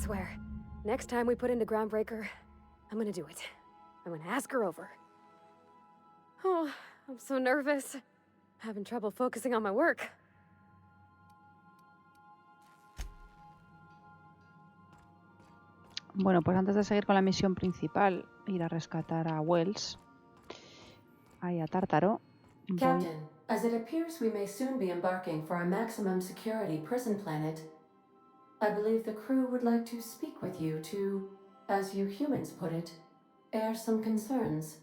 swear, next time we put into Groundbreaker, I'm gonna do it. I'm gonna ask her over. Oh, I'm so nervous. Having trouble focusing on my work. Bueno, pues antes de seguir con la misión principal, ir a rescatar a Wells. Ahí a Tártaro. Captain, as it appears we may soon be embarking for a maximum security prison planet, I believe the crew would like to speak with you to, as you humans put it, air some concerns.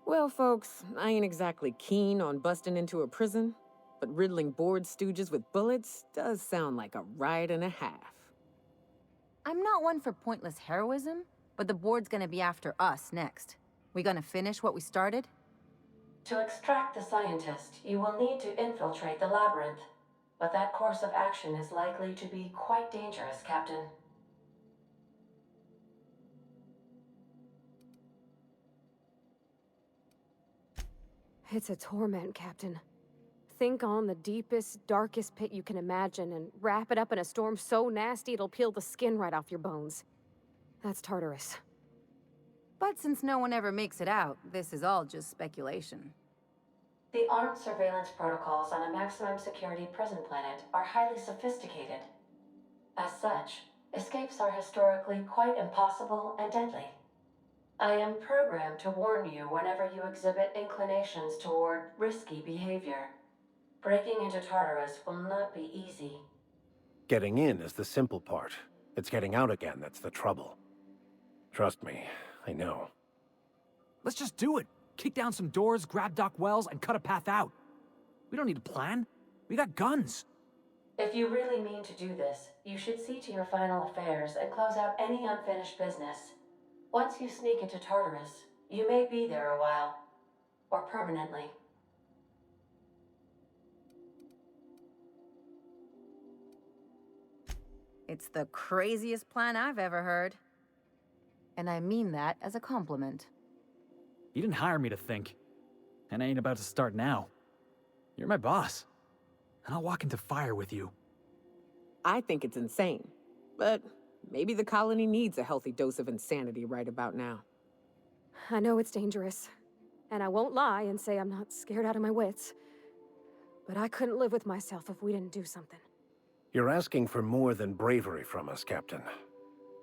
Well, folks, I ain't exactly keen on busting into a prison, but riddling bored stooges with bullets does sound like a ride and a half. I'm not one for pointless heroism, but the board's gonna be after us next. We gonna finish what we started? To extract the scientist, you will need to infiltrate the labyrinth, but that course of action is likely to be quite dangerous, Captain. It's a torment, Captain. Think on the deepest, darkest pit you can imagine and wrap it up in a storm so nasty it'll peel the skin right off your bones. That's Tartarus. But since no one ever makes it out, this is all just speculation. The armed surveillance protocols on a maximum security prison planet are highly sophisticated. As such, escapes are historically quite impossible and deadly. I am programmed to warn you whenever you exhibit inclinations toward risky behavior. Breaking into Tartarus will not be easy. Getting in is the simple part. It's getting out again that's the trouble. Trust me, I know. Let's just do it. Kick down some doors, grab Doc Wells, and cut a path out. We don't need a plan. We got guns. If you really mean to do this, you should see to your final affairs and close out any unfinished business. Once you sneak into Tartarus, you may be there a while. Or permanently. It's the craziest plan I've ever heard. And I mean that as a compliment. You didn't hire me to think. And I ain't about to start now. You're my boss. And I'll walk into fire with you. I think it's insane, but maybe the colony needs a healthy dose of insanity right about now. I know it's dangerous, and I won't lie and say I'm not scared out of my wits. But I couldn't live with myself if we didn't do something. You're asking for more than bravery from us, Captain.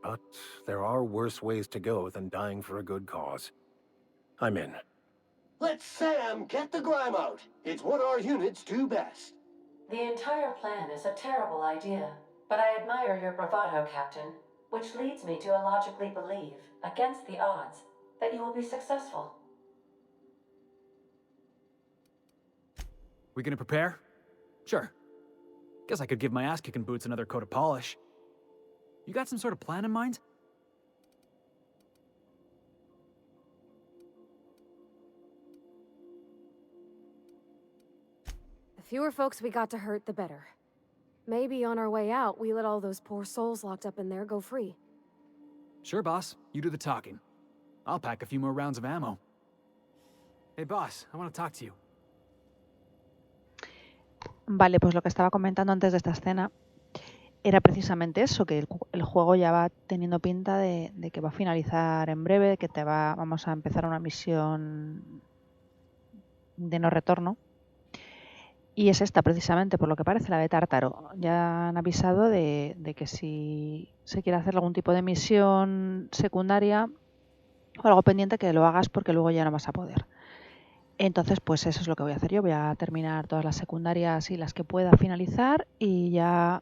But there are worse ways to go than dying for a good cause. I'm in. Let Sam get the grime out. It's what our units do best. The entire plan is a terrible idea, but I admire your bravado, Captain, which leads me to illogically believe, against the odds, that you will be successful. We gonna prepare? Sure. Guess I could give my ass-kicking boots another coat of polish. You got some sort of plan in mind? The fewer folks we got to hurt, the better. Maybe on our way out, we let all those poor souls locked up in there go free. Sure, boss. You do the talking. I'll pack a few more rounds of ammo. Hey, boss, I want to talk to you. Vale, pues lo que estaba comentando antes de esta escena era precisamente eso, que el juego ya va teniendo pinta de que va a finalizar en breve, que vamos a empezar una misión de no retorno. Y es esta precisamente, por lo que parece, la de Tártaro. Ya han avisado de que si se quiere hacer algún tipo de misión secundaria o algo pendiente, que lo hagas porque luego ya no vas a poder. Entonces, pues eso es lo que voy a hacer yo. Voy a terminar todas las secundarias y las que pueda finalizar y ya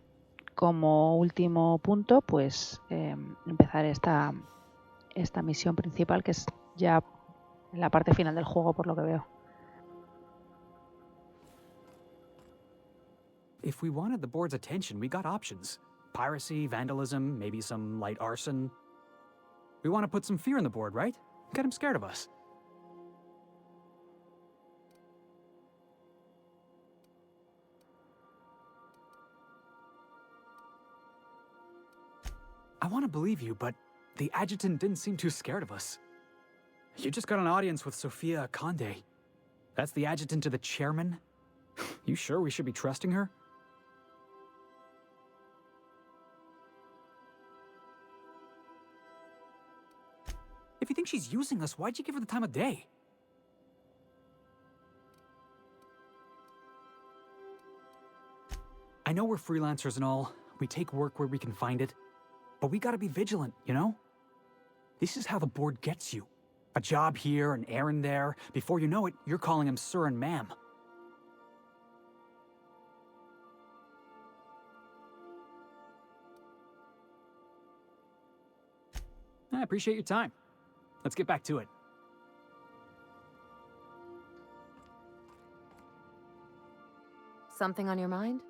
como último punto, pues empezar esta misión principal, que es ya en la parte final del juego, por lo que veo. If we wanted the board's attention, we got options. Piracy, vandalism, maybe some light arson. We want to put some fear in the board, right? Get them scared of us. I want to believe you, but the adjutant didn't seem too scared of us. You just got an audience with Sofia Conde. That's the adjutant to the chairman? You sure we should be trusting her? If you think she's using us, why'd you give her the time of day? I know we're freelancers and all. We take work where we can find it. But we gotta be vigilant, you know? This is how the board gets you. A job here, an errand there. Before you know it, you're calling him sir and ma'am. I appreciate your time. Let's get back to it. Something on your mind?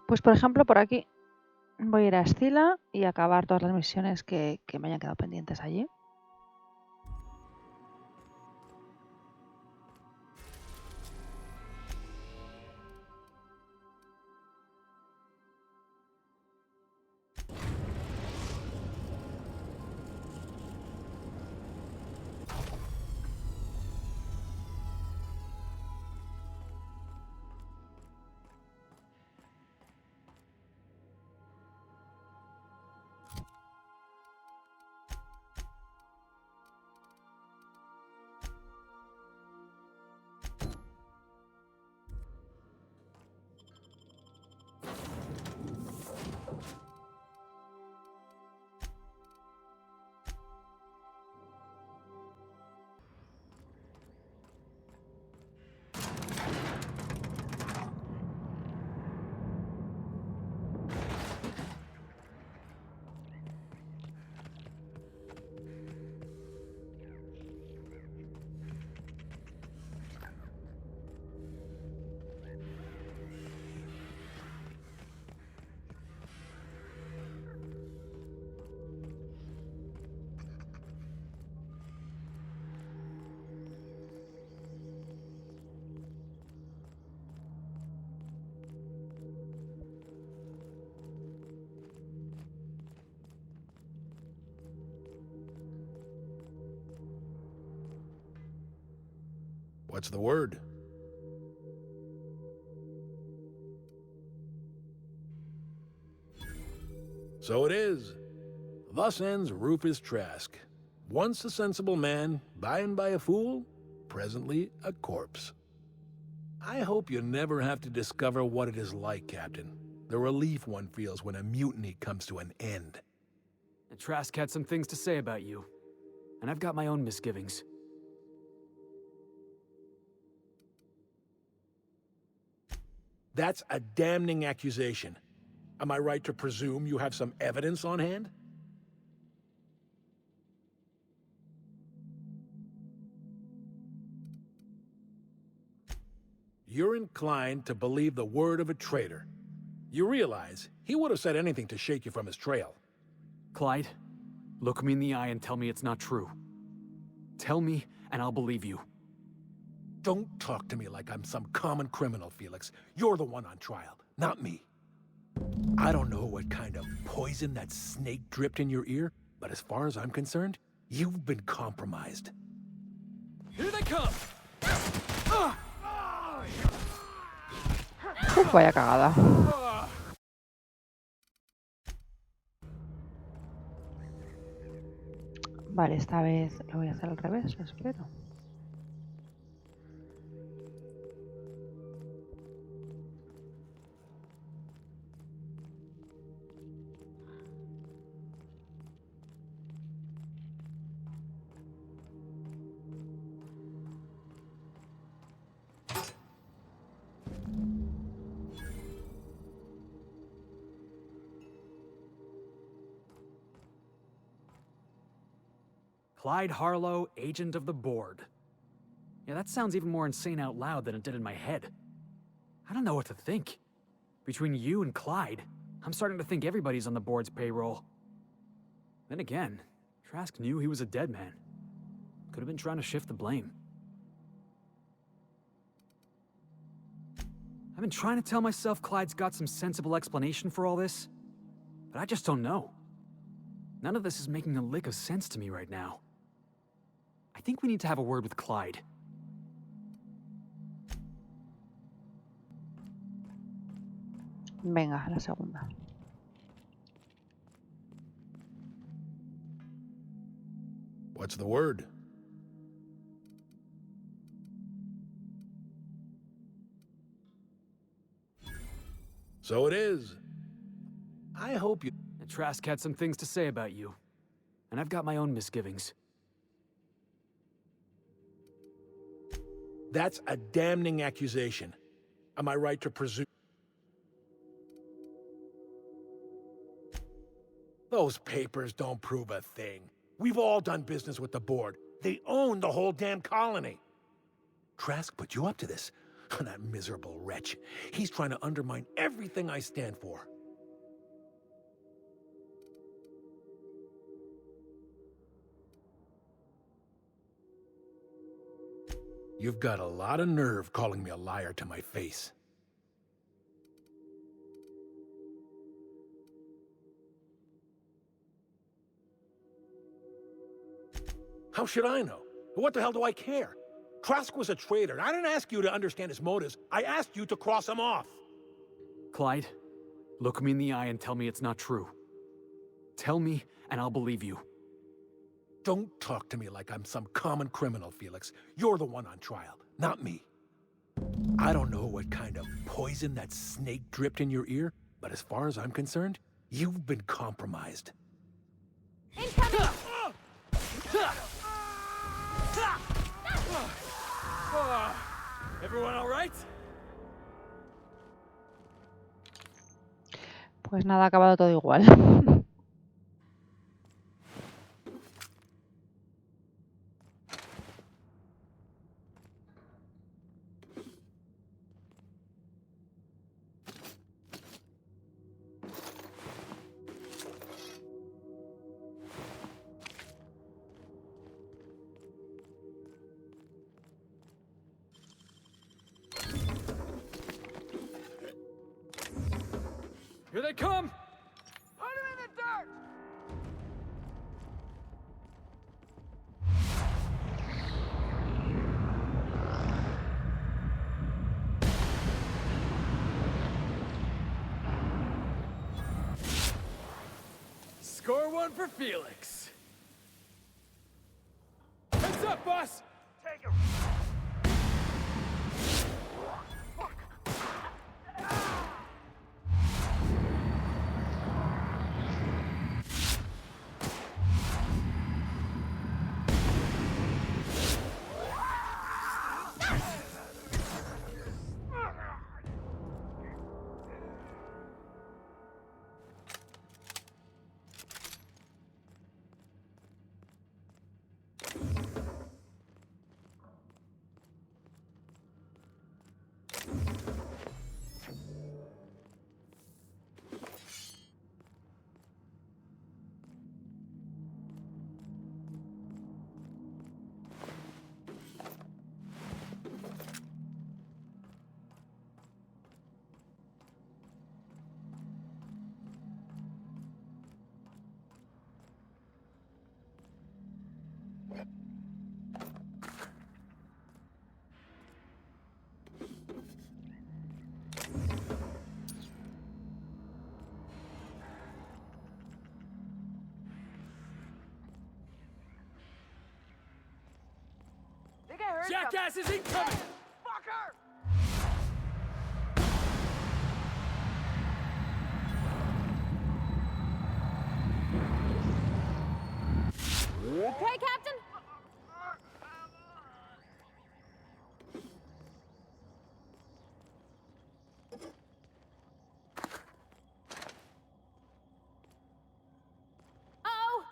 Pues por ejemplo, por aquí voy a ir a Escila y acabar todas las misiones que me hayan quedado pendientes allí. What's the word? So it is. Thus ends Rufus Trask. Once a sensible man, by and by a fool, presently a corpse. I hope you never have to discover what it is like, Captain. The relief one feels when a mutiny comes to an end. And Trask had some things to say about you. And I've got my own misgivings. That's a damning accusation. Am I right to presume you have some evidence on hand? You're inclined to believe the word of a traitor. You realize he would have said anything to shake you from his trail. Clyde, look me in the eye and tell me it's not true. Tell me, and I'll believe you. Don't talk to me like I'm some common criminal, Felix. You're the one on trial, not me. I don't know what kind of poison that snake dripped in your ear, but as far as I'm concerned, you've been compromised. Here they come! Uf, vaya cagada. Vale, esta vez lo voy a hacer al revés, espero. Clyde Harlow, agent of the board. Yeah, that sounds even more insane out loud than it did in my head. I don't know what to think. Between you and Clyde, I'm starting to think everybody's on the board's payroll. Then again, Trask knew he was a dead man. Could have been trying to shift the blame. I've been trying to tell myself Clyde's got some sensible explanation for all this, but I just don't know. None of this is making a lick of sense to me right now. I think we need to have a word with Clyde. Venga, la segunda. What's the word? So it is. I hope you... Trask had some things to say about you, and I've got my own misgivings. That's a damning accusation. Am I right to presume... Those papers don't prove a thing. We've all done business with the board. They own the whole damn colony. Trask put you up to this. That miserable wretch. He's trying to undermine everything I stand for. You've got a lot of nerve calling me a liar to my face. How should I know? What the hell do I care? Trask was a traitor. I didn't ask you to understand his motives. I asked you to cross him off. Clyde, look me in the eye and tell me it's not true. Tell me, and I'll believe you. Don't talk to me like I'm some common criminal, Felix. You're the one on trial, not me. I don't know what kind of poison that snake dripped in your ear, but as far as I'm concerned, you've been compromised. Incoming! Everyone all right? Pues nada, ha acabado todo igual. Here they come! Put him in the dirt! Score one for Felix. Heads up, boss! Take him! Jackass is incoming! Fucker! Okay, Captain? Oh!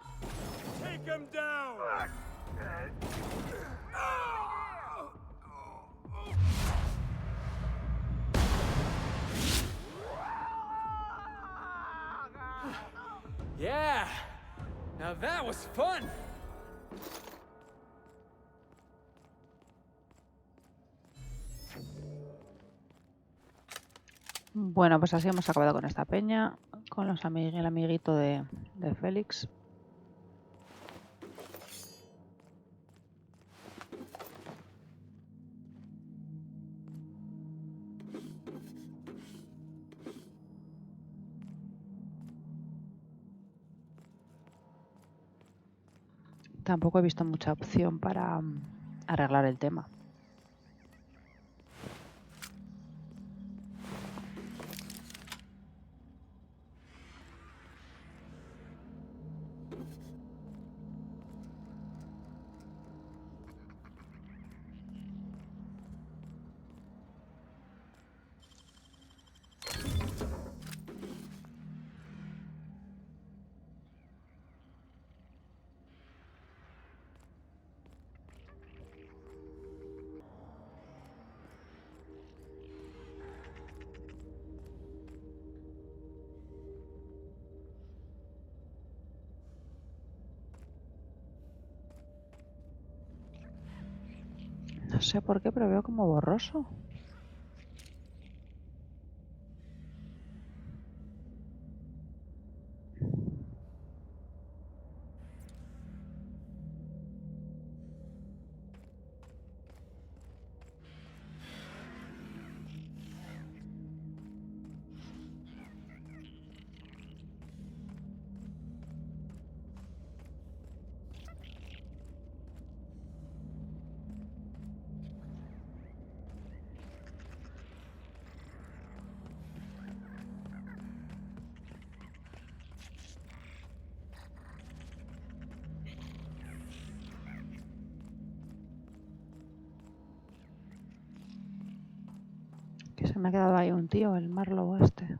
Take him down! Yeah! Now that was fun! Bueno, pues así hemos acabado con esta peña, con el amiguito de Félix. Tampoco he visto mucha opción para arreglar el tema. No sé por qué, pero veo como borroso. Que se me ha quedado ahí un tío, el Marlowe este.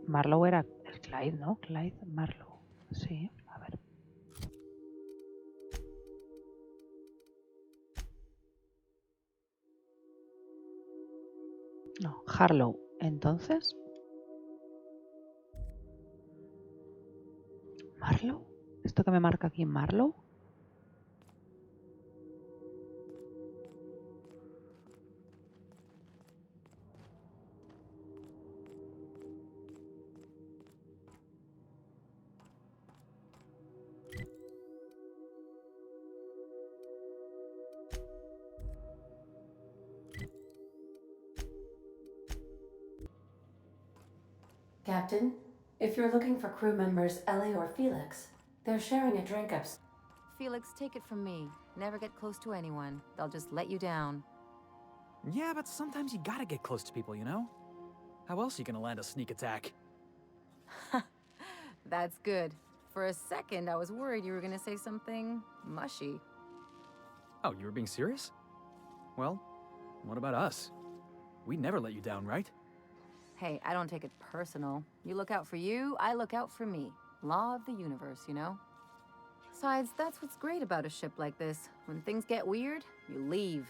Marlowe era el Clyde, ¿no? Clyde Marlowe. Sí, a ver. No, Harlow. Entonces, ¿Marlowe? ¿Esto que me marca aquí Marlowe? Captain, if you're looking for crew members Ellie or Felix, they're sharing a drink upstairs. Felix, take it from me. Never get close to anyone. They'll just let you down. Yeah, but sometimes you gotta get close to people, you know? How else are you gonna land a sneak attack? That's good. For a second, I was worried you were gonna say something mushy. Oh, you were being serious? Well, what about us? We never let you down, right? Hey, I don't take it personal. You look out for you, I look out for me. Law of the universe, you know? Besides, that's what's great about a ship like this. When things get weird, you leave.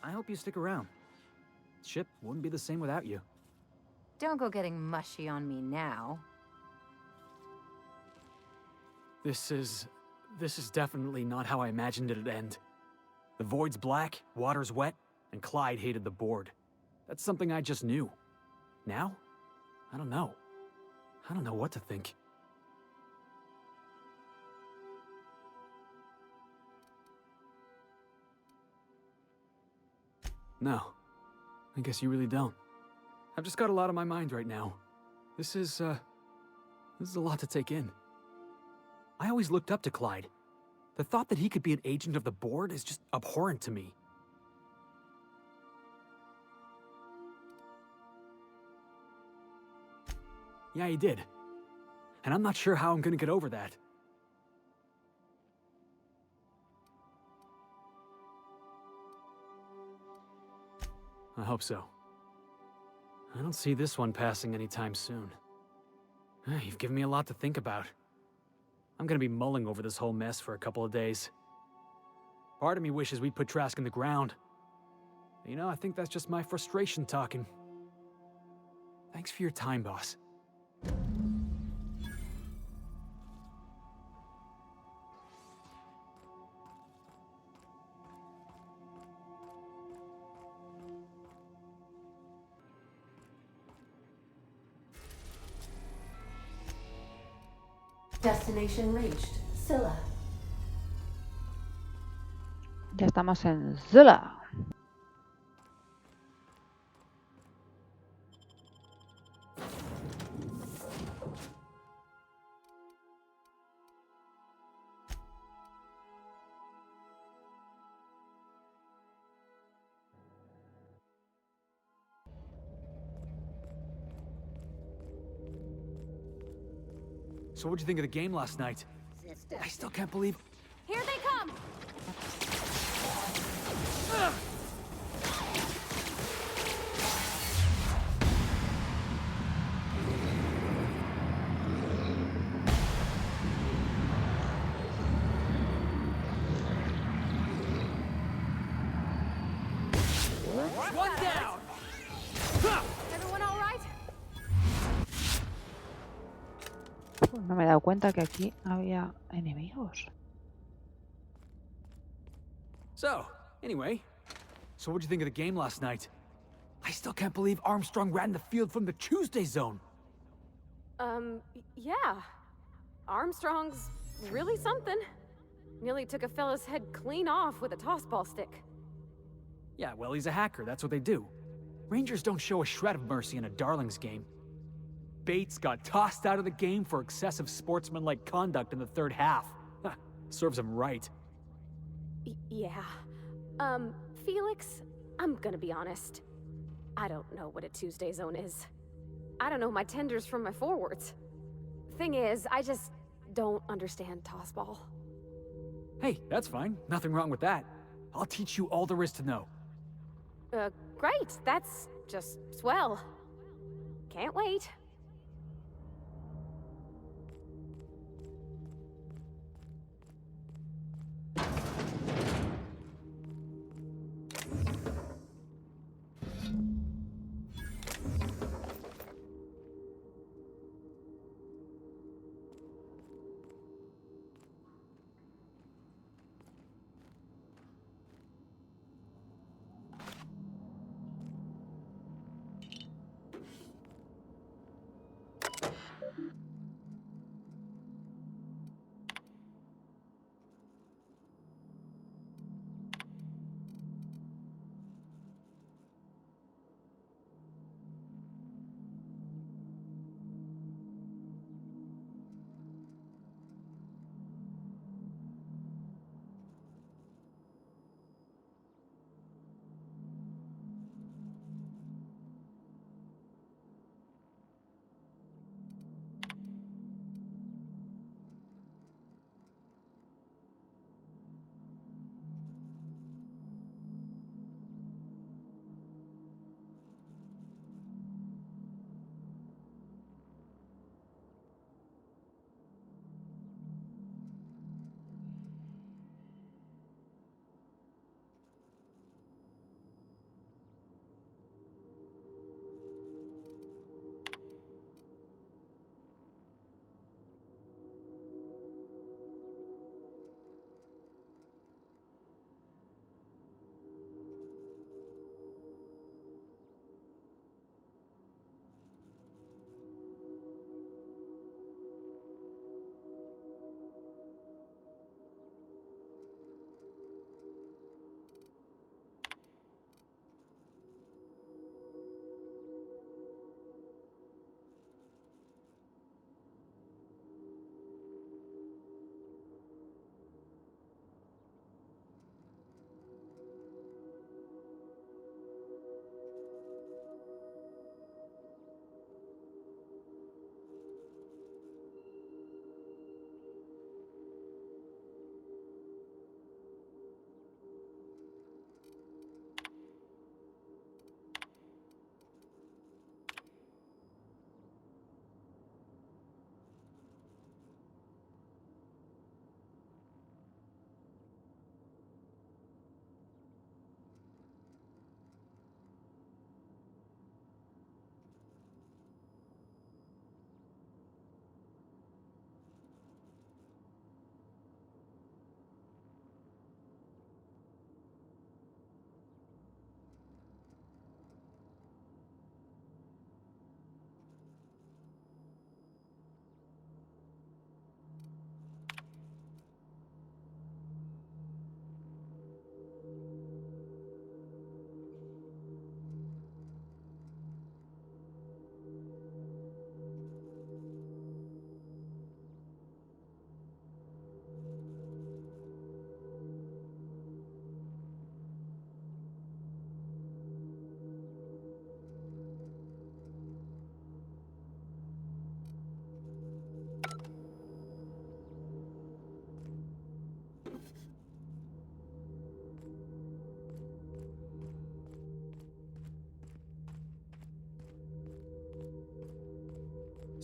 I hope you stick around. Ship wouldn't be the same without you. Don't go getting mushy on me now. This is definitely not how I imagined it'd end. The void's black, water's wet, and Clyde hated the board. That's something I just knew. Now? I don't know. I don't know what to think. No. I guess you really don't. I've just got a lot on my mind right now. This is a lot to take in. I always looked up to Clyde. The thought that he could be an agent of the board is just abhorrent to me. Yeah, he did. and I'm not sure how I'm gonna get over that. I hope so. I don't see this one passing anytime soon. You've given me a lot to think about. I'm gonna be mulling over this whole mess for a couple of days. Part of me wishes we'd put Trask in the ground. You know, I think that's just my frustration talking. Thanks for your time, boss. Destination reached. Scylla. Ya estamos en Zula. So what'd you think of the game last night? I still can't believe... Here they come! One down! Everyone all right? No me he dado cuenta que aquí había enemigos. So, anyway, so what'd you think of the game last night? I still can't believe Armstrong ran the field from the Tuesday zone. Yeah. Armstrong's really something. Nearly took a fella's head clean off with a tossball stick. Yeah, well, he's a hacker, that's what they do. Rangers don't show a shred of mercy in a Darlings game. Bates got tossed out of the game for excessive sportsmanlike conduct in the third half. Serves him right. Yeah. Felix, I'm gonna be honest. I don't know what a Tuesday zone is. I don't know my tenders from my forwards. Thing is, I just don't understand tossball. Hey, that's fine. Nothing wrong with that. I'll teach you all there is to know. Great. That's just swell. Can't wait.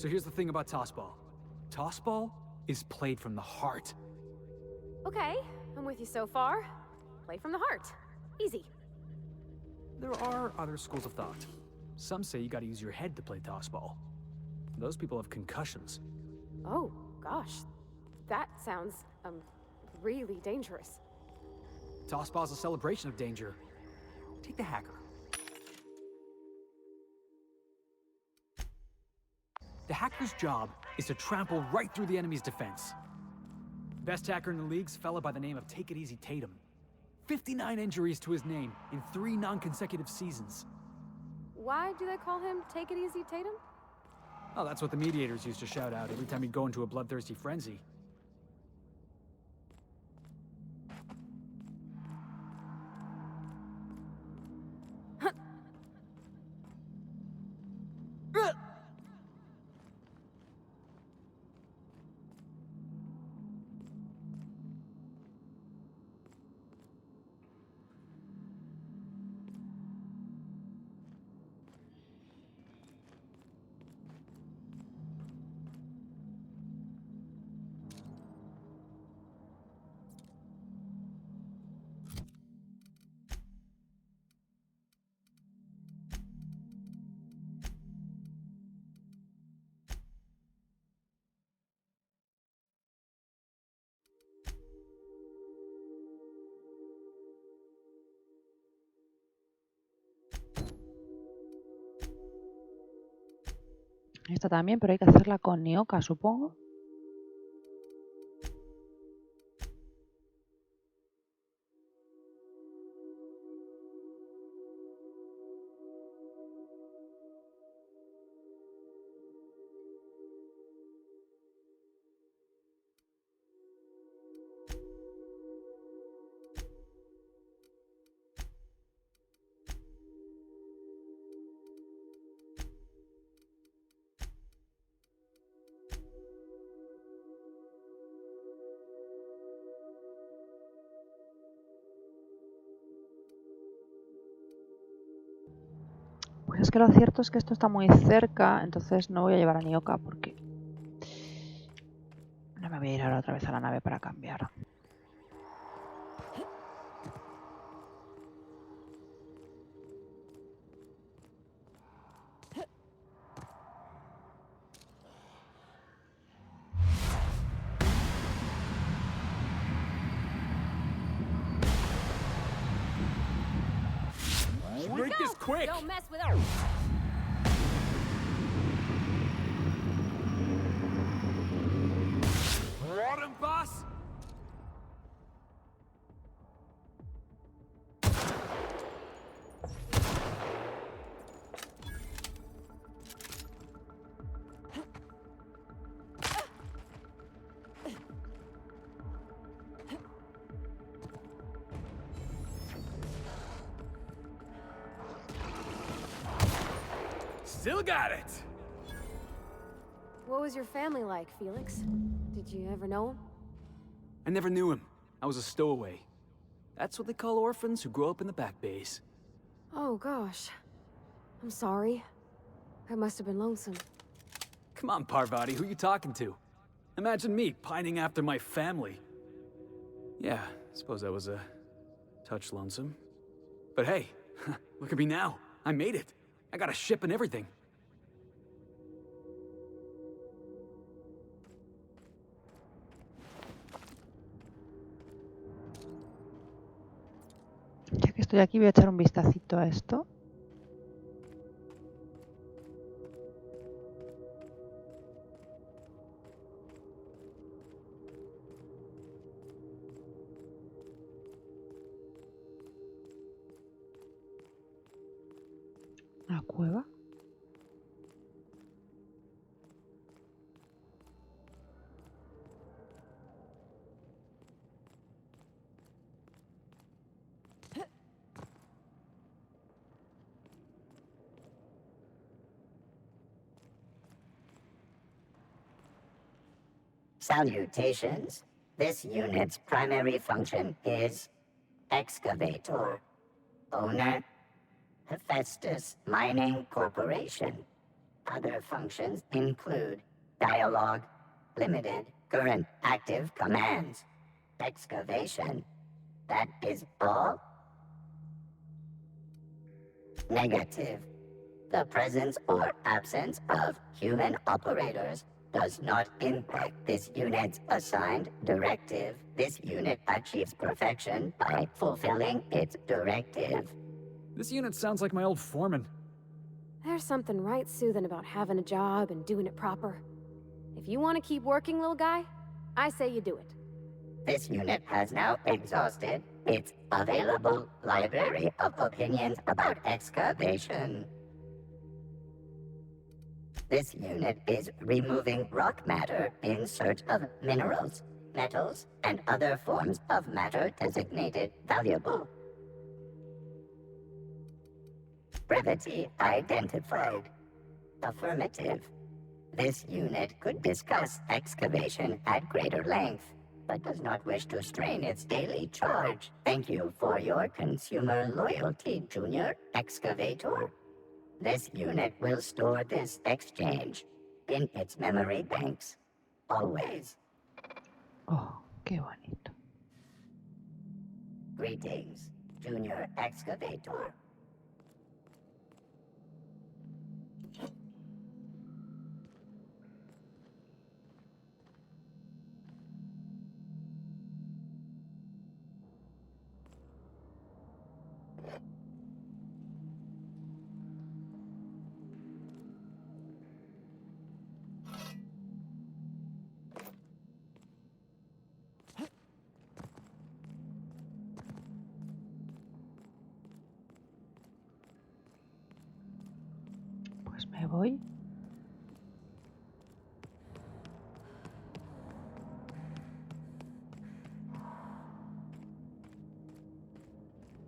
So here's the thing about Tossball. Tossball is played from the heart. Okay, I'm with you so far. Play from the heart. Easy. There are other schools of thought. Some say you gotta use your head to play Tossball. Those people have concussions. Oh, gosh. That sounds, really dangerous. Tossball's a celebration of danger. Take the hacker. The hacker's job is to trample right through the enemy's defense. Best hacker in the league's a fella by the name of Take It Easy Tatum. 59 injuries to his name in 3 non-consecutive seasons. Why do they call him Take It Easy Tatum? Oh, that's what the mediators used to shout out every time he'd go into a bloodthirsty frenzy. Esta también, pero hay que hacerla con Nioka, supongo. Pues es que lo cierto es que esto está muy cerca, entonces no voy a llevar a Nioka porque no me voy a ir ahora otra vez a la nave para cambiar. Break this quick! Don't mess with her. Brought him, boss! Still got it! What was your family like, Felix? Did you ever know him? I never knew him. I was a stowaway. That's what they call orphans who grow up in the back bays. Oh, gosh. I'm sorry. That must have been lonesome. Come on, Parvati, who you talking to? Imagine me pining after my family. Yeah, I suppose that was a touch lonesome. But hey, look at me now. I made it. I got a ship and everything. Ya que estoy aquí voy a echar un vistacito a esto. La cueva. Salutations. This unit's primary function is excavator. Owner, Hephaestus Mining Corporation. Other functions include dialogue, limited, current, active commands, excavation. That is all. Negative. The presence or absence of human operators does not impact this unit's assigned directive. This unit achieves perfection by fulfilling its directive. This unit sounds like my old foreman. There's something right soothing about having a job and doing it proper. If you want to keep working, little guy, I say you do it. This unit has now exhausted its available library of opinions about excavation. This unit is removing rock matter in search of minerals, metals, and other forms of matter designated valuable. Brevity identified. Affirmative. This unit could discuss excavation at greater length, but does not wish to strain its daily charge. Thank you for your consumer loyalty, Junior Excavator. This unit will store this exchange in its memory banks. Always. Oh, qué bonito. Greetings, Junior Excavator. Pues me voy.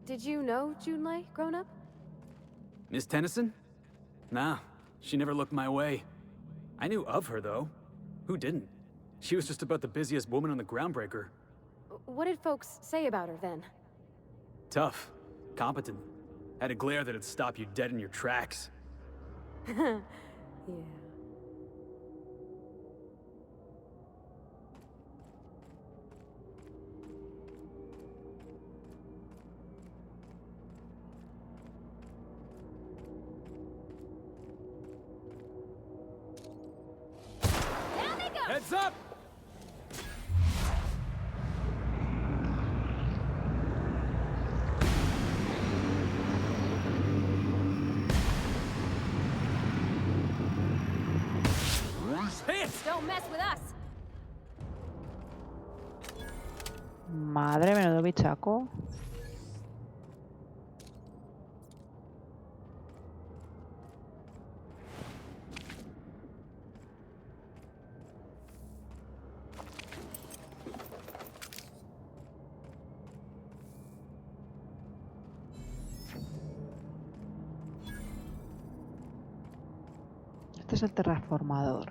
Did you know Junlei growing up? Miss Tennyson? Nah, she never looked my way. I knew of her, though. Who didn't? She was just about the busiest woman on the Groundbreaker. What did folks say about her then? Tough. Competent. Had a glare that'd stop you dead in your tracks. Yeah. Heads up! Don't mess with us. Madre, menudo bichaco. Este es el terraformador.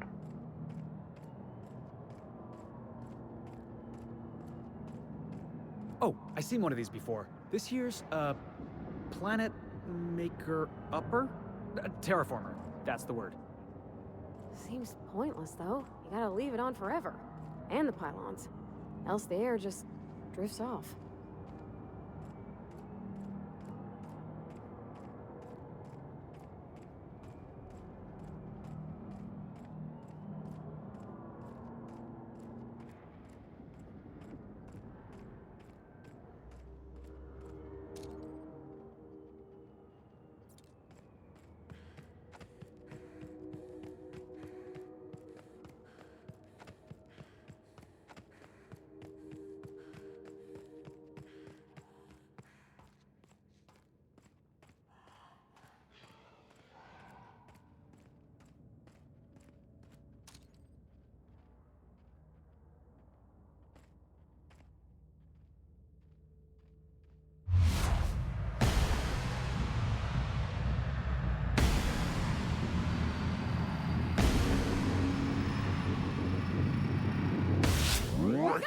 Oh, I've seen one of these before. This here's, Planet Maker Upper? Terraformer, that's the word. Seems pointless, though. You gotta leave it on forever. And the pylons. Else the air just drifts off.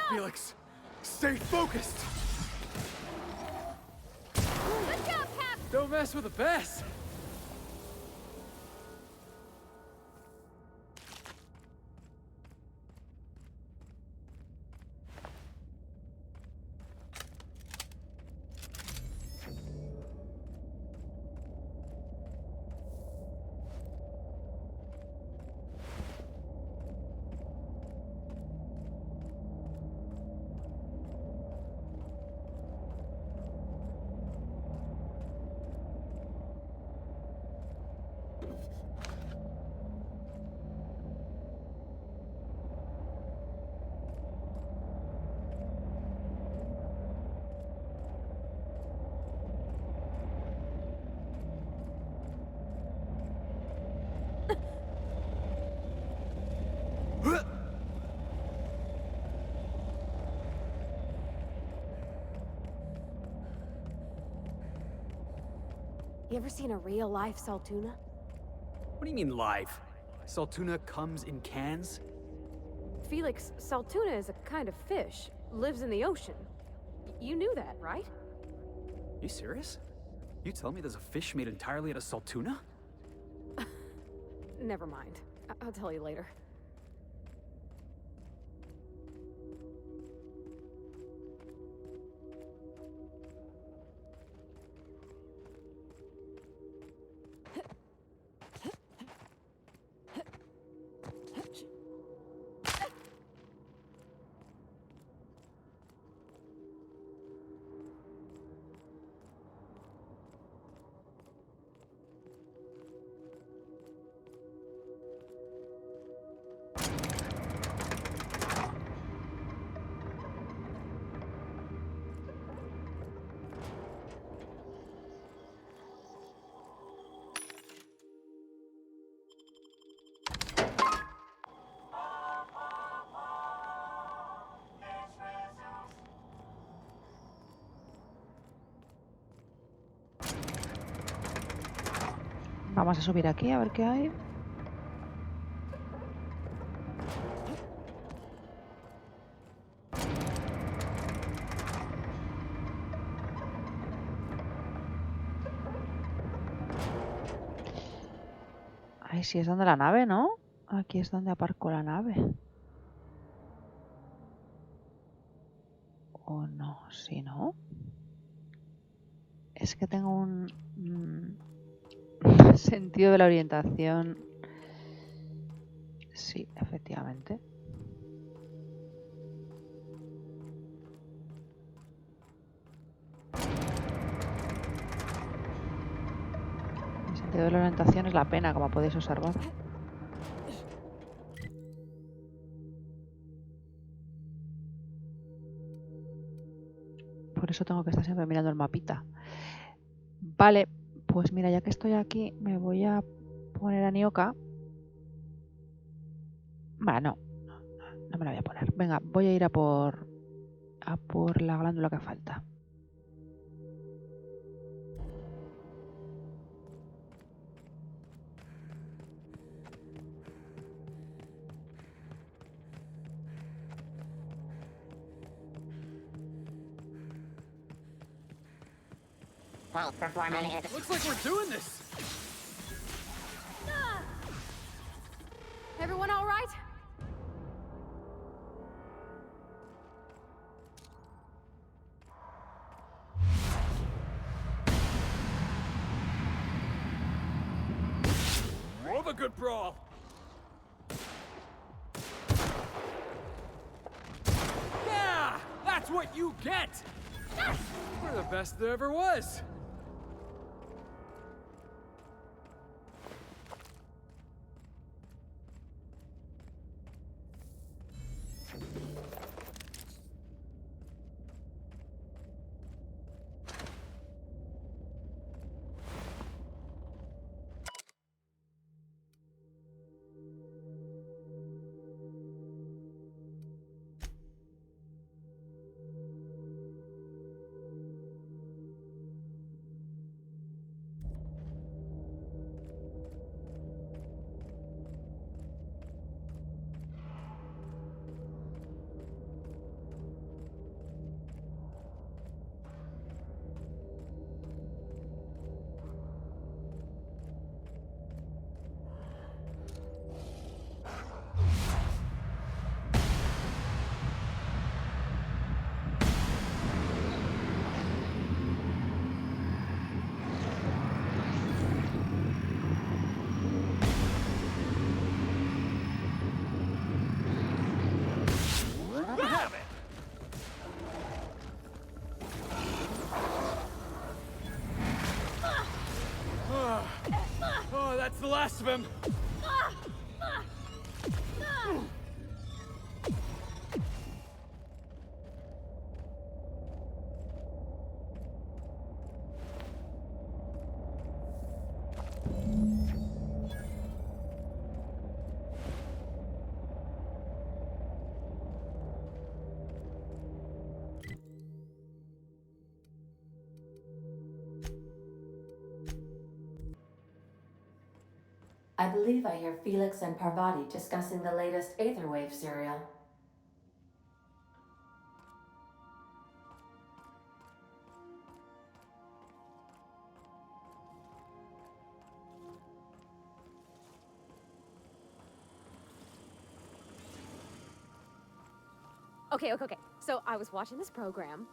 Felix, stay focused! Good job, Cap! Don't mess with the best! You ever seen a real-life saltuna? What do you mean live? Saltuna comes in cans? Felix, saltuna is a kind of fish. Lives in the ocean. You knew that, right? You serious? You tell me there's a fish made entirely out of saltuna? Never mind. I'll tell you later. Vamos a subir aquí a ver qué hay. Ahí sí es donde la nave, ¿no? Aquí es donde aparcó la nave. ¿O no? ¿Sí, no? Es que tengo un sentido de la orientación. Sí, efectivamente. El sentido de la orientación es la pena, como podéis observar. Por eso tengo que estar siempre mirando el mapita. Vale, pues mira, ya que estoy aquí, me voy a poner a Nioka. Bueno, no me la voy a poner. Venga, voy a ir a por la glándula que falta. While performing it. Looks like we're doing this! Everyone all right? Love a good brawl! Yeah! That's what you get! We're the best there ever was! Oh, that's the last of him! I believe I hear Felix and Parvati discussing the latest Aetherwave serial. Okay. So I was watching this program.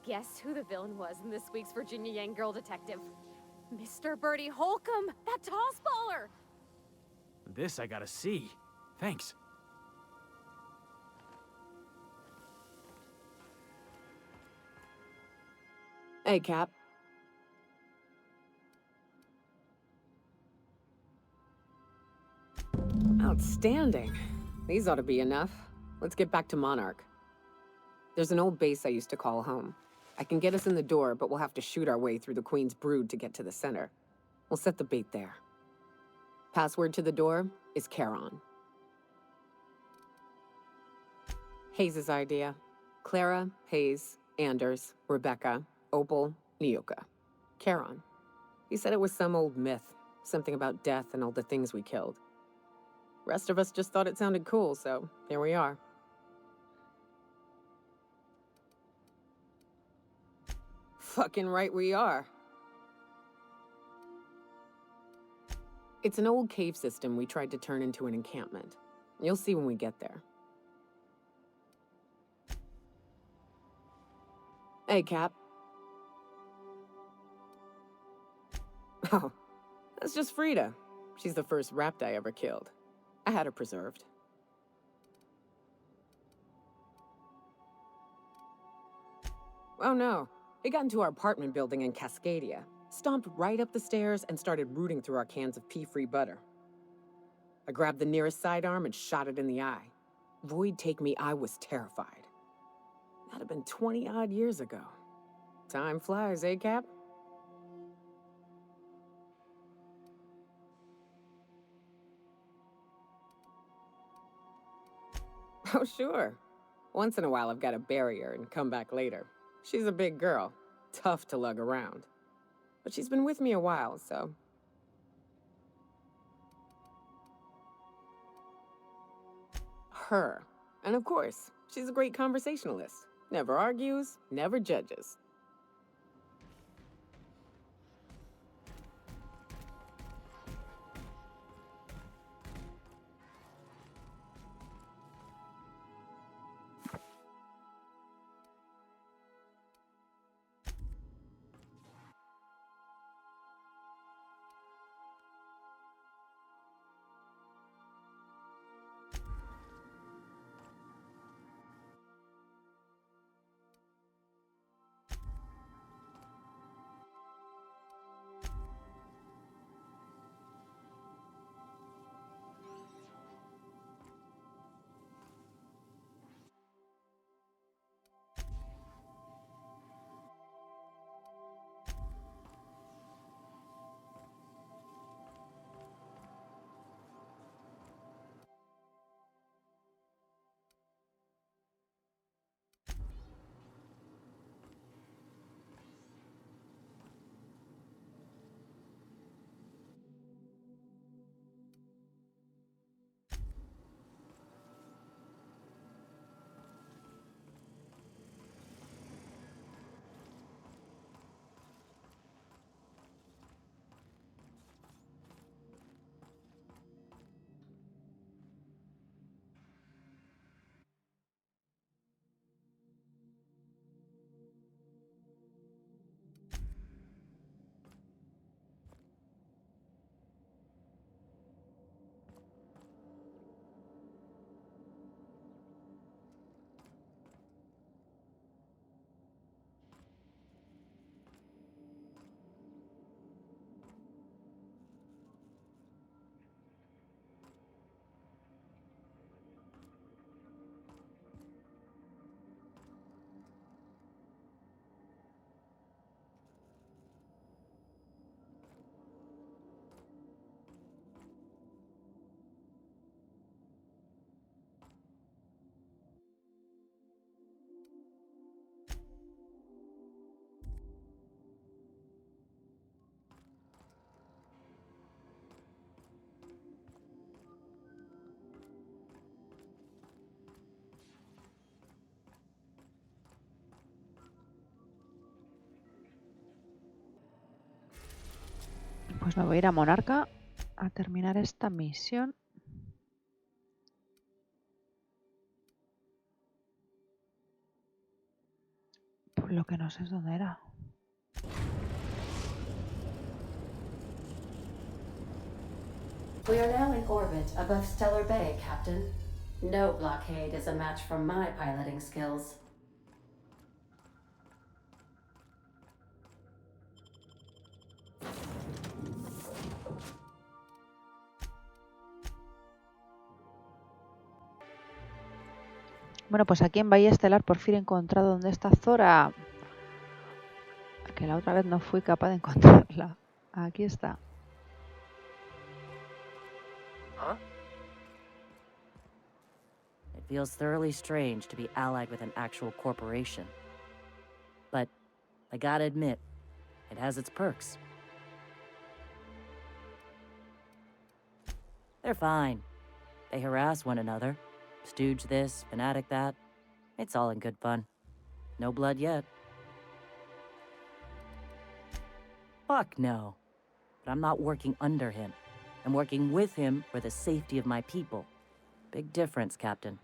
Guess who the villain was in this week's Virginia Young Girl Detective? Mr. Bertie Holcomb, that toss baller! This I gotta see. Thanks. Hey, Cap. Outstanding. These ought to be enough. Let's get back to Monarch. There's an old base I used to call home. I can get us in the door, but we'll have to shoot our way through the Queen's brood to get to the center. We'll set the bait there. Password to the door is Charon. Hayes' idea. Clara, Hayes, Anders, Rebecca, Opal, Nyoka. Charon. He said it was some old myth, something about death and all the things we killed. Rest of us just thought it sounded cool, so here we are. Fucking right we are. It's an old cave system we tried to turn into an encampment. You'll see when we get there. Hey, Cap. Oh, that's just Frida. She's the first rapt I ever killed. I had her preserved. Oh no, it got into our apartment building in Cascadia, stomped right up the stairs and started rooting through our cans of pea-free butter. I grabbed the nearest sidearm and shot it in the eye. Void take me, I was terrified. That'd have been 20-odd years ago. Time flies, eh, Cap? Oh, sure. Once in a while I've got to bury her and come back later. She's a big girl, tough to lug around. But she's been with me a while, so... Her. And of course, she's a great conversationalist. Never argues, never judges. Pues me voy a ir a Monarca a terminar esta misión. Por lo que no sé dónde era. We are now in orbit above Stellar Bay, Captain. No blockade is a match for my piloting skills. Bueno, pues aquí en Bahía Estelar por fin he encontrado dónde está Zora. Que la otra vez no fui capaz de encontrarla. Aquí está. Huh? It feels thoroughly strange to be allied with an actual corporation. But I gotta admit, it has its perks. They're fine. They harass one another. Stooge this, fanatic that. It's all in good fun. No blood yet. Fuck no. But I'm not working under him. I'm working with him for the safety of my people. Big difference, Captain.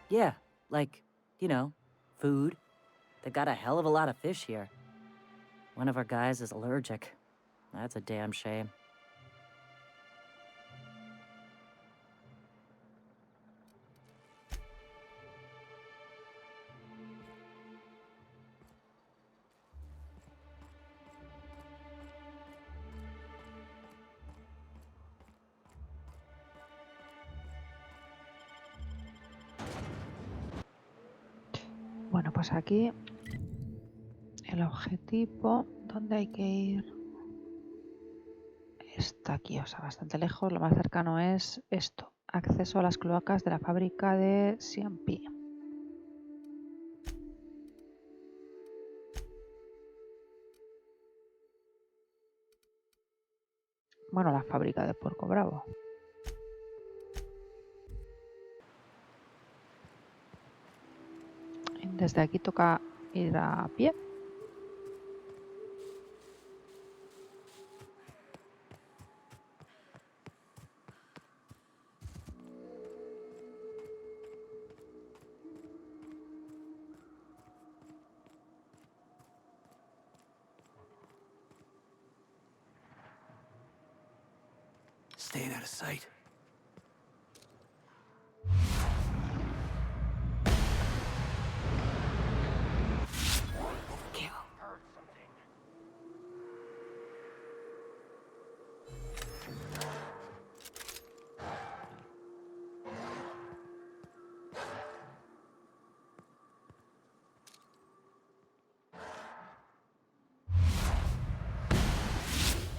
Yeah, like, you know, food. They've got a hell of a lot of fish here. One of our guys is allergic. That's a damn shame. Bueno, pues aquí el objetivo, ¿dónde hay que ir? Está aquí, o sea, bastante lejos. Lo más cercano es esto, acceso a las cloacas de la fábrica de CMP. Bueno, la fábrica de Puerco Bravo. Desde aquí toca ir a pie. Staying out of sight.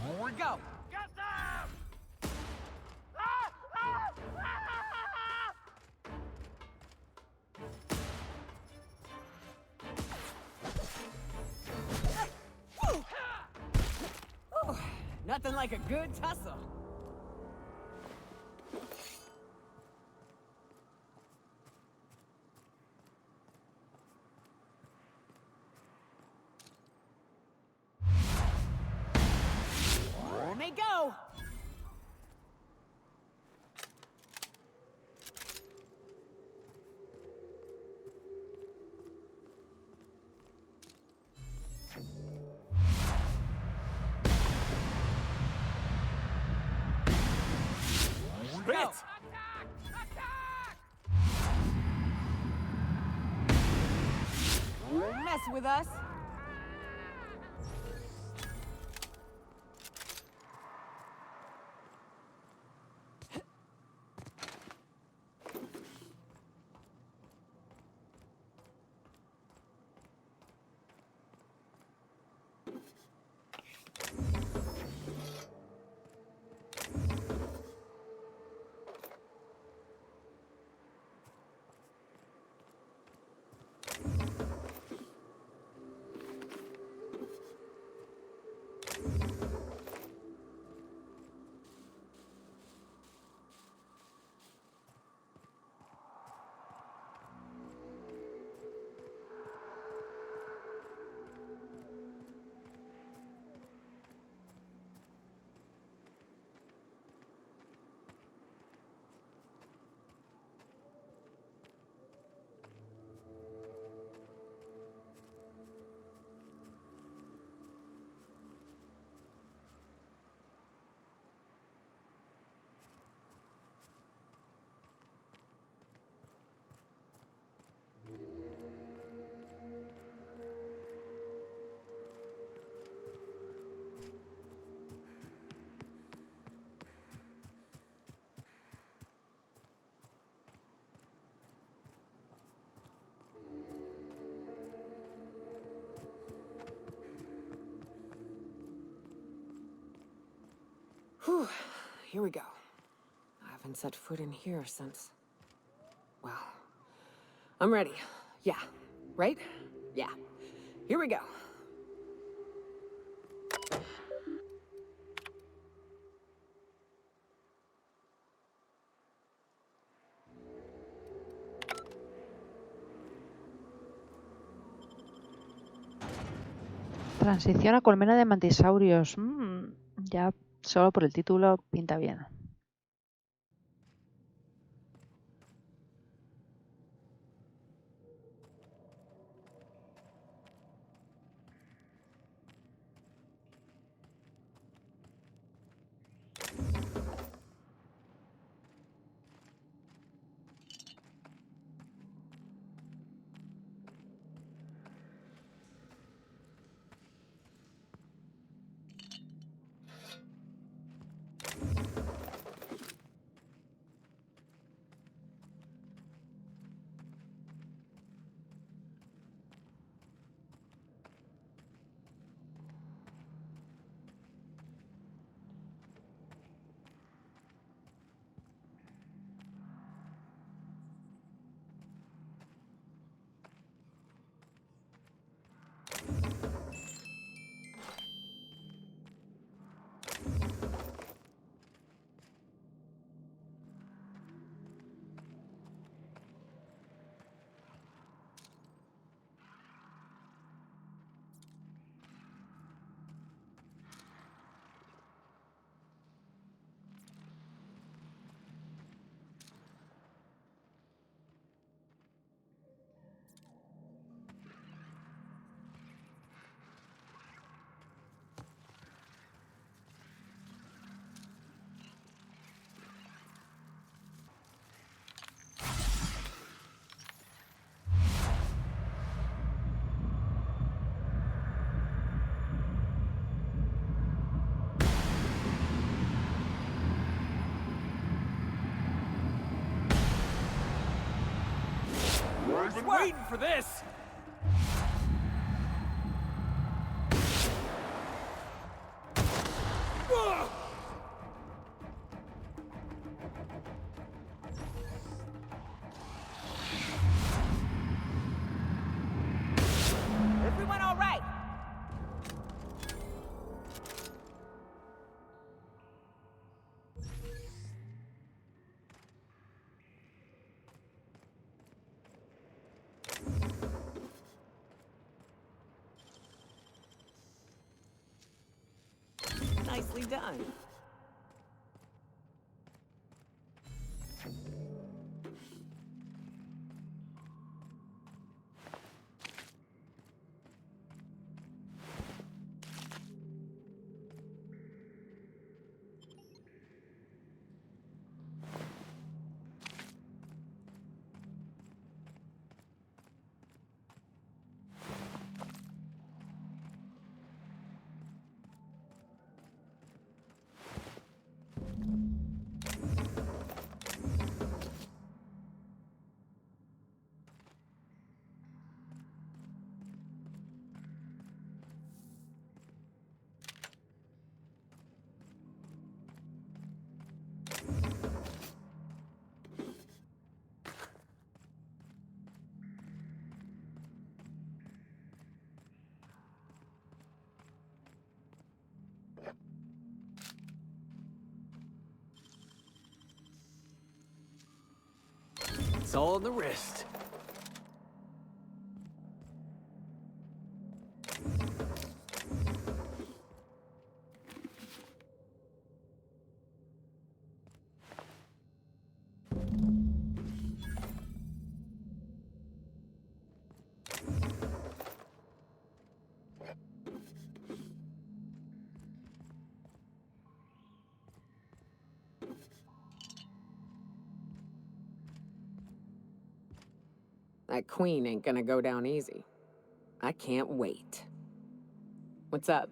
Here we go. Get them! Nothing like a good tussle. Here they go. Hit! Attack! Attack! Don't mess with us. Whew, here we go. I haven't set foot in here since... Well, I'm ready. Yeah, right? Yeah. Here we go. Transición a colmena de mantisaurios. Ya solo por el título pinta bien. I've been waiting for this! Everyone all right? Nicely done. It's all in the wrist. That queen ain't gonna go down easy. I can't wait. What's up?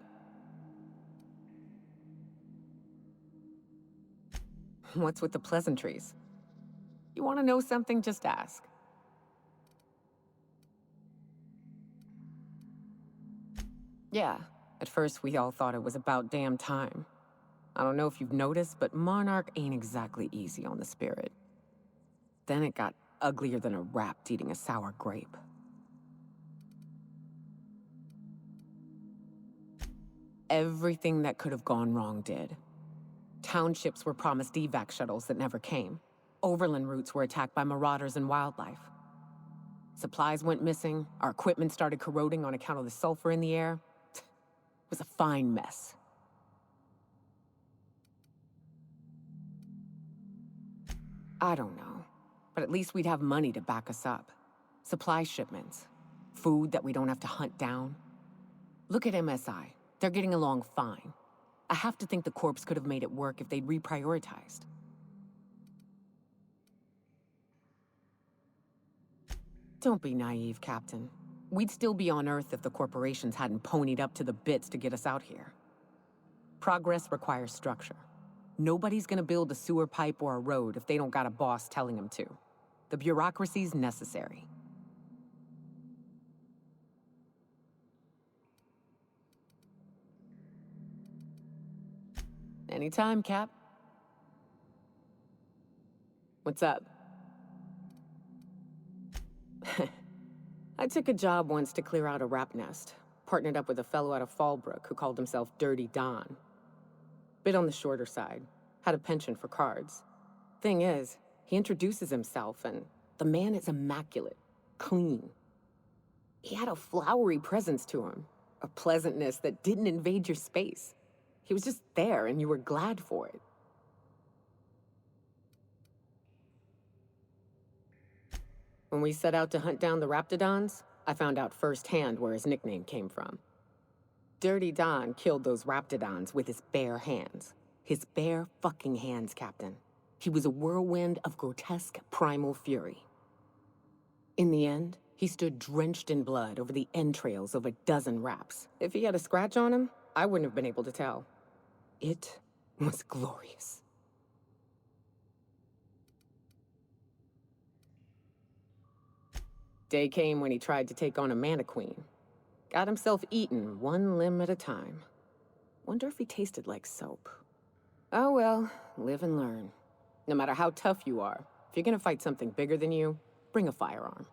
What's with the pleasantries? You want to know something? Just ask. Yeah, at first we all thought it was about damn time. I don't know if you've noticed, but Monarch ain't exactly easy on the spirit. Then it got uglier than a rat eating a sour grape. Everything that could have gone wrong did. Townships were promised evac shuttles that never came. Overland routes were attacked by marauders and wildlife. Supplies went missing, our equipment started corroding on account of the sulfur in the air. It was a fine mess. I don't know, but at least we'd have money to back us up. Supply shipments, food that we don't have to hunt down. Look at MSI. They're getting along fine. I have to think the Corps could have made it work if they'd reprioritized. Don't be naive, Captain. We'd still be on Earth if the corporations hadn't ponied up to the bits to get us out here. Progress requires structure. Nobody's gonna build a sewer pipe or a road if they don't got a boss telling them to. The bureaucracy's necessary. Anytime, Cap. What's up? I took a job once to clear out a rap nest. Partnered up with a fellow out of Fallbrook who called himself Dirty Don. Bit on the shorter side. Had a penchant for cards. Thing is, he introduces himself and the man is immaculate. Clean. He had a flowery presence to him. A pleasantness that didn't invade your space. He was just there and you were glad for it. When we set out to hunt down the Raptidons, I found out firsthand where his nickname came from. Dirty Don killed those Raptidons with his bare hands. His bare fucking hands, Captain. He was a whirlwind of grotesque primal fury. In the end, he stood drenched in blood over the entrails of a dozen raps. If he had a scratch on him, I wouldn't have been able to tell. It was glorious. Day came when he tried to take on a Mantiqueen. Got himself eaten one limb at a time. Wonder if he tasted like soap. Oh well, live and learn. No matter how tough you are, if you're gonna fight something bigger than you, bring a firearm.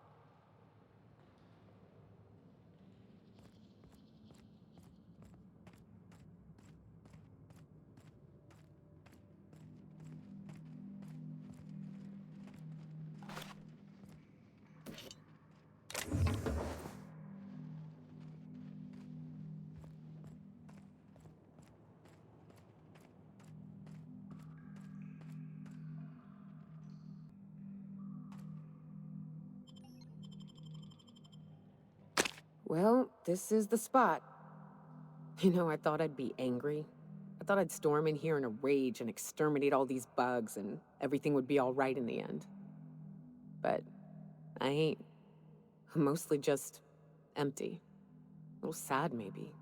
Well, this is the spot. You know, I thought I'd be angry. I thought I'd storm in here in a rage and exterminate all these bugs and everything would be all right in the end. But I ain't. I'm mostly just empty. A little sad, maybe.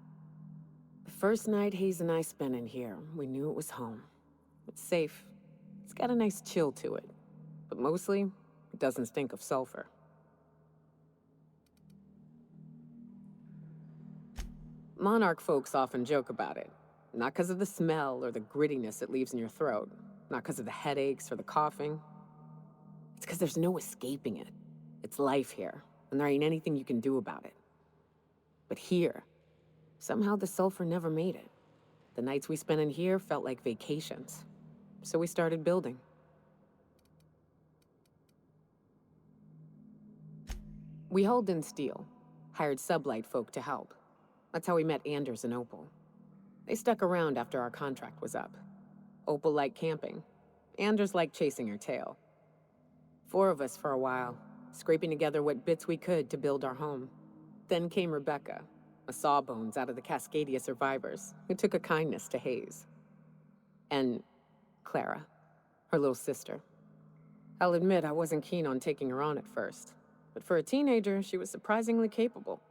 The first night Hayes and I spent in here, we knew it was home. It's safe. It's got a nice chill to it. But mostly, it doesn't stink of sulfur. Monarch folks often joke about it. Not because of the smell or the grittiness it leaves in your throat. Not because of the headaches or the coughing. It's because there's no escaping it. It's life here, and there ain't anything you can do about it. But here, somehow the sulfur never made it. The nights we spent in here felt like vacations. So we started building. We hauled in steel, hired sublight folk to help. That's how we met Anders and Opal. They stuck around after our contract was up. Opal liked camping. Anders liked chasing her tail. 4 of us for a while, scraping together what bits we could to build our home. Then came Rebecca, a sawbones out of the Cascadia survivors, who took a kindness to Hayes. And Clara, her little sister. I'll admit I wasn't keen on taking her on at first, but for a teenager, she was surprisingly capable.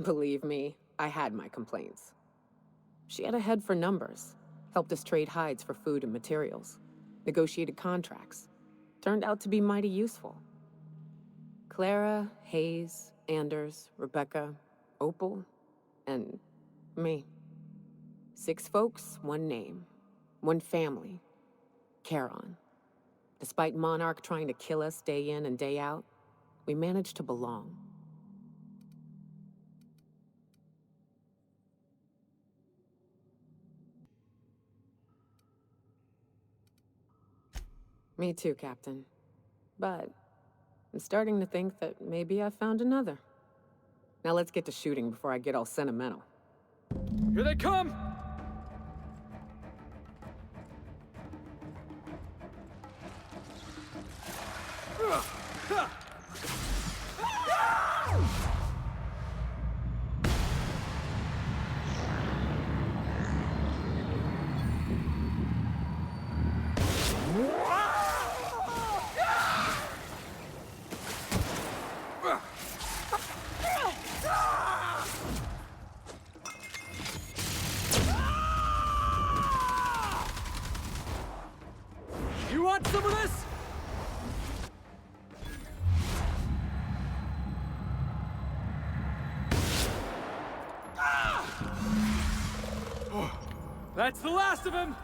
Believe me, I had my complaints. She had a head for numbers, helped us trade hides for food and materials, negotiated contracts. Turned out to be mighty useful. Clara, Hayes, Anders, Rebecca, Opal, And me. 6 folks, 1 name. 1 family. Charon. Despite Monarch trying to kill us day in and day out, we managed to belong. Me too, Captain. But I'm starting to think that maybe I found another. Now let's get to shooting before I get all sentimental. Here they come! You want some of this? That's the last of him!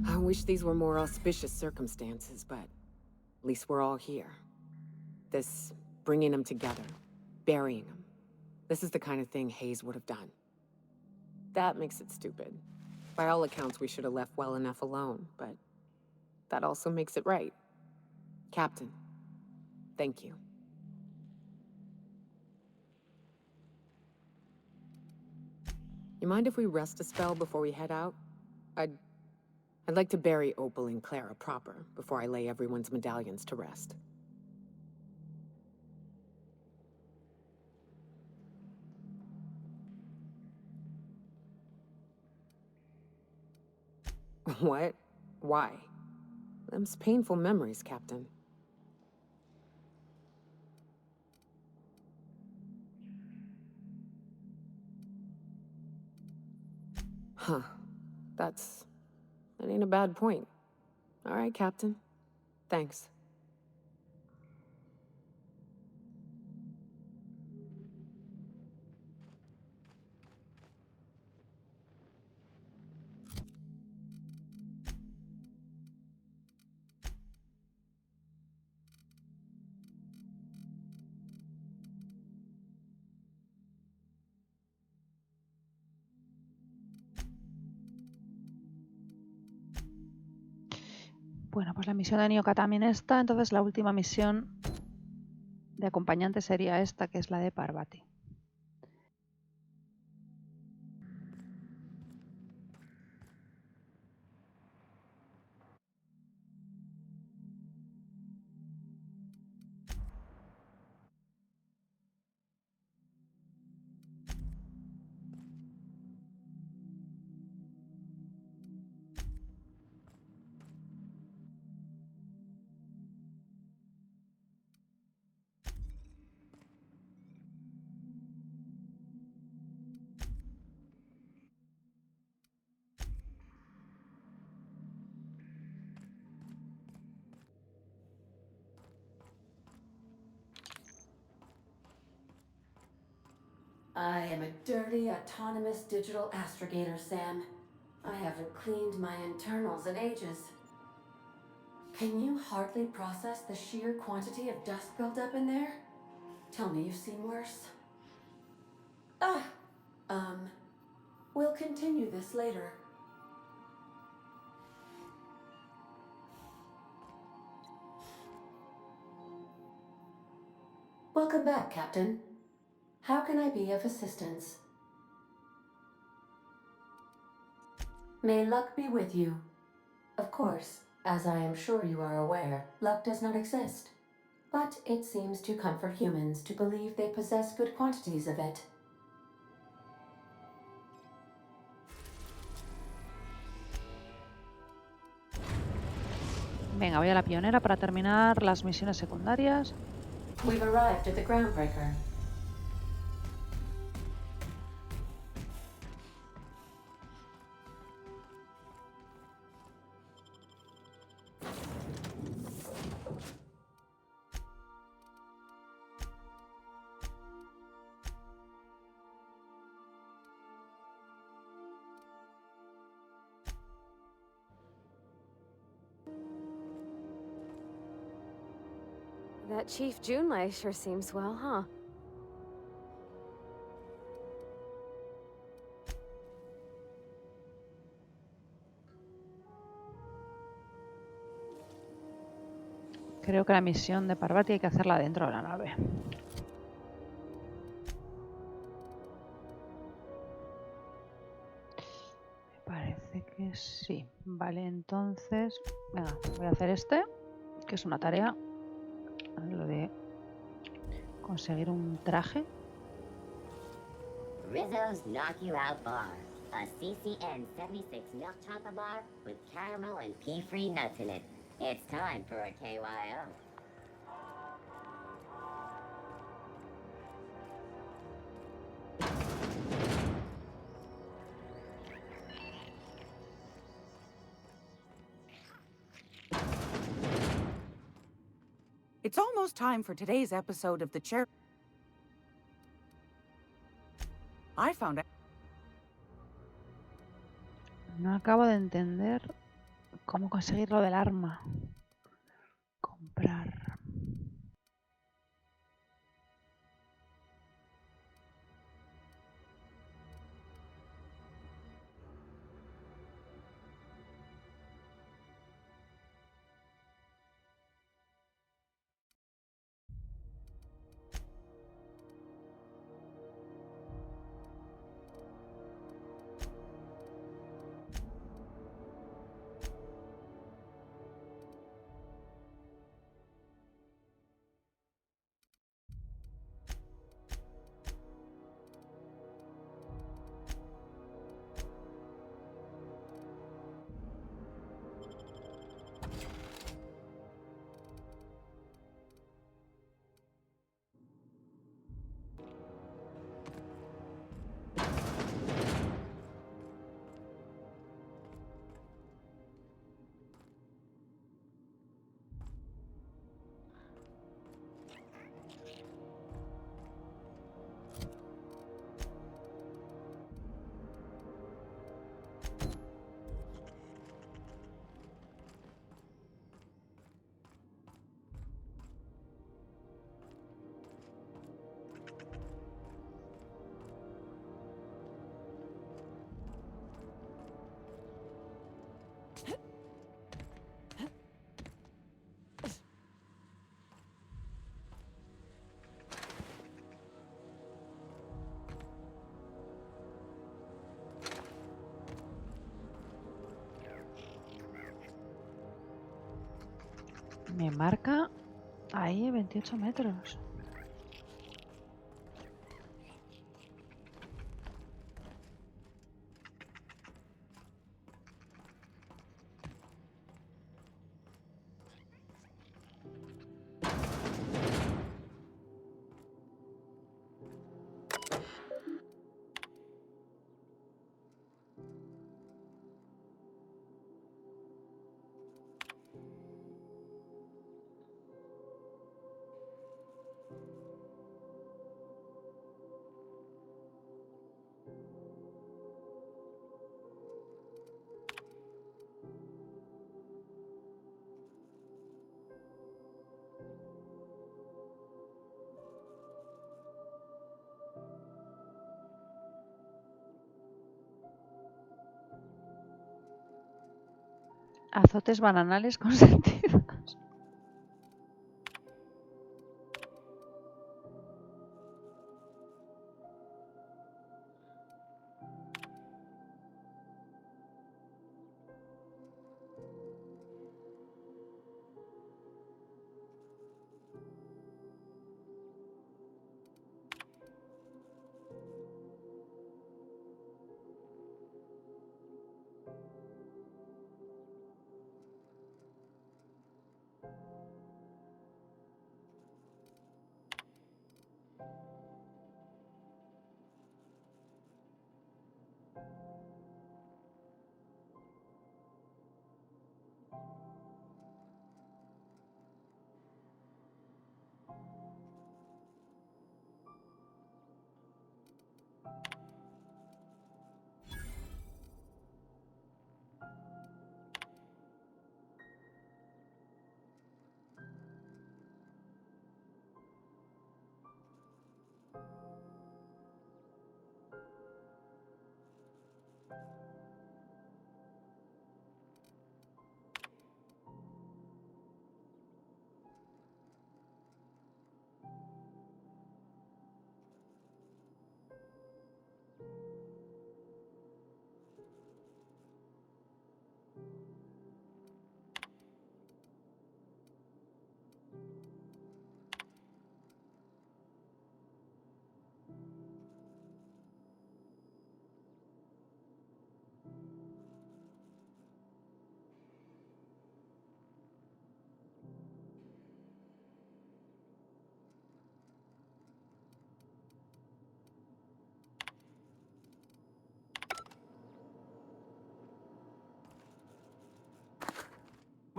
I wish these were more auspicious circumstances, but at least we're all here. This bringing them together, burying them. This is the kind of thing Hayes would have done. That makes it stupid. By all accounts, we should have left well enough alone, but that also makes it right. Captain, thank you. You mind if we rest a spell before we head out? I'd like to bury Opal and Clara proper before I lay everyone's medallions to rest. What? Why? Them's painful memories, Captain. Huh. That ain't a bad point. All right, Captain. Thanks. Bueno, pues la misión de Nyoka también está, entonces la última misión de acompañante sería esta, que es la de Parvati. I am a dirty, autonomous digital astrogator, Sam. I haven't cleaned my internals in ages. Can you hardly process the sheer quantity of dust buildup in there? Tell me you've seen worse. We'll continue this later. Welcome back, Captain. How can I be of assistance? May luck be with you. Of course, as I am sure you are aware, luck does not exist. But it seems to comfort humans to believe they possess good quantities of it. Venga, voy a la pionera para terminar las misiones secundarias. We've arrived at the groundbreaker. That Chief Junlei sure seems well, huh? Creo que la misión de Parvati hay que hacerla dentro de la nave. Me parece que sí. Vale, entonces, venga, voy a hacer este, que es una tarea. Lo de conseguir un traje. Rizzo's Knock You Out Bar. A CCN 76 milk chocolate bar with caramel and pea-free nuts in it. It's time for a KYO. It's almost time for today's episode of the Chair. I found out. No acabo de entender cómo conseguir lo del arma. Comprar. Me marca ahí 28 metros. Azotes bananales consentidos.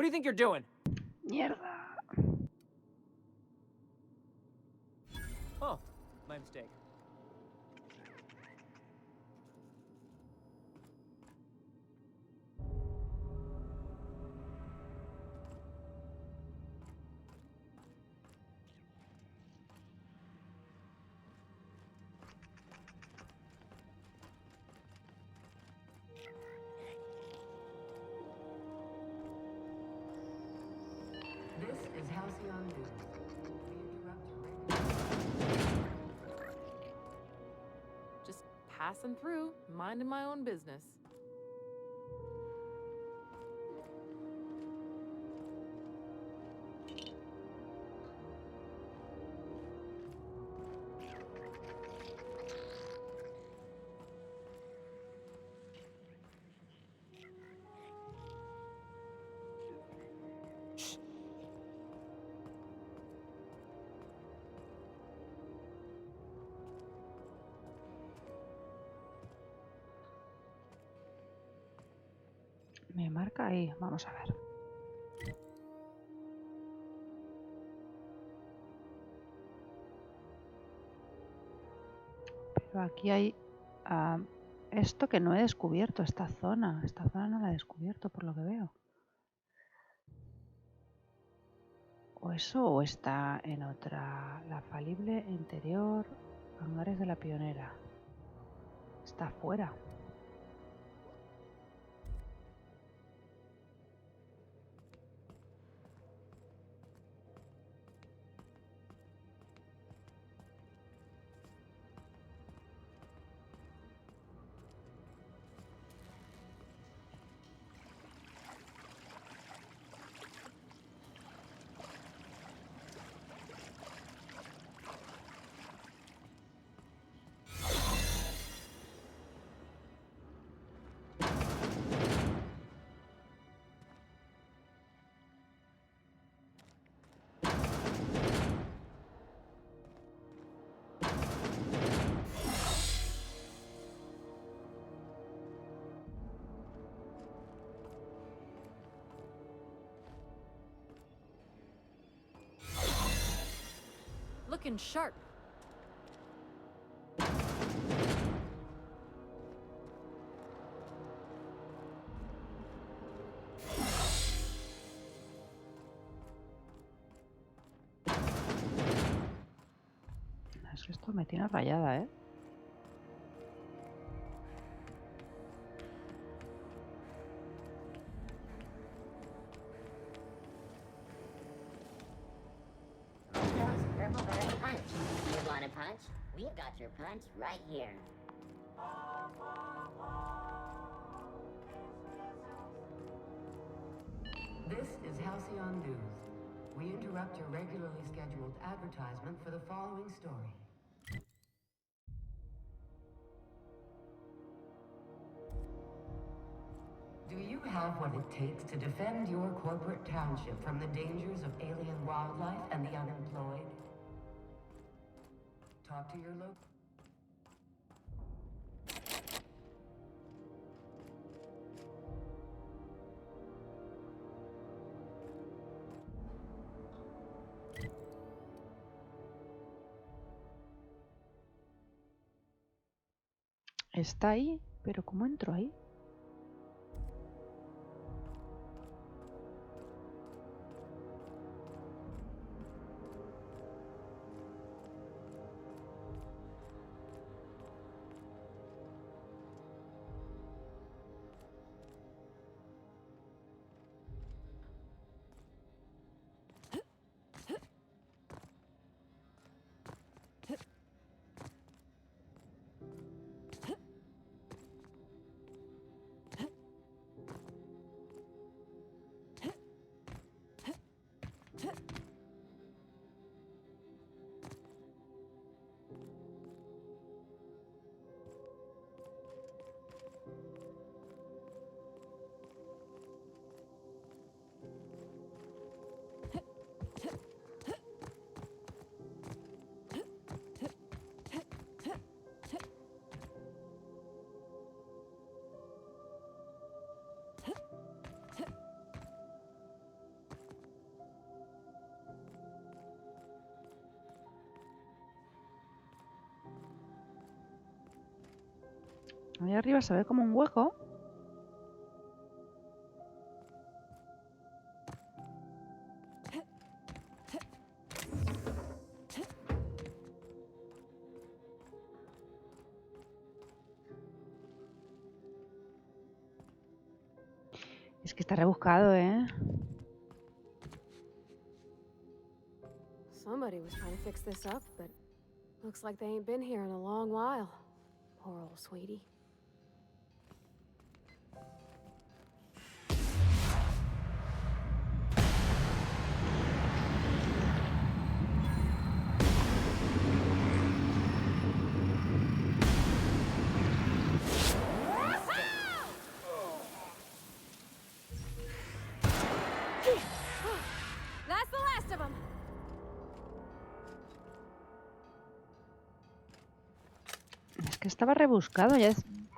What do you think you're doing? Mierda. Oh, my mistake. This is Halcyon News. We interrupt your Just passing through, minding my own business. Me marca ahí. Vamos a ver. Pero aquí hay esto que no he descubierto, esta zona. Esta zona no la he descubierto por lo que veo. O eso o está en otra. La falible interior, hangares de la pionera. Está afuera. Looking sharp. Es que esto me tiene rayada, ¿eh? Purple Bird Punch. You want a punch? We've got your punch right here. This is Halcyon News. We interrupt your regularly scheduled advertisement for the following story. Do you have what it takes to defend your corporate township from the dangers of alien wildlife and the unemployed? Talk to your local... Está ahí, pero ¿cómo entro ahí? Ahí arriba se ve como un hueco. Es que está rebuscado, ¿eh? Somebody was trying to fix this up, but looks like they ain't been here in a long while. Poor old sweetie. That's the last of them. Es que estaba rebuscado.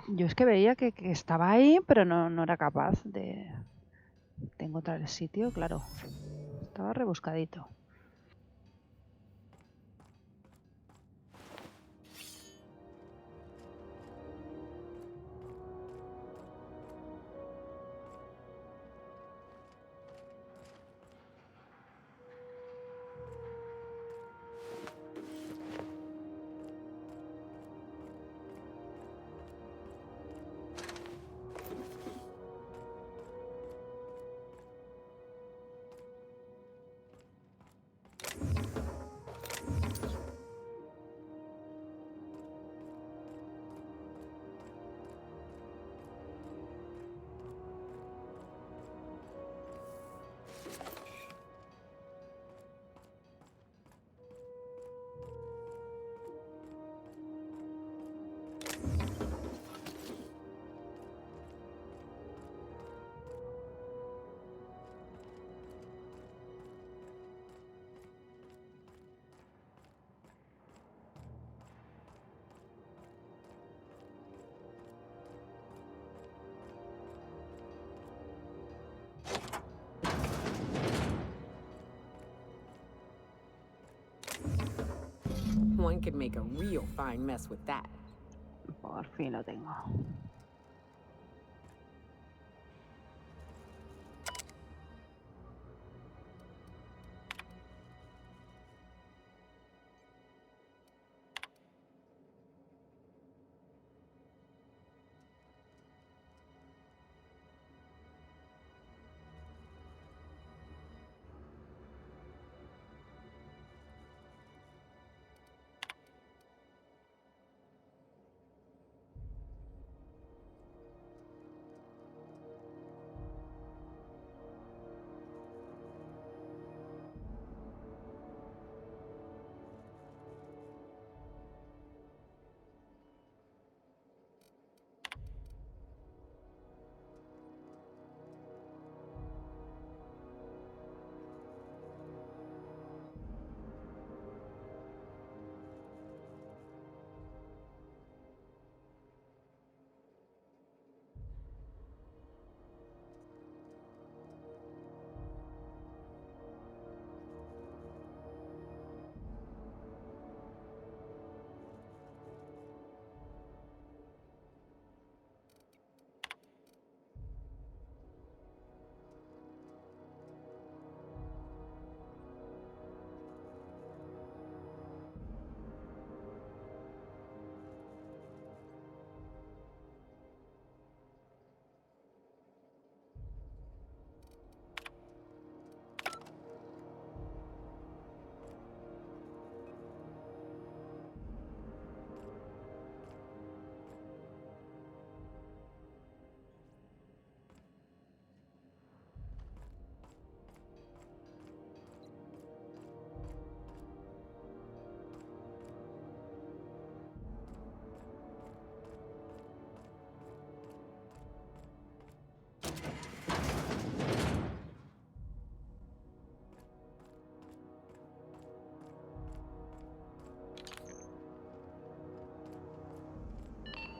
Yo es que veía que estaba ahí, pero no era capaz de encontrar el sitio, claro. Estaba rebuscadito. One could make a real fine mess with that. Por fin lo tengo.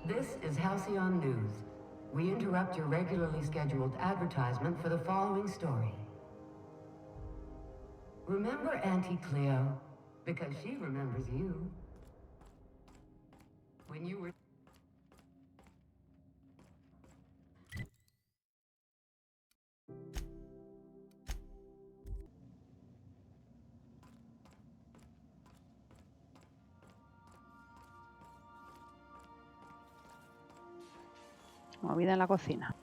This is Halcyon News. We interrupt your regularly scheduled advertisement for the following story. Remember Auntie Cleo? Because she remembers you. When you were Movida en la cocina.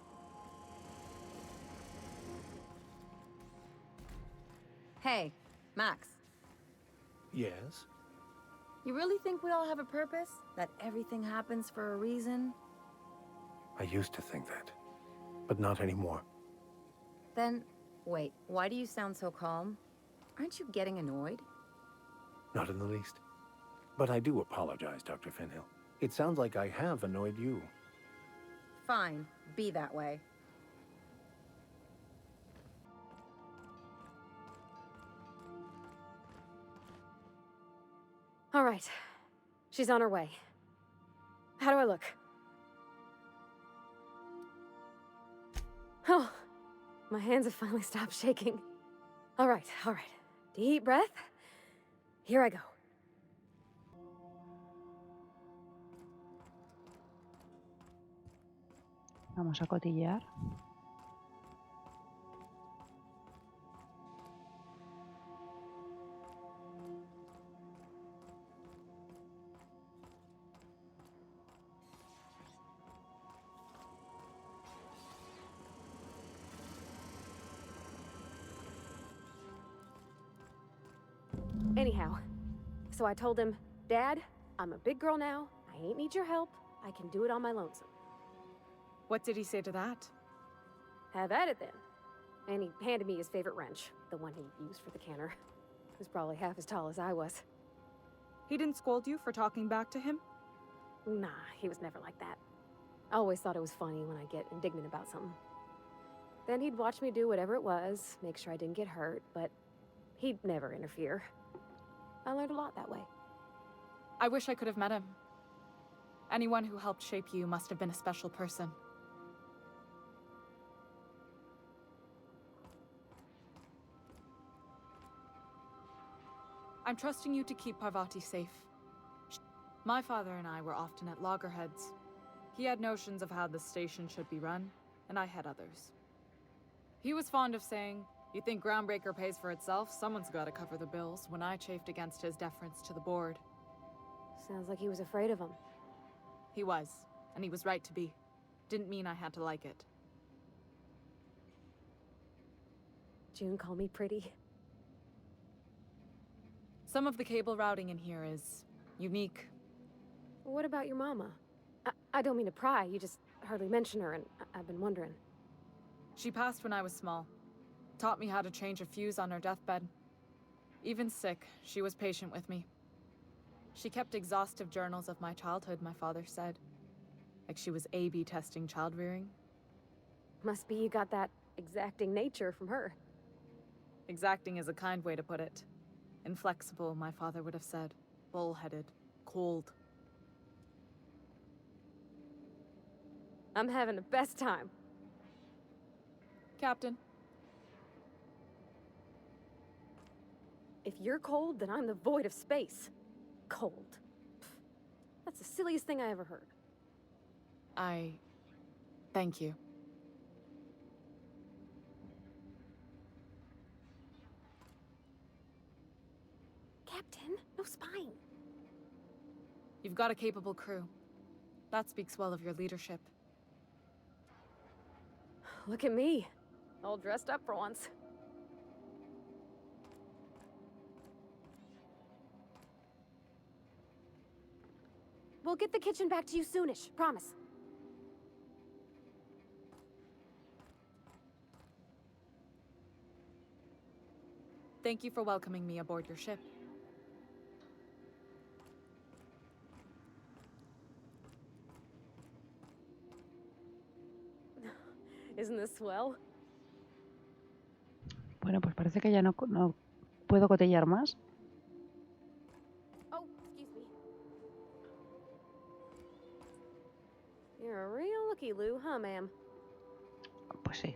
Hey, Max. Yes? You really think we all have a purpose? That everything happens for a reason? I used to think that, but not anymore. Then, wait, why do you sound so calm? Aren't you getting annoyed? Not in the least. But I do apologize, Dr. Finhill. It sounds like I have annoyed you. Fine, be that way. All right. She's on her way. How do I look? Oh, my hands have finally stopped shaking. All right, all right. Deep breath. Here I go. Vamos a cotillear. Anyhow, so I told him, Dad, I'm a big girl now. I ain't need your help. I can do it on my lonesome. What did he say to that? Have at it then. And he handed me his favorite wrench, the one he used for the canner. He was probably half as tall as I was. He didn't scold you for talking back to him? Nah, he was never like that. I always thought it was funny when I get indignant about something. Then he'd watch me do whatever it was, make sure I didn't get hurt, but he'd never interfere. I learned a lot that way. I wish I could have met him. Anyone who helped shape you must have been a special person. I'm trusting you to keep Parvati safe. My father and I were often at loggerheads. He had notions of how the station should be run, and I had others. He was fond of saying, "You think Groundbreaker pays for itself? Someone's got to cover the bills," when I chafed against his deference to the board. Sounds like he was afraid of him. He was, and he was right to be. Didn't mean I had to like it. June called me pretty. Some of the cable routing in here is unique. What about your mama? I don't mean to pry, you just hardly mention her, and I've been wondering. She passed when I was small. Taught me how to change a fuse on her deathbed. Even sick, she was patient with me. She kept exhaustive journals of my childhood, my father said. Like she was A/B testing child rearing. Must be you got that exacting nature from her. Exacting is a kind way to put it. Inflexible, my father would have said. Bull-headed. Cold. I'm having the best time. Captain. If you're cold, then I'm the void of space. Cold. Pfft. That's the silliest thing I ever heard. Thank you. Captain, no spine. You've got a capable crew. That speaks well of your leadership. Look at me. All dressed up for once. We'll get the kitchen back to you soonish, promise. Thank you for welcoming me aboard your ship. Isn't this swell? Bueno, pues parece que ya no puedo cotillar más. Oh, excuse me. You're a real looky-loo, huh, ma'am? Pues sí.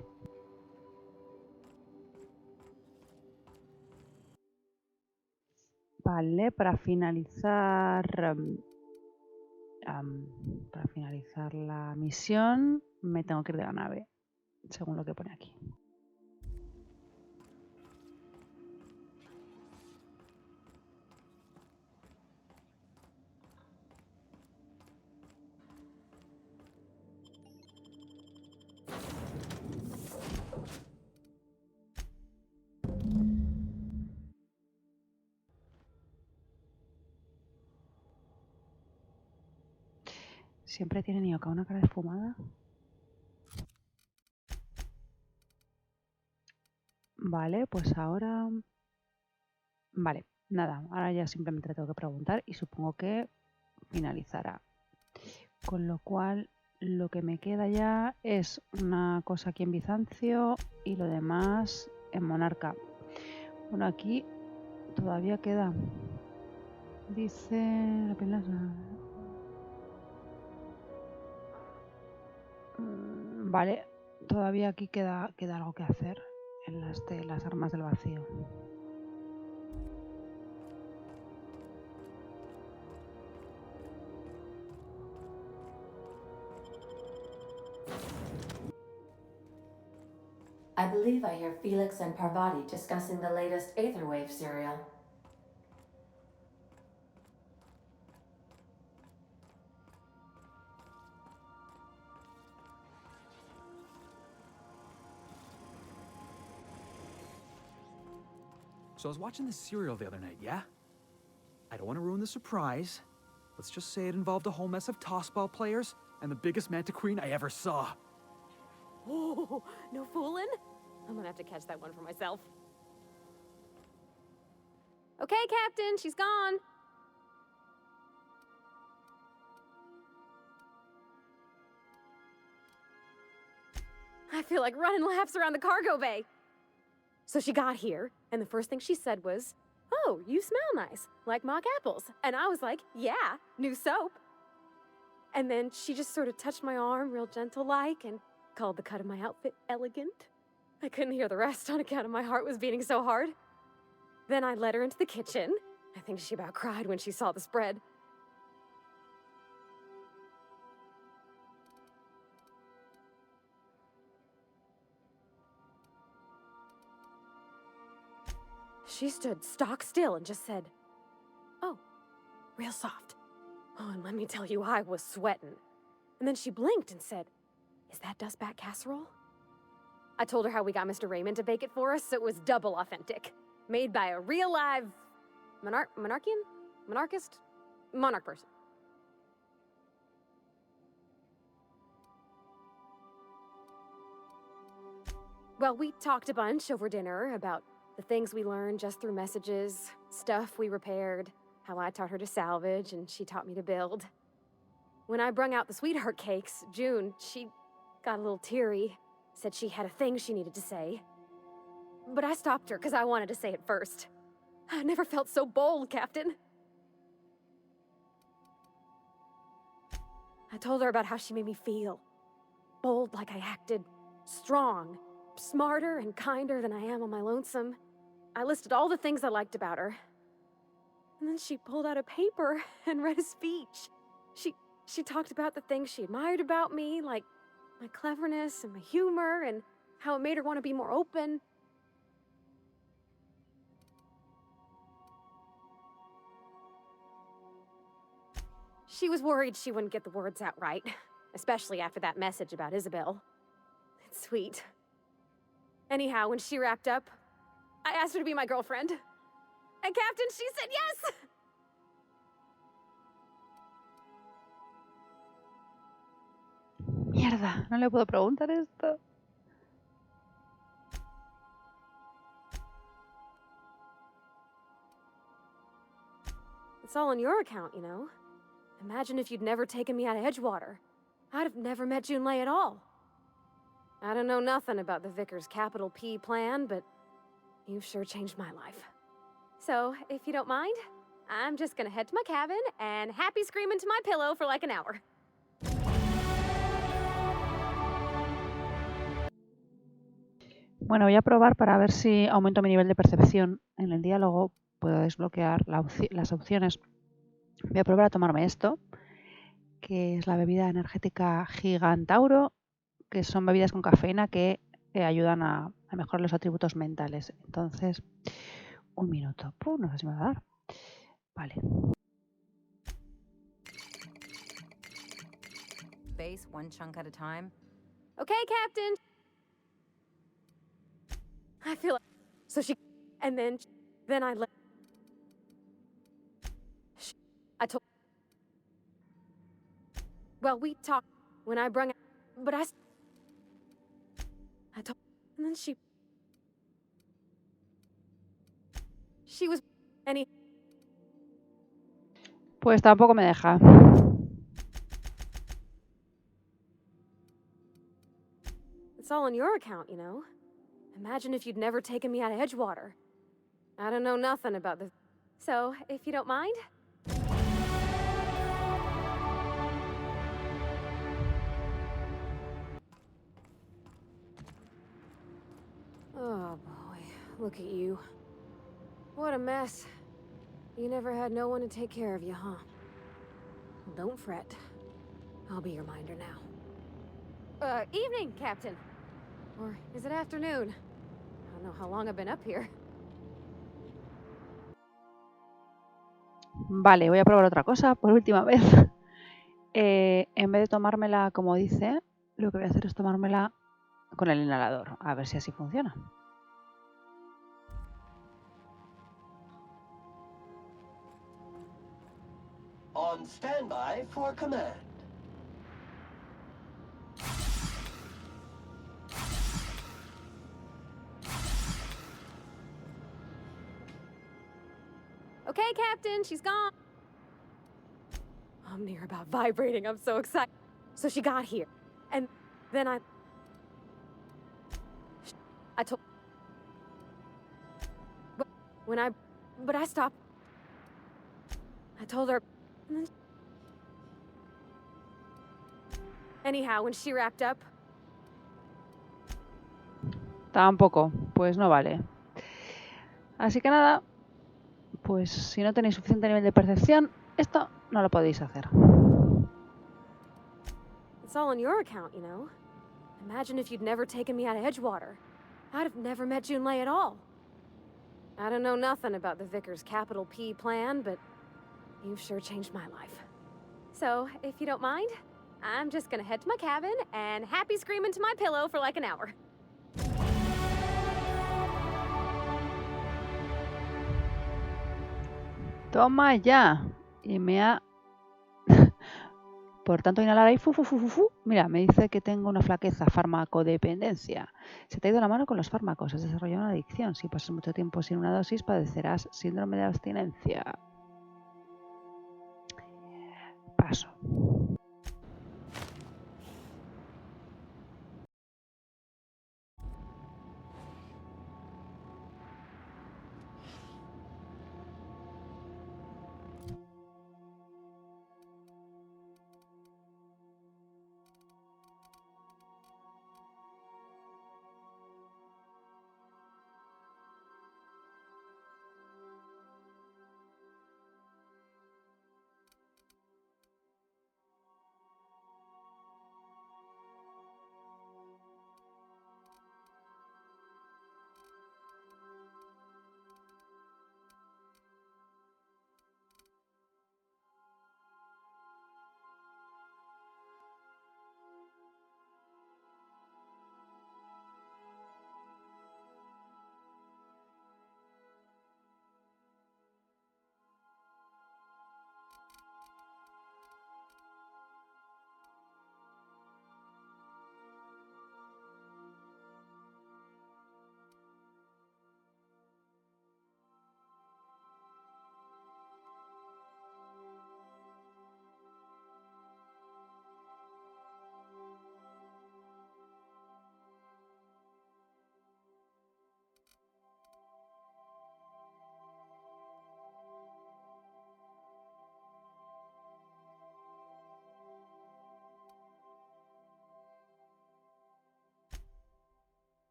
Vale, para finalizar la misión me tengo que ir de la nave, según lo que pone aquí. Siempre tiene Nioka una cara de fumada. Vale, pues ahora... Vale, nada, ahora ya simplemente le tengo que preguntar y supongo que finalizará. Con lo cual, lo que me queda ya es una cosa aquí en Bizancio y lo demás en Monarca. Bueno, aquí todavía queda. Dice... apenas... Vale, todavía aquí queda algo que hacer en las armas del vacío. I believe I hear Felix and Parvati discussing the latest Aetherwave serial. So I was watching this serial the other night, yeah? I don't want to ruin the surprise. Let's just say it involved a whole mess of tossball players and the biggest manta queen I ever saw. Oh, no fooling? I'm gonna have to catch that one for myself. Okay, Captain, she's gone. I feel like running laps around the cargo bay. So she got here, and the first thing she said was, "Oh, you smell nice, like mock apples." And I was like, "Yeah, new soap." And then she just sort of touched my arm real gentle-like and called the cut of my outfit elegant. I couldn't hear the rest on account of my heart was beating so hard. Then I led her into the kitchen. I think she about cried when she saw the spread. She stood stock still and just said, "Oh, real soft." Oh, and let me tell you, I was sweating. And then she blinked and said, "Is that dustbat casserole?" I told her how we got Mr. Raymond to bake it for us, so it was double authentic. Made by a real live monarch person. Well, we talked a bunch over dinner about the things we learned just through messages, stuff we repaired, how I taught her to salvage and she taught me to build. When I brung out the sweetheart cakes, June, she got a little teary, said she had a thing she needed to say. But I stopped her because I wanted to say it first. I never felt so bold, Captain. I told her about how she made me feel. Bold like I acted, strong, smarter and kinder than I am on my lonesome. I listed all the things I liked about her. And then she pulled out a paper and read a speech. She talked about the things she admired about me, like my cleverness and my humor, and how it made her want to be more open. She was worried she wouldn't get the words out right, especially after that message about Isabel. It's sweet. Anyhow, when she wrapped up, I asked her to be my girlfriend. And Captain, she said yes! Mierda, no le puedo preguntar esto. It's all on your account, you know. Imagine if you'd never taken me out of Edgewater. I'd have never met Junlei at all. I don't know nothing about the Vicar's capital P plan, but you've sure changed my life. So, if you don't mind, I'm just gonna head to my cabin and happy scream into my pillow for like an hour. Bueno, voy a probar para ver si aumento mi nivel de percepción. En el diálogo puedo desbloquear las opciones. Voy a probar a tomarme esto, que es la bebida energética Gigantauro, que son bebidas con cafeína que ayudan a mejorar los atributos mentales. Entonces, un minuto. No sé si me va a dar. Vale. Base one chunk at a time. Okay, Captain. I feel like... So she... And then I let... I told... Well, we talked when I brung... But I told... And then she was... Any... Pues tampoco me deja. It's all on your account, you know? Imagine if you'd never taken me out of Edgewater. I don't know nothing about the... So, if you don't mind... Oh, boy. Look at you. What a mess. You never had no one to take care of you, huh? Well, don't fret. I'll be your minder now. Evening, Captain. Or is it afternoon? I don't know how long I've been up here. Vale, voy a probar otra cosa por última vez. En vez de tomármela como dice, lo que voy a hacer es tomármela con el inhalador. A ver si así funciona. On standby for command. Okay, Captain, she's gone. I'm near about vibrating. I'm so excited. So she got here. And then I told... But I stopped. I told her... Anyhow, when she wrapped up... Tampoco, pues no vale. Así que nada, pues si no tenéis suficiente nivel de percepción, esto no lo podéis hacer. It's all on your account, you know? Imagine if you'd never taken me out of Edgewater. I'd have never met Junlei at all. I don't know nothing about the Vicar's capital P plan, but you've sure changed my life. So, if you don't mind, I'm just gonna head to my cabin and happy scream into my pillow for like an hour. Toma ya. Y me ha... Por tanto, inhalar ahí, Mira, me dice que tengo una flaqueza, farmacodependencia. Se te ha ido la mano con los fármacos, has desarrollado una adicción. Si pasas mucho tiempo sin una dosis, padecerás síndrome de abstinencia. Paso.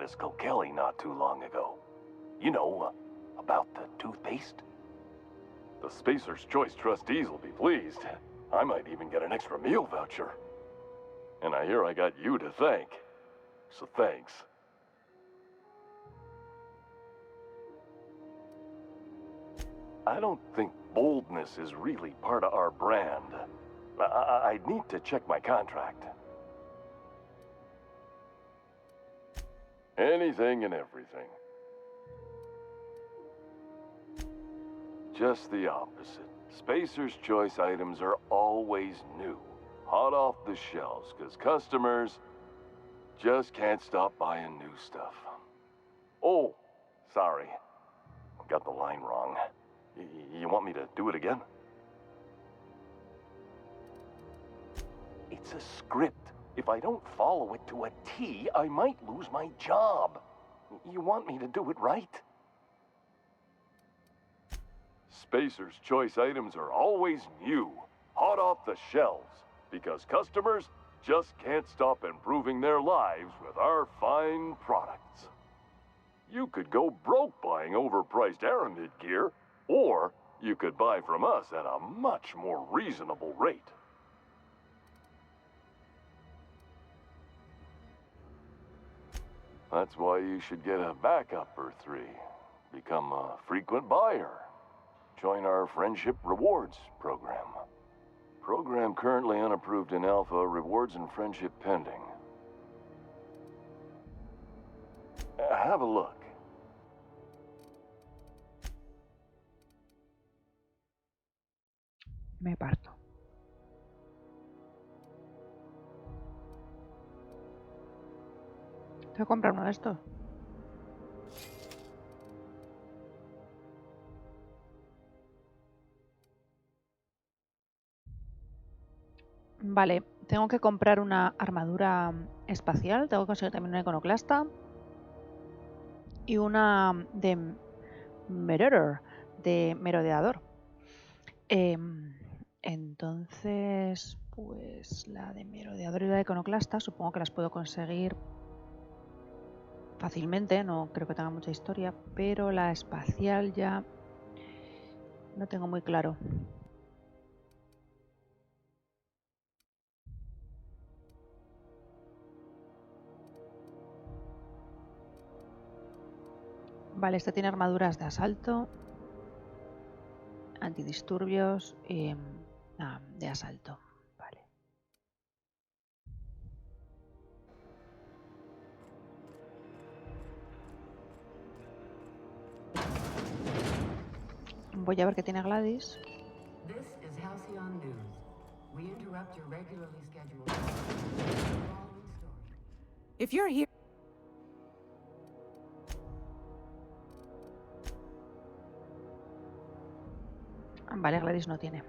to Skulkelly not too long ago. You know, about the toothpaste? The Spacer's Choice trustees will be pleased. I might even get an extra meal voucher. And I hear I got you to thank. So thanks. I don't think boldness is really part of our brand. I'd need to check my contract. Anything and everything. Just the opposite. Spacer's Choice items are always new, hot off the shelves, because customers just can't stop buying new stuff. Oh, sorry. Got the line wrong. You want me to do it again? It's a script. If I don't follow it to a T, I might lose my job. You want me to do it right? Spacer's Choice items are always new, hot off the shelves, because customers just can't stop improving their lives with our fine products. You could go broke buying overpriced Aramid gear, or you could buy from us at a much more reasonable rate. That's why you should get a backup or 3. Become a frequent buyer. Join our Friendship Rewards program. Program currently unapproved in Alpha, rewards and friendship pending. Have a look. Me parto. Tengo que comprar uno de estos. Vale, tengo que comprar una armadura espacial. Tengo que conseguir también una iconoclasta. Y una de Mirror, de merodeador. Entonces, pues la de merodeador y la de iconoclasta supongo que las puedo conseguir fácilmente, no creo que tenga mucha historia, pero la espacial ya no tengo muy claro. Vale, este tiene armaduras de asalto, antidisturbios y de asalto. Vale. Voy a ver qué tiene Gladys. This is Halcyon News. We interrupt your regularly scheduled If you're here. Vale, Gladys no tiene.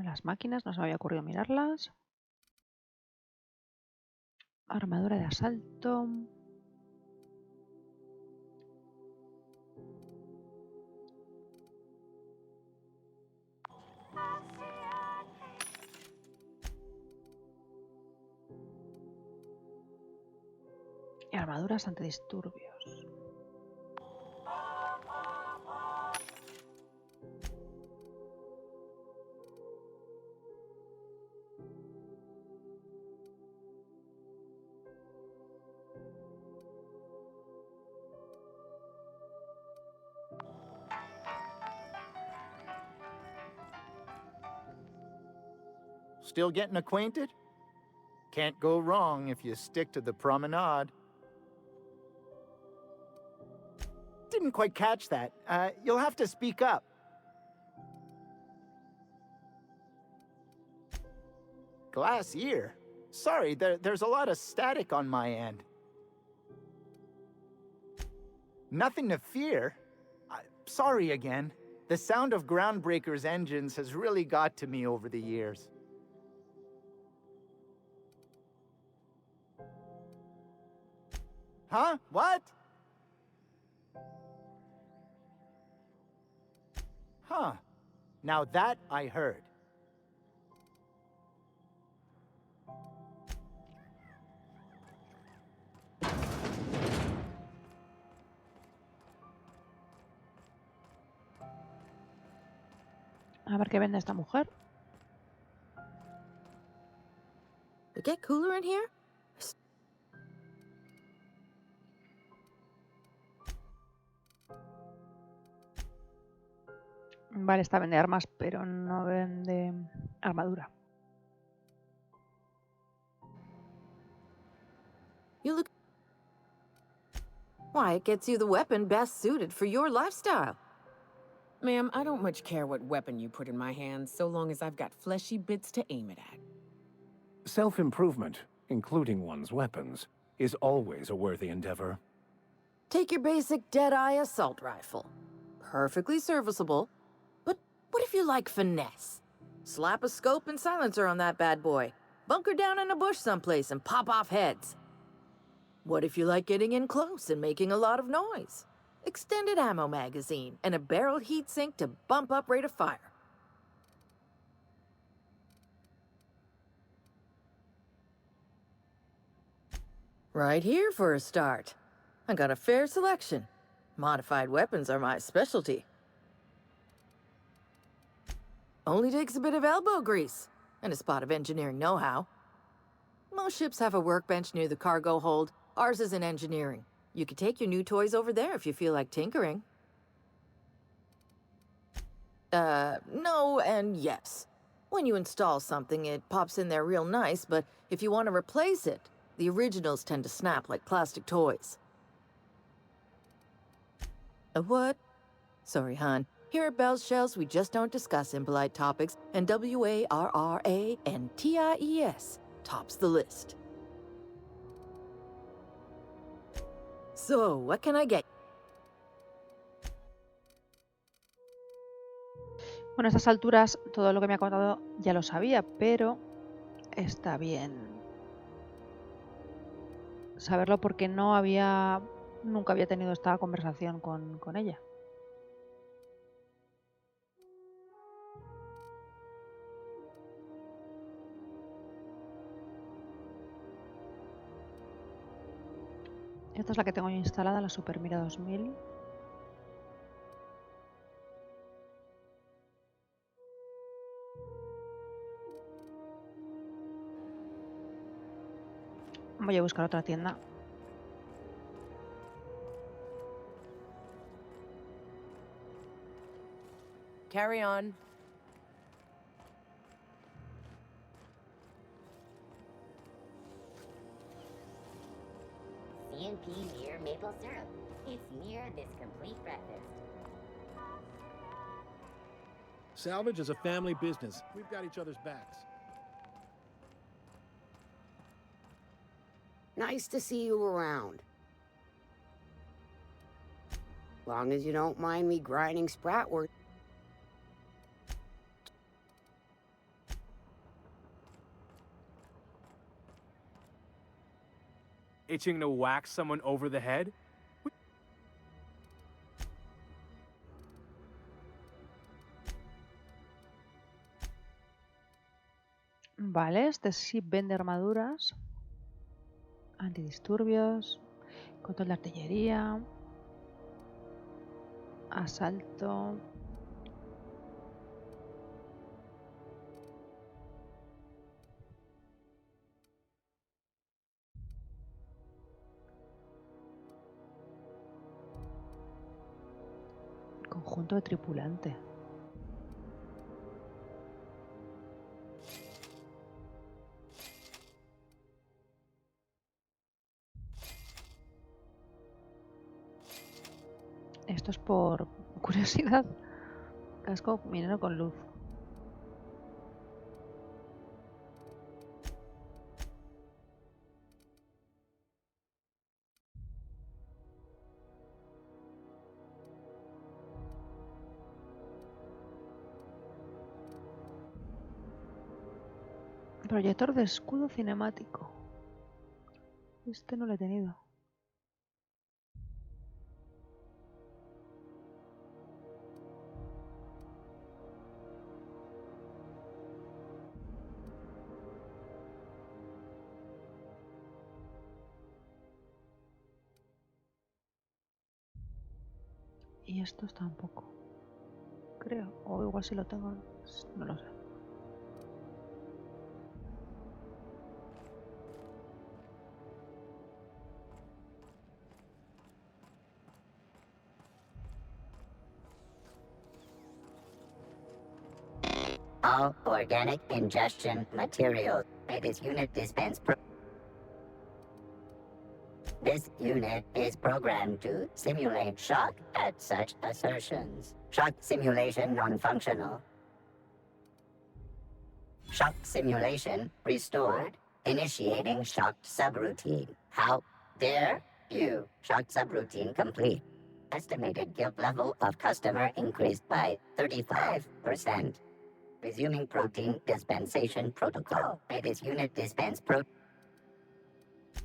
Las máquinas, no se me había ocurrido mirarlas. Armadura de asalto. Y armaduras antidisturbios. Still getting acquainted? Can't go wrong if you stick to the promenade. Didn't quite catch that. You'll have to speak up. Glass ear? Sorry, there's a lot of static on my end. Nothing to fear. Sorry again. The sound of Groundbreaker's engines has really got to me over the years. Huh? What? Huh. Now that I heard. A ver qué vende esta mujer. It get cooler in here? Vale, esta vende armas, pero no vende armadura. You look... Why, it gets you the weapon best suited for your lifestyle. Ma'am, I don't much care what weapon you put in my hands, so long as I've got fleshy bits to aim it at. Self-improvement, including one's weapons, is always a worthy endeavor. Take your basic Deadeye assault rifle. Perfectly serviceable. But what if you like finesse? Slap a scope and silencer on that bad boy. Bunker down in a bush someplace and pop off heads. What if you like getting in close and making a lot of noise? Extended ammo magazine and a barrel heatsink to bump up rate of fire. Right here for a start. I got a fair selection. Modified weapons are my specialty. Only takes a bit of elbow grease and a spot of engineering know-how. Most ships have a workbench near the cargo hold. Ours is in engineering. You could take your new toys over there if you feel like tinkering. No and yes. When you install something, it pops in there real nice, but if you want to replace it, the originals tend to snap like plastic toys. A what? Sorry, hon. Here at Bell's Shells, we just don't discuss impolite topics, and WARRANTIES tops the list. So, what can I get? Bueno, a estas alturas todo lo que me ha contado ya lo sabía, pero está bien saberlo porque nunca había tenido esta conversación con ella. Esta es la que tengo yo instalada, la Super Mira 2000. Voy a buscar otra tienda. Carry on. CNP near maple syrup. It's near this complete breakfast. Salvage is a family business. We've got each other's backs. Nice to see you around. Long as you don't mind me grinding spratwort. Itching to whack someone over the head? Vale, este sí vende armaduras, antidisturbios, control de artillería, asalto. Conjunto de tripulante. Esto es por curiosidad. Casco minero con luz. Proyector de escudo cinemático. Este no lo he tenido. Y estos tampoco. Creo. O igual si lo tengo. No lo sé. All organic ingestion materials by this unit dispense. This unit is programmed to simulate shock at such assertions. Shock simulation non-functional. Shock simulation restored. Initiating shock subroutine. How dare you? Shock subroutine complete. Estimated guilt level of customer increased by 35%. Resuming protein dispensation protocol. By this unit dispense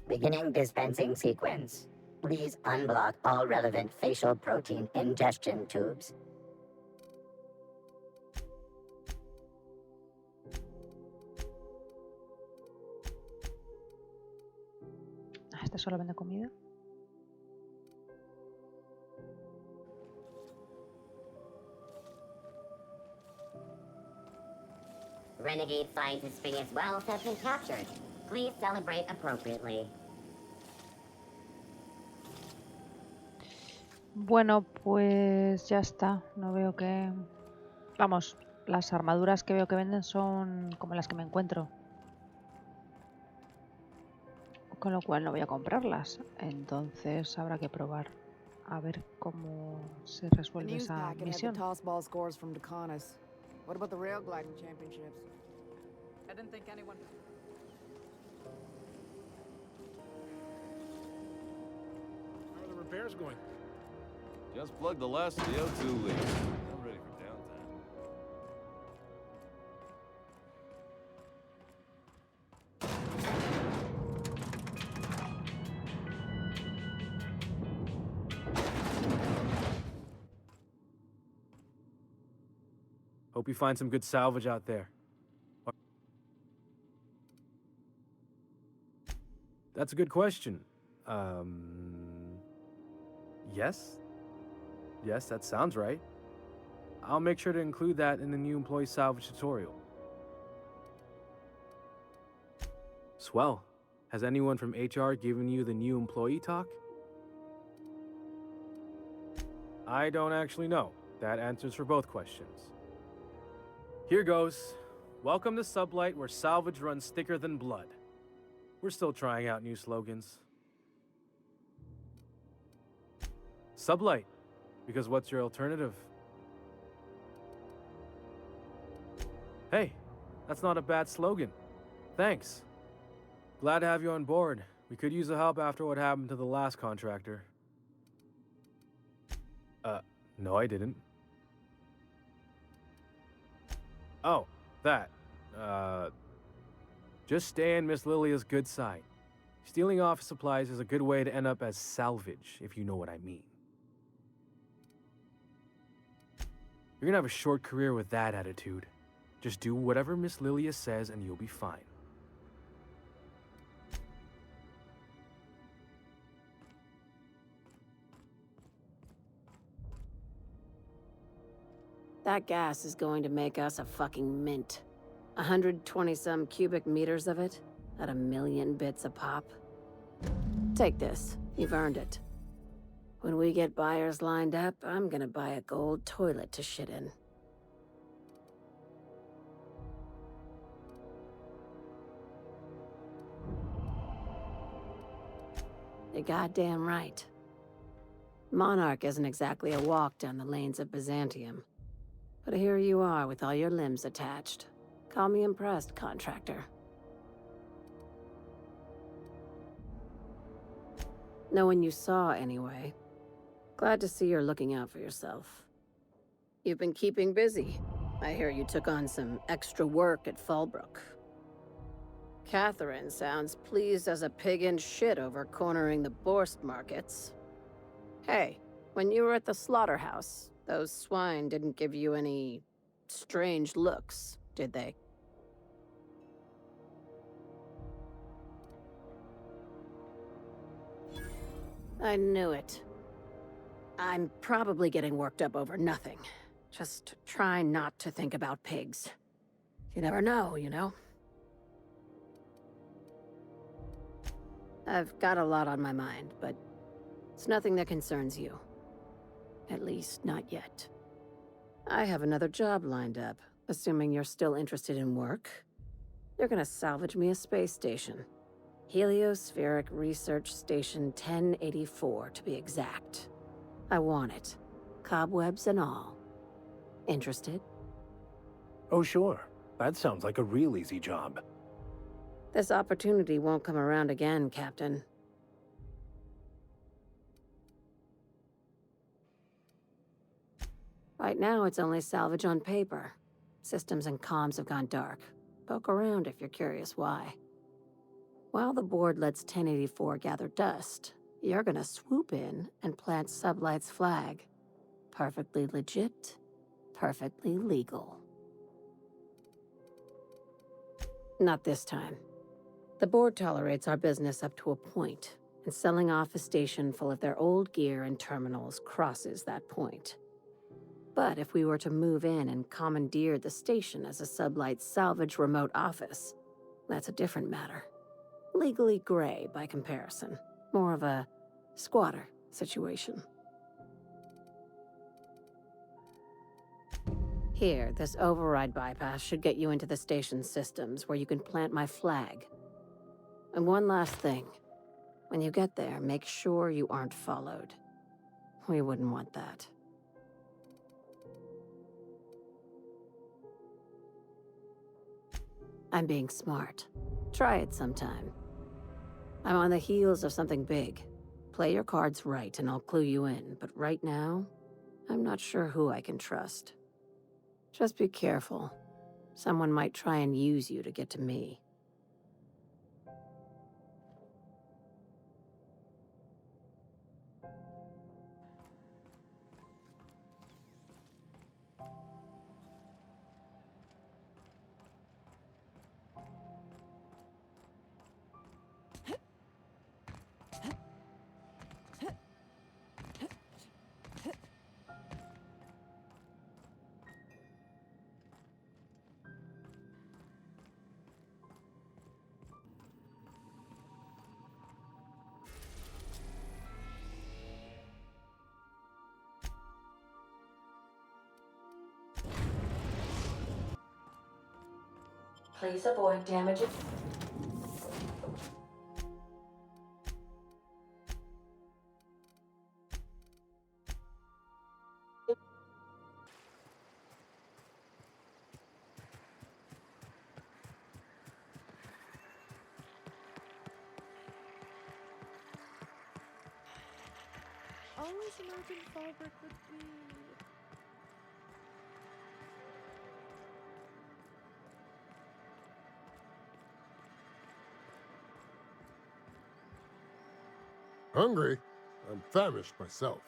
beginning dispensing sequence. Please unblock all relevant facial protein ingestion tubes. Este solo vende comida. Renegade finds experience wealth has been captured. Please celebrate appropriately. Bueno, pues ya está. No veo que... Vamos, las armaduras que veo que venden son como las que me encuentro. Con lo cual no voy a comprarlas. Entonces habrá que probar a ver cómo se resuelve esa misión. Tossball scores from Deconis. What about the rail gliding championships? I didn't think anyone... How are the repairs going? Just plugged the last of the O2 leaks. I'm ready for downtime. Hope you find some good salvage out there. That's a good question. Yes? Yes, that sounds right. I'll make sure to include that in the new employee salvage tutorial. Swell. Has anyone from HR given you the new employee talk? I don't actually know. That answers for both questions. Here goes. Welcome to Sublight, where salvage runs thicker than blood. We're still trying out new slogans. Sublight, because what's your alternative? Hey, that's not a bad slogan. Thanks. Glad to have you on board. We could use the help after what happened to the last contractor. No, I didn't. Oh, that. Just stay in Miss Lilia's good side. Stealing office supplies is a good way to end up as salvage, if you know what I mean. You're gonna have a short career with that attitude. Just do whatever Miss Lilia says and you'll be fine. That gas is going to make us a fucking mint. 120-some cubic meters of it, at 1,000,000 bits a pop. Take this. You've earned it. When we get buyers lined up, I'm gonna buy a gold toilet to shit in. You're goddamn right. Monarch isn't exactly a walk down the lanes of Byzantium. But here you are with all your limbs attached. Call me impressed, contractor. No one you saw, anyway. Glad to see you're looking out for yourself. You've been keeping busy. I hear you took on some extra work at Fallbrook. Catherine sounds pleased as a pig in shit over cornering the Borst markets. Hey, when you were at the slaughterhouse, those swine didn't give you any strange looks, did they? I knew it. I'm probably getting worked up over nothing. Just try not to think about pigs. You never know, you know? I've got a lot on my mind, but it's nothing that concerns you. At least, not yet. I have another job lined up, assuming you're still interested in work. You're gonna salvage me a space station. Heliospheric Research Station 1084, to be exact. I want it. Cobwebs and all. Interested? Oh, sure. That sounds like a real easy job. This opportunity won't come around again, Captain. Right now, it's only salvage on paper. Systems and comms have gone dark. Poke around if you're curious why. While the board lets 1084 gather dust, you're gonna swoop in and plant Sublight's flag. Perfectly legit, perfectly legal. Not this time. The board tolerates our business up to a point, and selling off a station full of their old gear and terminals crosses that point. But if we were to move in and commandeer the station as a Sublight salvage remote office, that's a different matter. Legally gray by comparison. More of a squatter situation. Here, this override bypass should get you into the station's systems where you can plant my flag. And one last thing. When you get there, make sure you aren't followed. We wouldn't want that. I'm being smart. Try it sometime. I'm on the heels of something big. Play your cards right and I'll clue you in, but right now, I'm not sure who I can trust. Just be careful. Someone might try and use you to get to me. Please avoid damaging. Always imagine fabric with me. Hungry? I'm famished myself.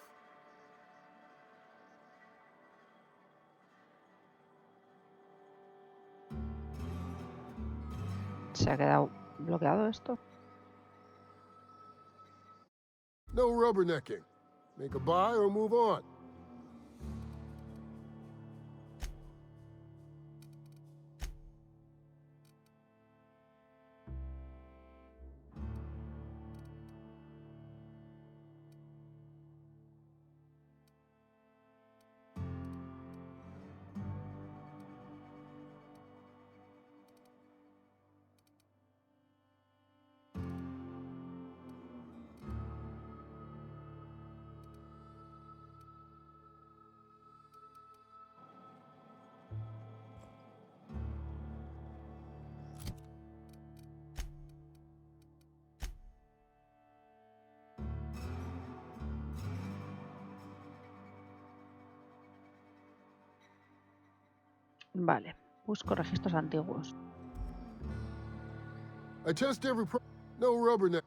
¿Se ha quedado bloqueado esto? No rubbernecking. Make a buy or move on. Vale, busco registros antiguos. I test every no rubberneck.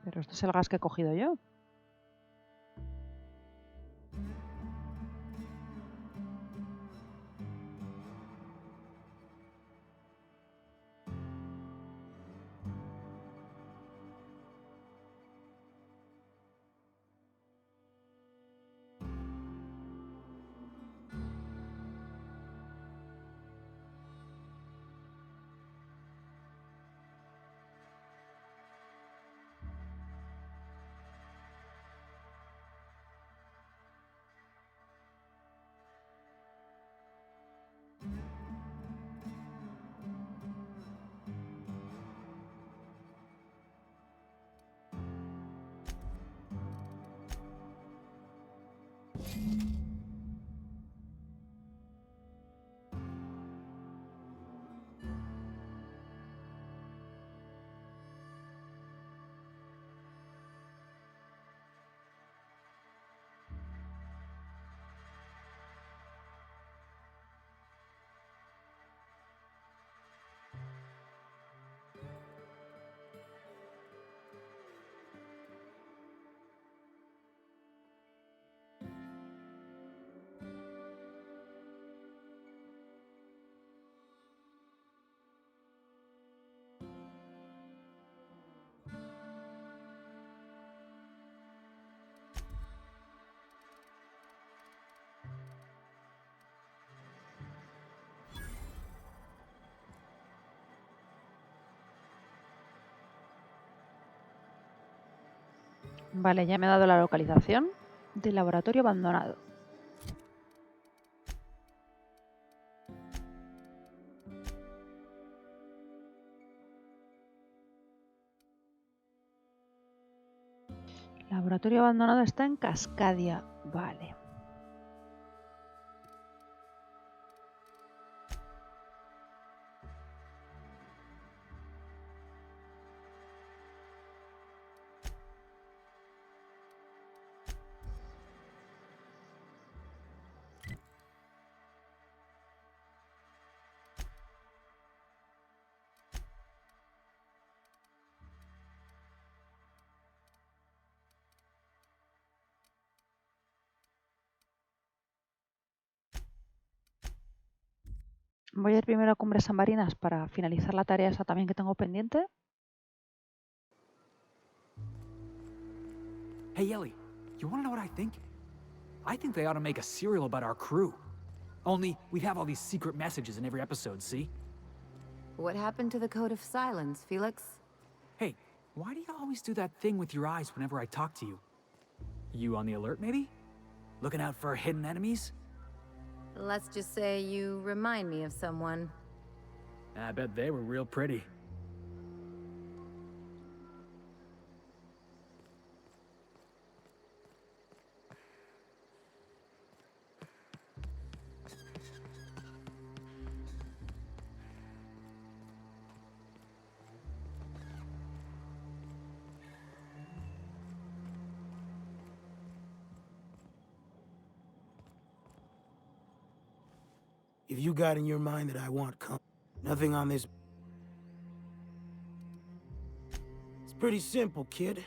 Pero este es el gas que he cogido yo. Vale, ya me ha dado la localización del laboratorio abandonado. Laboratorio abandonado está en Cascadia. Vale. Voy a ir primero a Cumbres Sambarinas para finalizar la tarea esa también que tengo pendiente. Hey, Ellie, you want to know what I think? I think they ought to make a serial about our crew. Only, we'd have all these secret messages in every episode, see? What happened to the Code of Silence, Felix? Hey, why do you always do that thing with your eyes whenever I talk to you? You on the alert, maybe? Looking out for hidden enemies? Let's just say you remind me of someone. I bet they were real pretty. If you got in your mind that I want nothing on this... It's pretty simple, kid.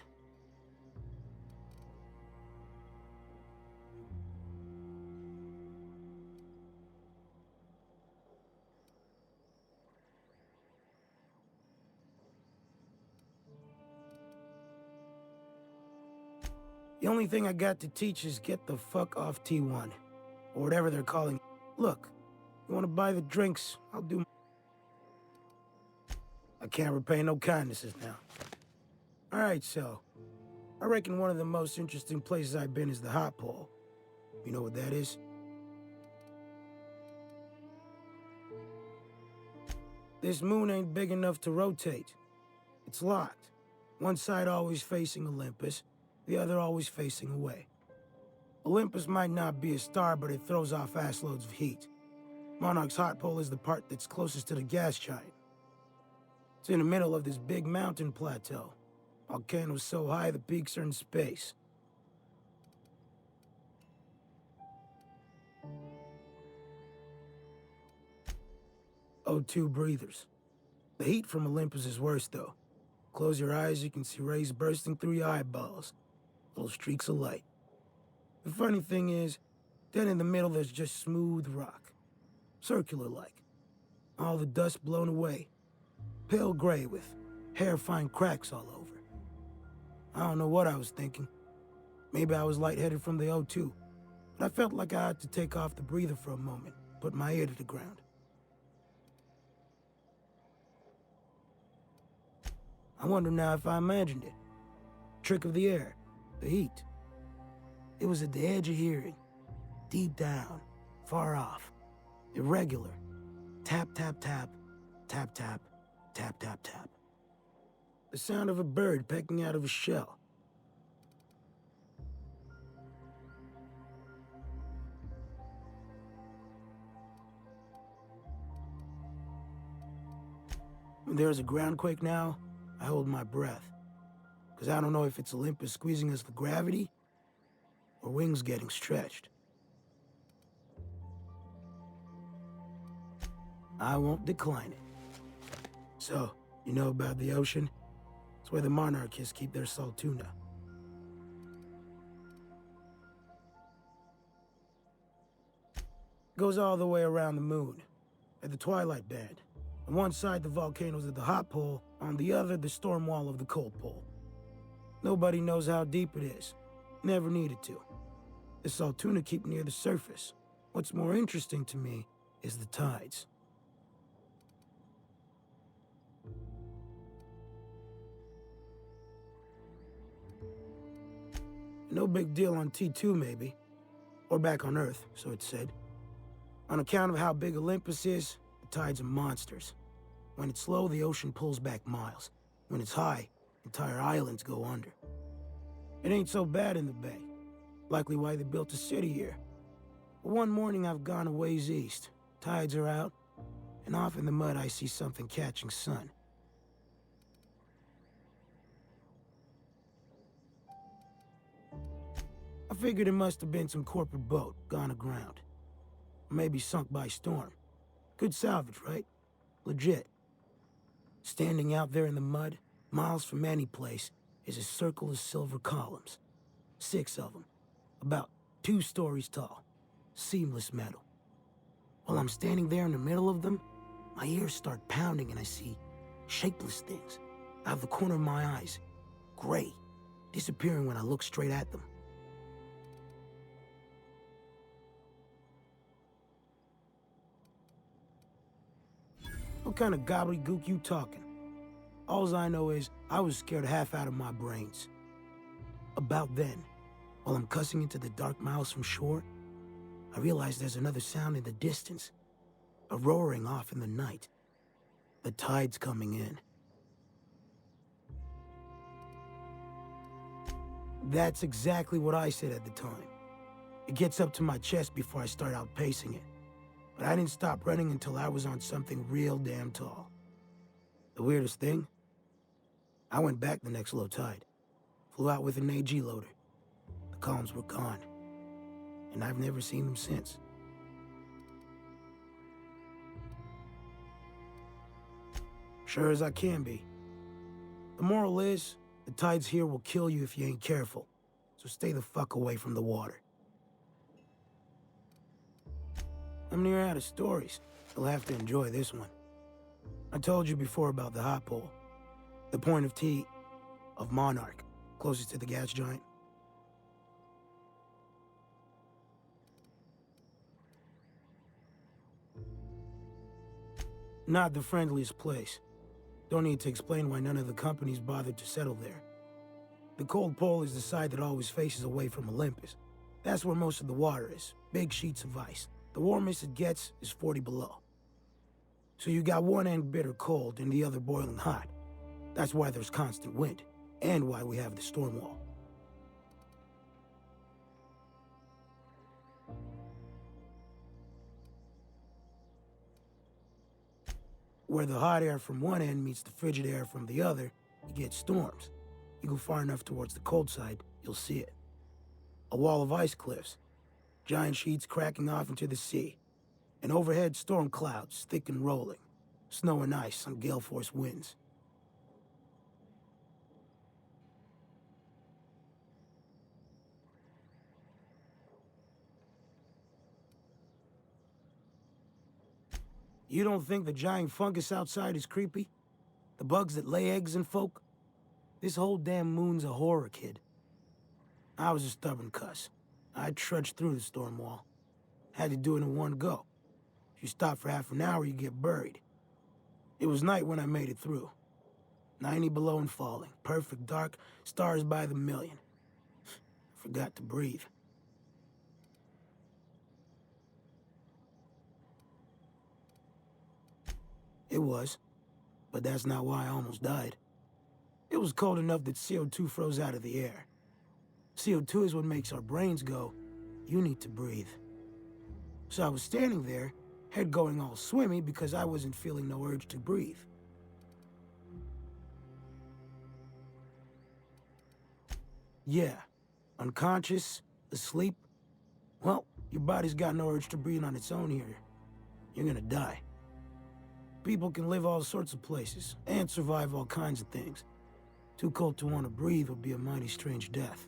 The only thing I got to teach is get the fuck off T1. Or whatever they're calling... Look, you wanna buy the drinks, I'll do... I can't repay no kindnesses now. Alright, so... I reckon one of the most interesting places I've been is the Hot Pole. You know what that is? This moon ain't big enough to rotate. It's locked. One side always facing Olympus, the other always facing away. Olympus might not be a star, but it throws off assloads of heat. Monarch's hot pole is the part that's closest to the gas giant. It's in the middle of this big mountain plateau. Volcanoes so high the peaks are in space. O2 breathers. The heat from Olympus is worse, though. Close your eyes, you can see rays bursting through your eyeballs. Little streaks of light. The funny thing is, then in the middle there's just smooth rock. Circular-like. All the dust blown away. Pale gray with hair-fine cracks all over. I don't know what I was thinking. Maybe I was lightheaded from the O2. But I felt like I had to take off the breather for a moment, put my ear to the ground. I wonder now if I imagined it. Trick of the air, the heat. It was at the edge of hearing, deep down, far off, irregular. Tap, tap, tap, tap, tap, tap, tap, tap. The sound of a bird pecking out of a shell. When there's a groundquake now, I hold my breath. Because I don't know if it's Olympus squeezing us with gravity, or wings getting stretched. I won't decline it. So, you know about the ocean? It's where the monarchists keep their salt tuna. Goes all the way around the moon, at the twilight band. On one side, the volcanoes at the hot pole, on the other, the storm wall of the cold pole. Nobody knows how deep it is. Never needed to. The salt tuna keep near the surface. What's more interesting to me is the tides. No big deal on T2, maybe. Or back on Earth, so it's said. On account of how big Olympus is, the tides are monsters. When it's low, the ocean pulls back miles. When it's high, entire islands go under. It ain't so bad in the bay. Likely why they built a city here. But one morning I've gone a ways east. Tides are out, and off in the mud I see something catching sun. I figured it must have been some corporate boat gone aground. Or maybe sunk by storm. Good salvage, right? Legit. Standing out there in the mud, miles from any place, is a circle of silver columns. 6 of them. About 2 stories tall. Seamless metal. While I'm standing there in the middle of them, my ears start pounding and I see shapeless things out of the corner of my eyes. Gray. Disappearing when I look straight at them. What kind of gobbledygook you talking? Alls I know is I was scared half out of my brains. About then, while I'm cussing into the dark miles from shore, I realize there's another sound in the distance. A roaring off in the night. The tide's coming in. That's exactly what I said at the time. It gets up to my chest before I start outpacing it. But I didn't stop running until I was on something real damn tall. The weirdest thing? I went back the next low tide. Flew out with an AG loader. The columns were gone. And I've never seen them since. Sure as I can be. The moral is, the tides here will kill you if you ain't careful. So stay the fuck away from the water. I'm near out of stories. You'll have to enjoy this one. I told you before about the hot pole. The point of T of Monarch, closest to the gas giant. Not the friendliest place. Don't need to explain why none of the companies bothered to settle there. The cold pole is the side that always faces away from Olympus. That's where most of the water is, big sheets of ice. The warmest it gets is 40 below. So you got one end bitter cold and the other boiling hot. That's why there's constant wind, and why we have the storm wall. Where the hot air from one end meets the frigid air from the other, you get storms. You go far enough towards the cold side, you'll see it. A wall of ice cliffs, giant sheets cracking off into the sea, and overhead storm clouds thick and rolling, snow and ice on gale force winds. You don't think the giant fungus outside is creepy? The bugs that lay eggs in folk? This whole damn moon's a horror, kid. I was a stubborn cuss. I trudged through the storm wall. Had to do it in one go. If you stop for half an hour, you get buried. It was night when I made it through. 90 below and falling. Perfect dark, stars by the million. Forgot to breathe. It was. But that's not why I almost died. It was cold enough that CO2 froze out of the air. CO2 is what makes our brains go, you need to breathe. So I was standing there, head going all swimmy because I wasn't feeling no urge to breathe. Yeah, unconscious, asleep. Well, your body's got no urge to breathe on its own here. You're gonna die. People can live all sorts of places, and survive all kinds of things. Too cold to want to breathe would be a mighty strange death.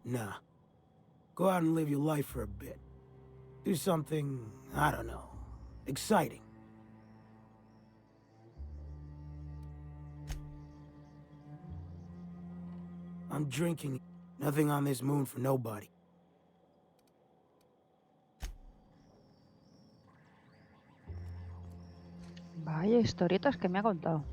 Nah. Go out and live your life for a bit. Do something, I don't know, exciting. I'm drinking. Nothing on this moon for nobody. Vaya historietas que me ha contado.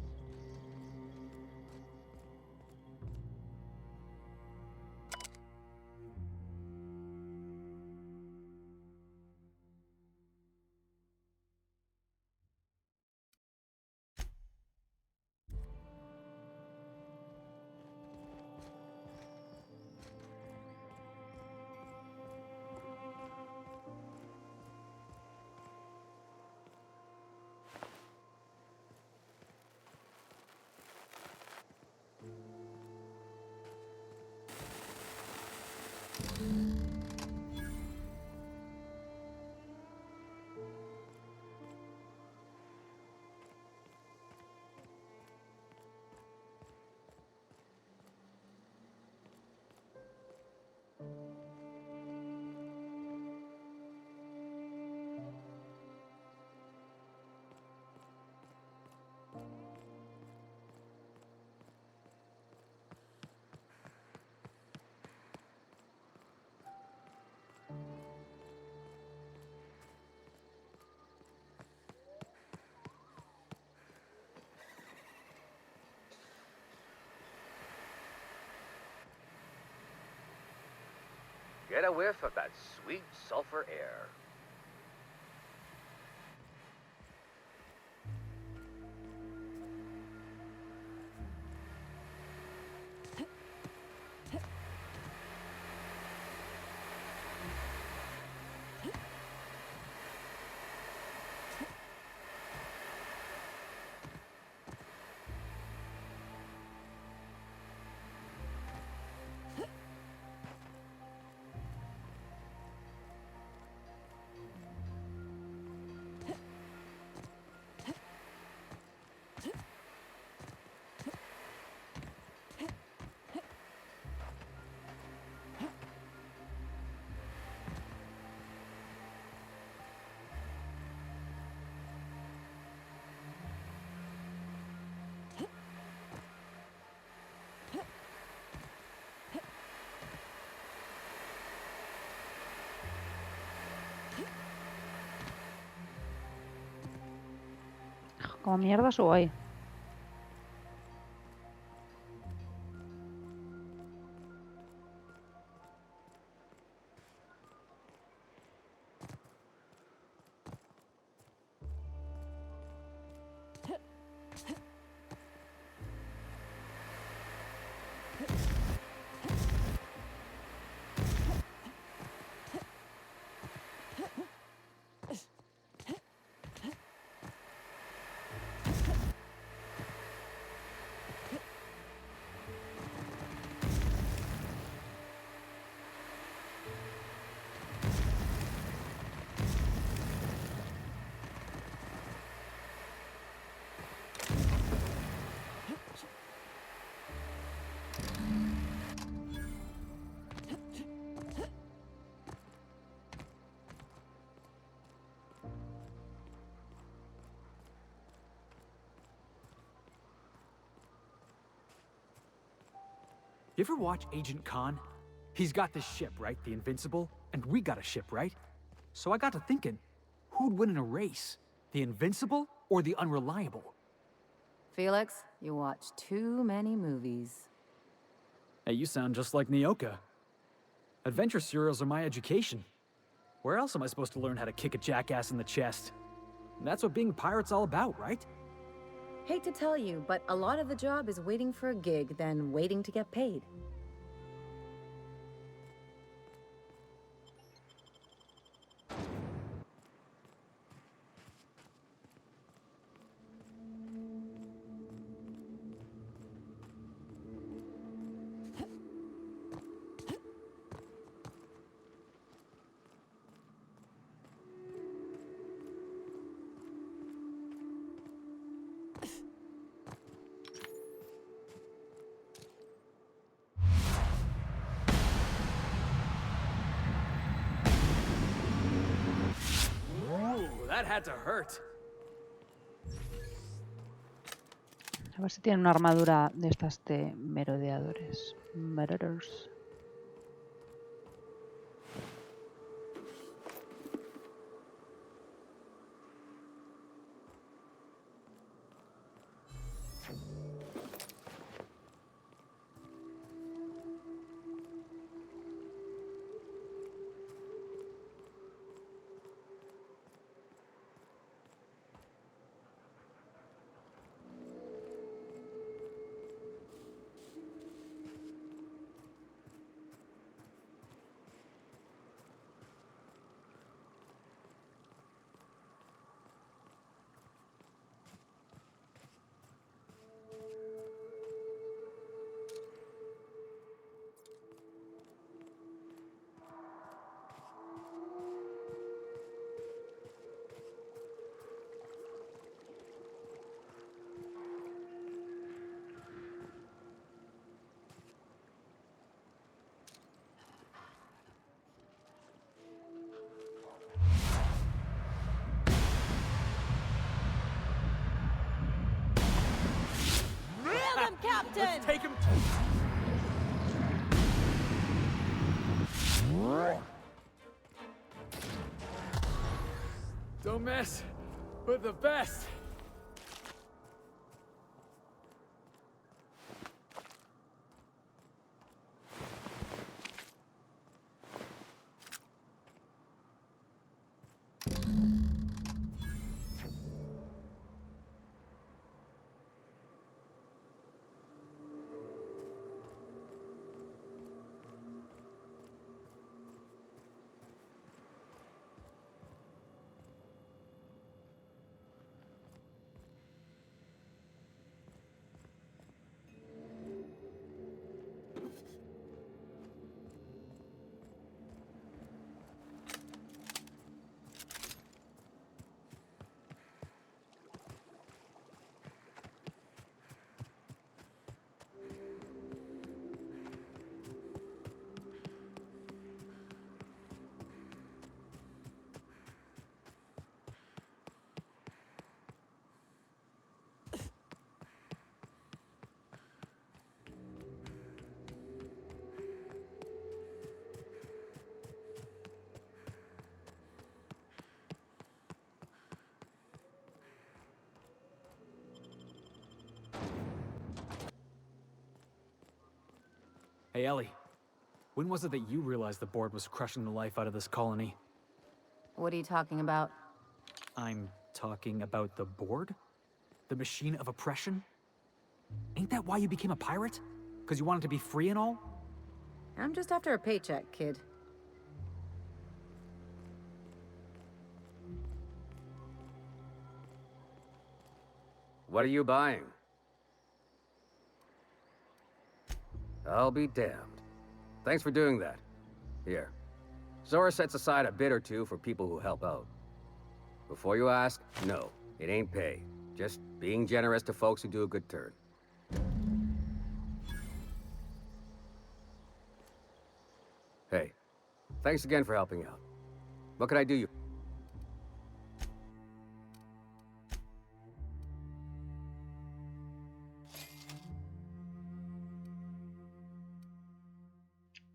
Get a whiff of that sweet sulfur air. Como mierda subo ahí. You ever watch Agent Khan? He's got this ship, right? The Invincible, and we got a ship, right? So I got to thinking, who'd win in a race? The Invincible or the Unreliable? Felix, you watch too many movies. Hey, you sound just like Nyoka. Adventure serials are my education. Where else am I supposed to learn how to kick a jackass in the chest? And that's what being a pirate's all about, right? Hate to tell you, but a lot of the job is waiting for a gig, then waiting to get paid. Ooh, that had to hurt. A ver si tiene una armadura de estas de merodeadores. Marauders. Captain! Let's take him. Don't mess with the best. Hey, Ellie. When was it that you realized the board was crushing the life out of this colony? What are you talking about? I'm talking about the board? The machine of oppression? Ain't that why you became a pirate? Because you wanted to be free and all? I'm just after a paycheck, kid. What are you buying? I'll be damned. Thanks for doing that. Here. Zora sets aside a bit or two for people who help out. Before you ask, no, it ain't pay. Just being generous to folks who do a good turn. Hey, thanks again for helping out. What can I do you?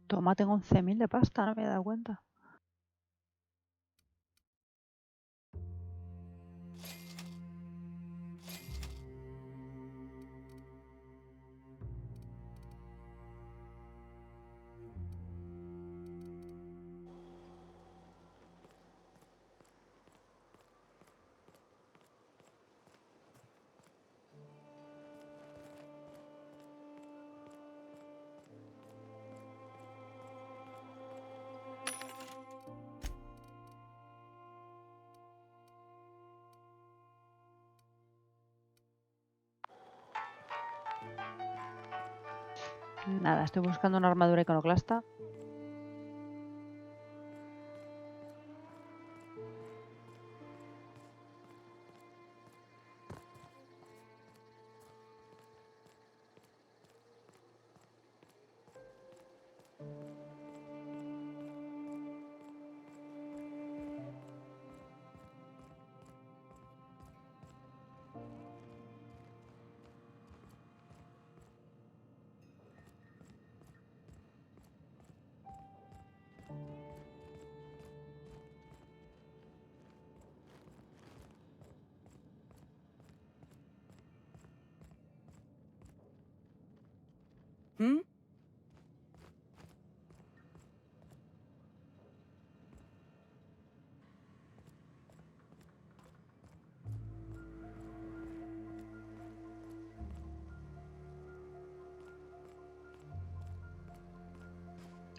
Toma, tengo 11.000 de pasta, no me he dado cuenta. Nada, estoy buscando una armadura iconoclasta. Hmm?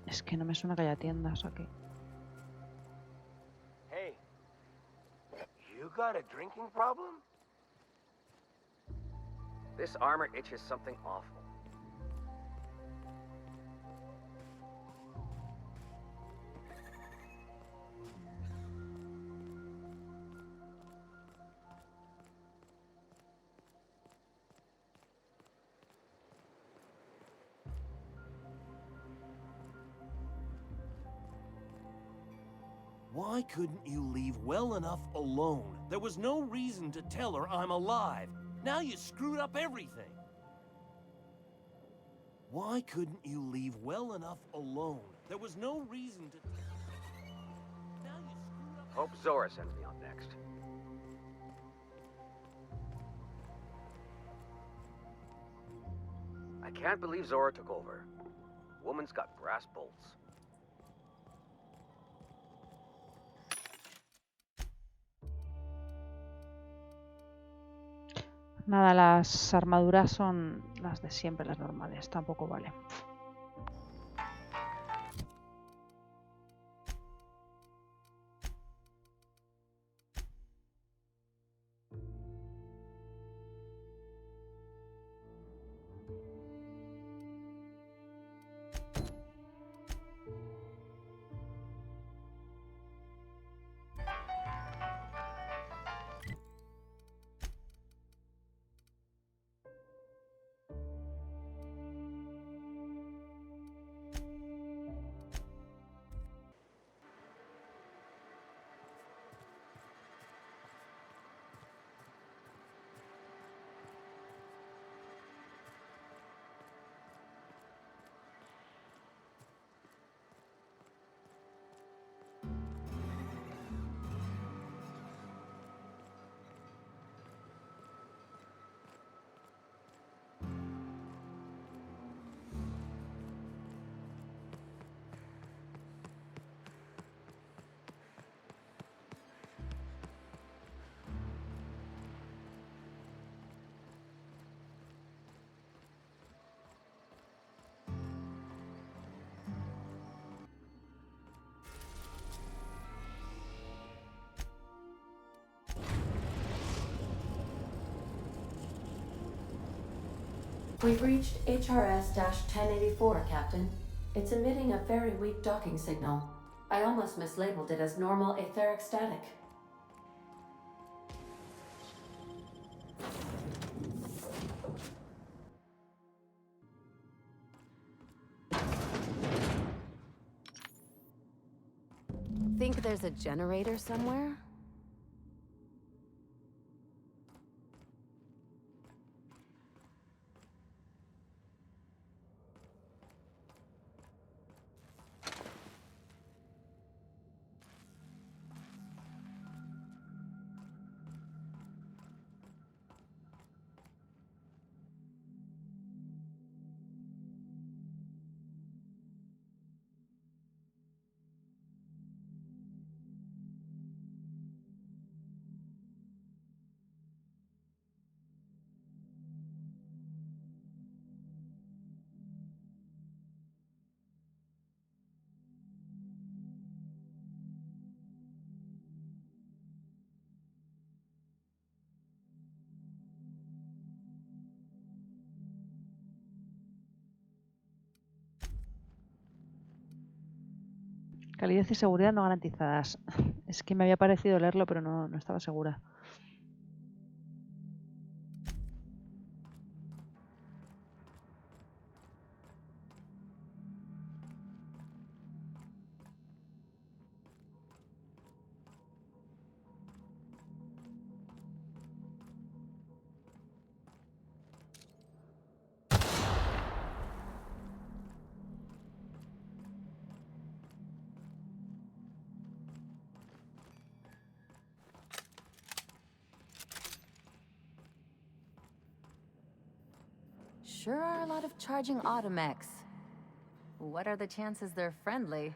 Es que no me suena que haya tiendas aquí. Hey, you got a drinking problem? This armor itches something awful. Why couldn't you leave well enough alone? There was no reason to tell her I'm alive. Now you screwed up everything. Why couldn't you leave well enough alone? There was no reason to... Now you screwed up... Hope Zora sends me on next. I can't believe Zora took over. Woman's got brass bolts. Nada, las armaduras son las de siempre, las normales, tampoco vale. We've reached HRS-1084, Captain. It's emitting a very weak docking signal. I almost mislabeled it as normal etheric static. Think there's a generator somewhere? Calidad y seguridad no garantizadas. Es que me había parecido leerlo, pero no estaba segura. Sure are a lot of charging automechs. What are the chances they're friendly?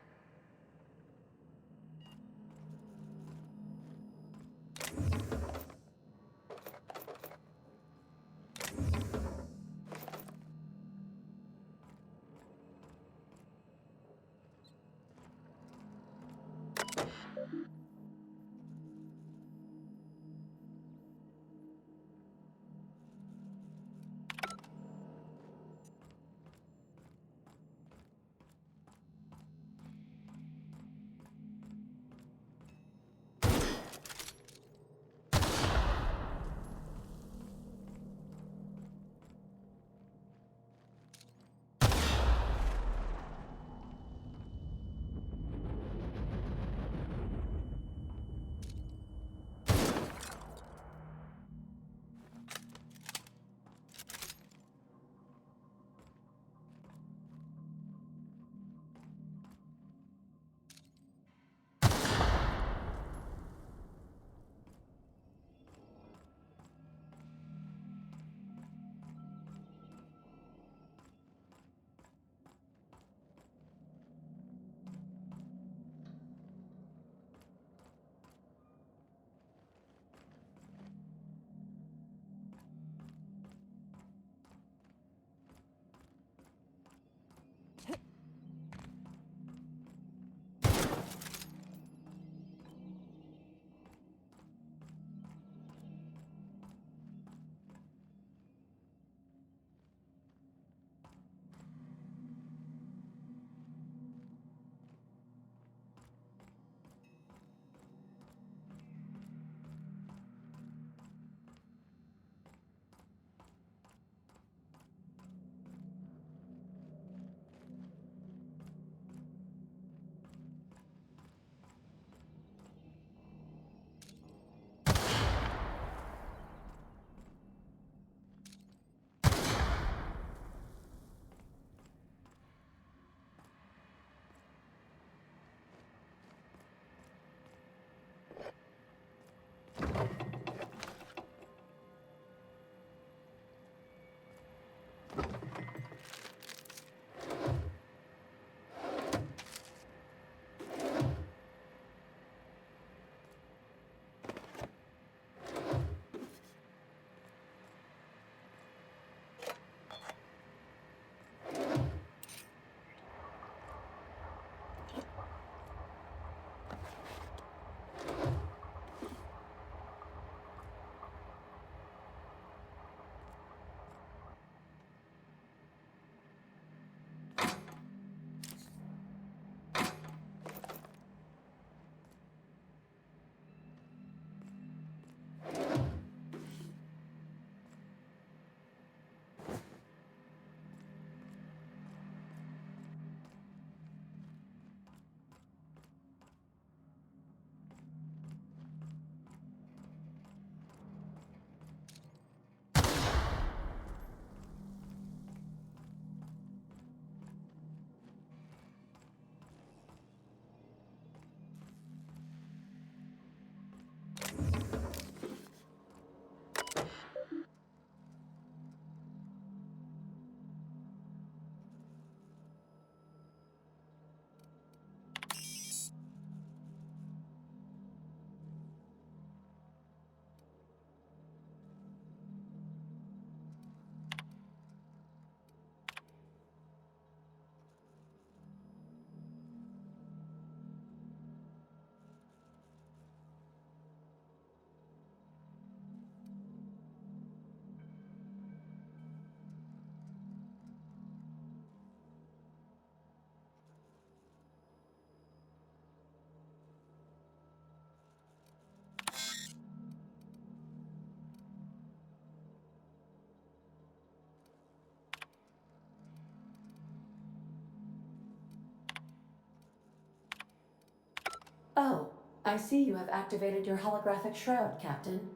I see you have activated your holographic shroud, Captain.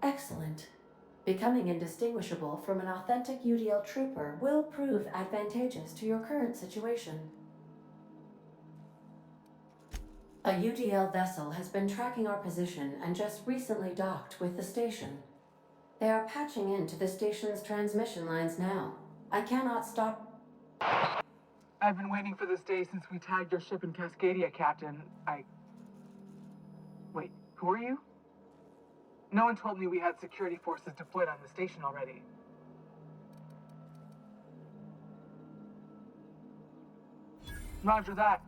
Excellent. Becoming indistinguishable from an authentic UDL trooper will prove advantageous to your current situation. A UDL vessel has been tracking our position and just recently docked with the station. They are patching into the station's transmission lines now. I cannot stop. I've been waiting for this day since we tagged your ship in Cascadia, Captain. Wait, who are you? No one told me we had security forces deployed on the station already. Roger that.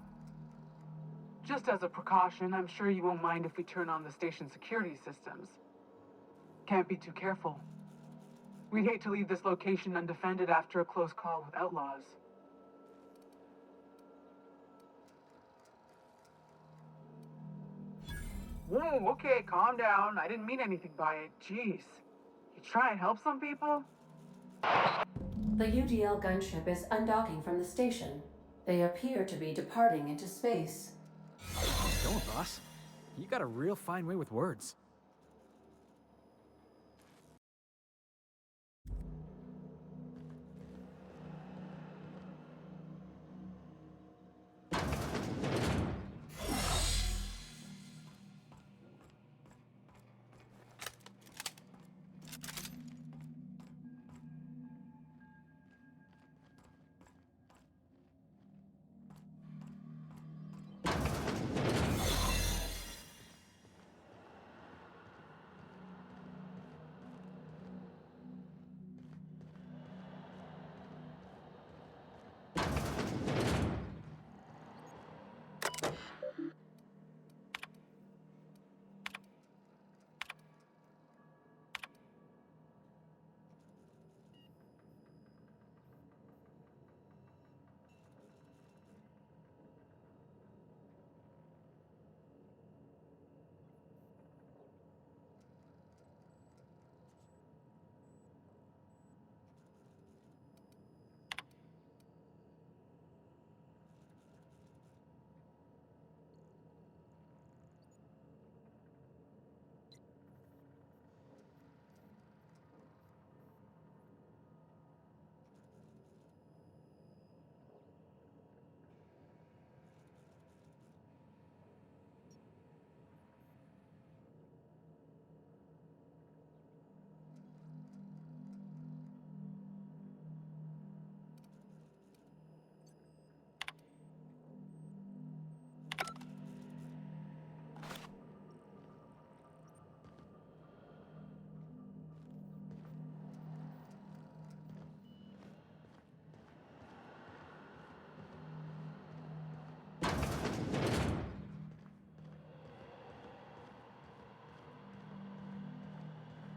Just as a precaution, I'm sure you won't mind if we turn on the station security systems. Can't be too careful. We'd hate to leave this location undefended after a close call with outlaws. Whoa, okay, calm down. I didn't mean anything by it. Jeez. You try and help some people? The UDL gunship is undocking from the station. They appear to be departing into space. Don't, boss. You got a real fine way with words.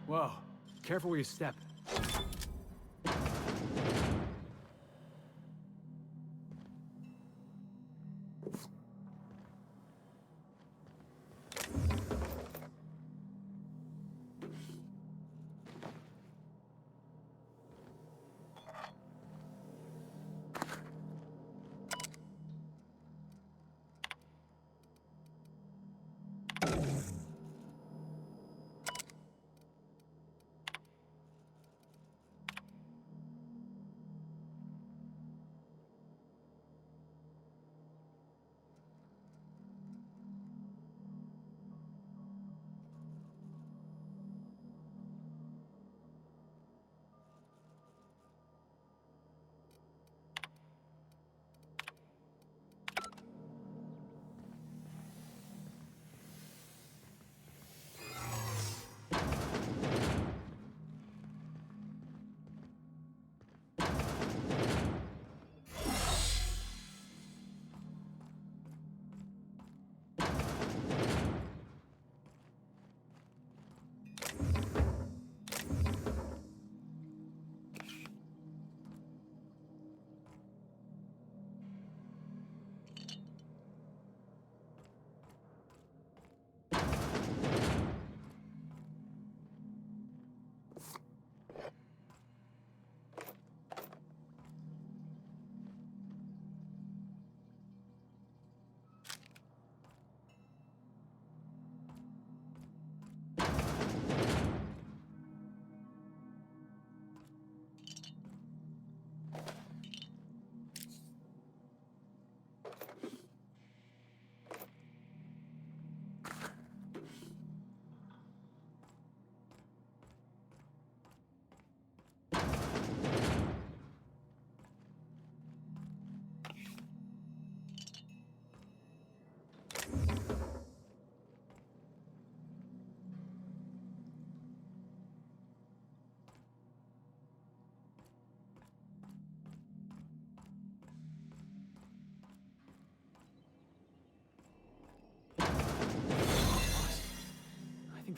Whoa, careful where you step.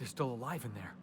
you're still alive in there.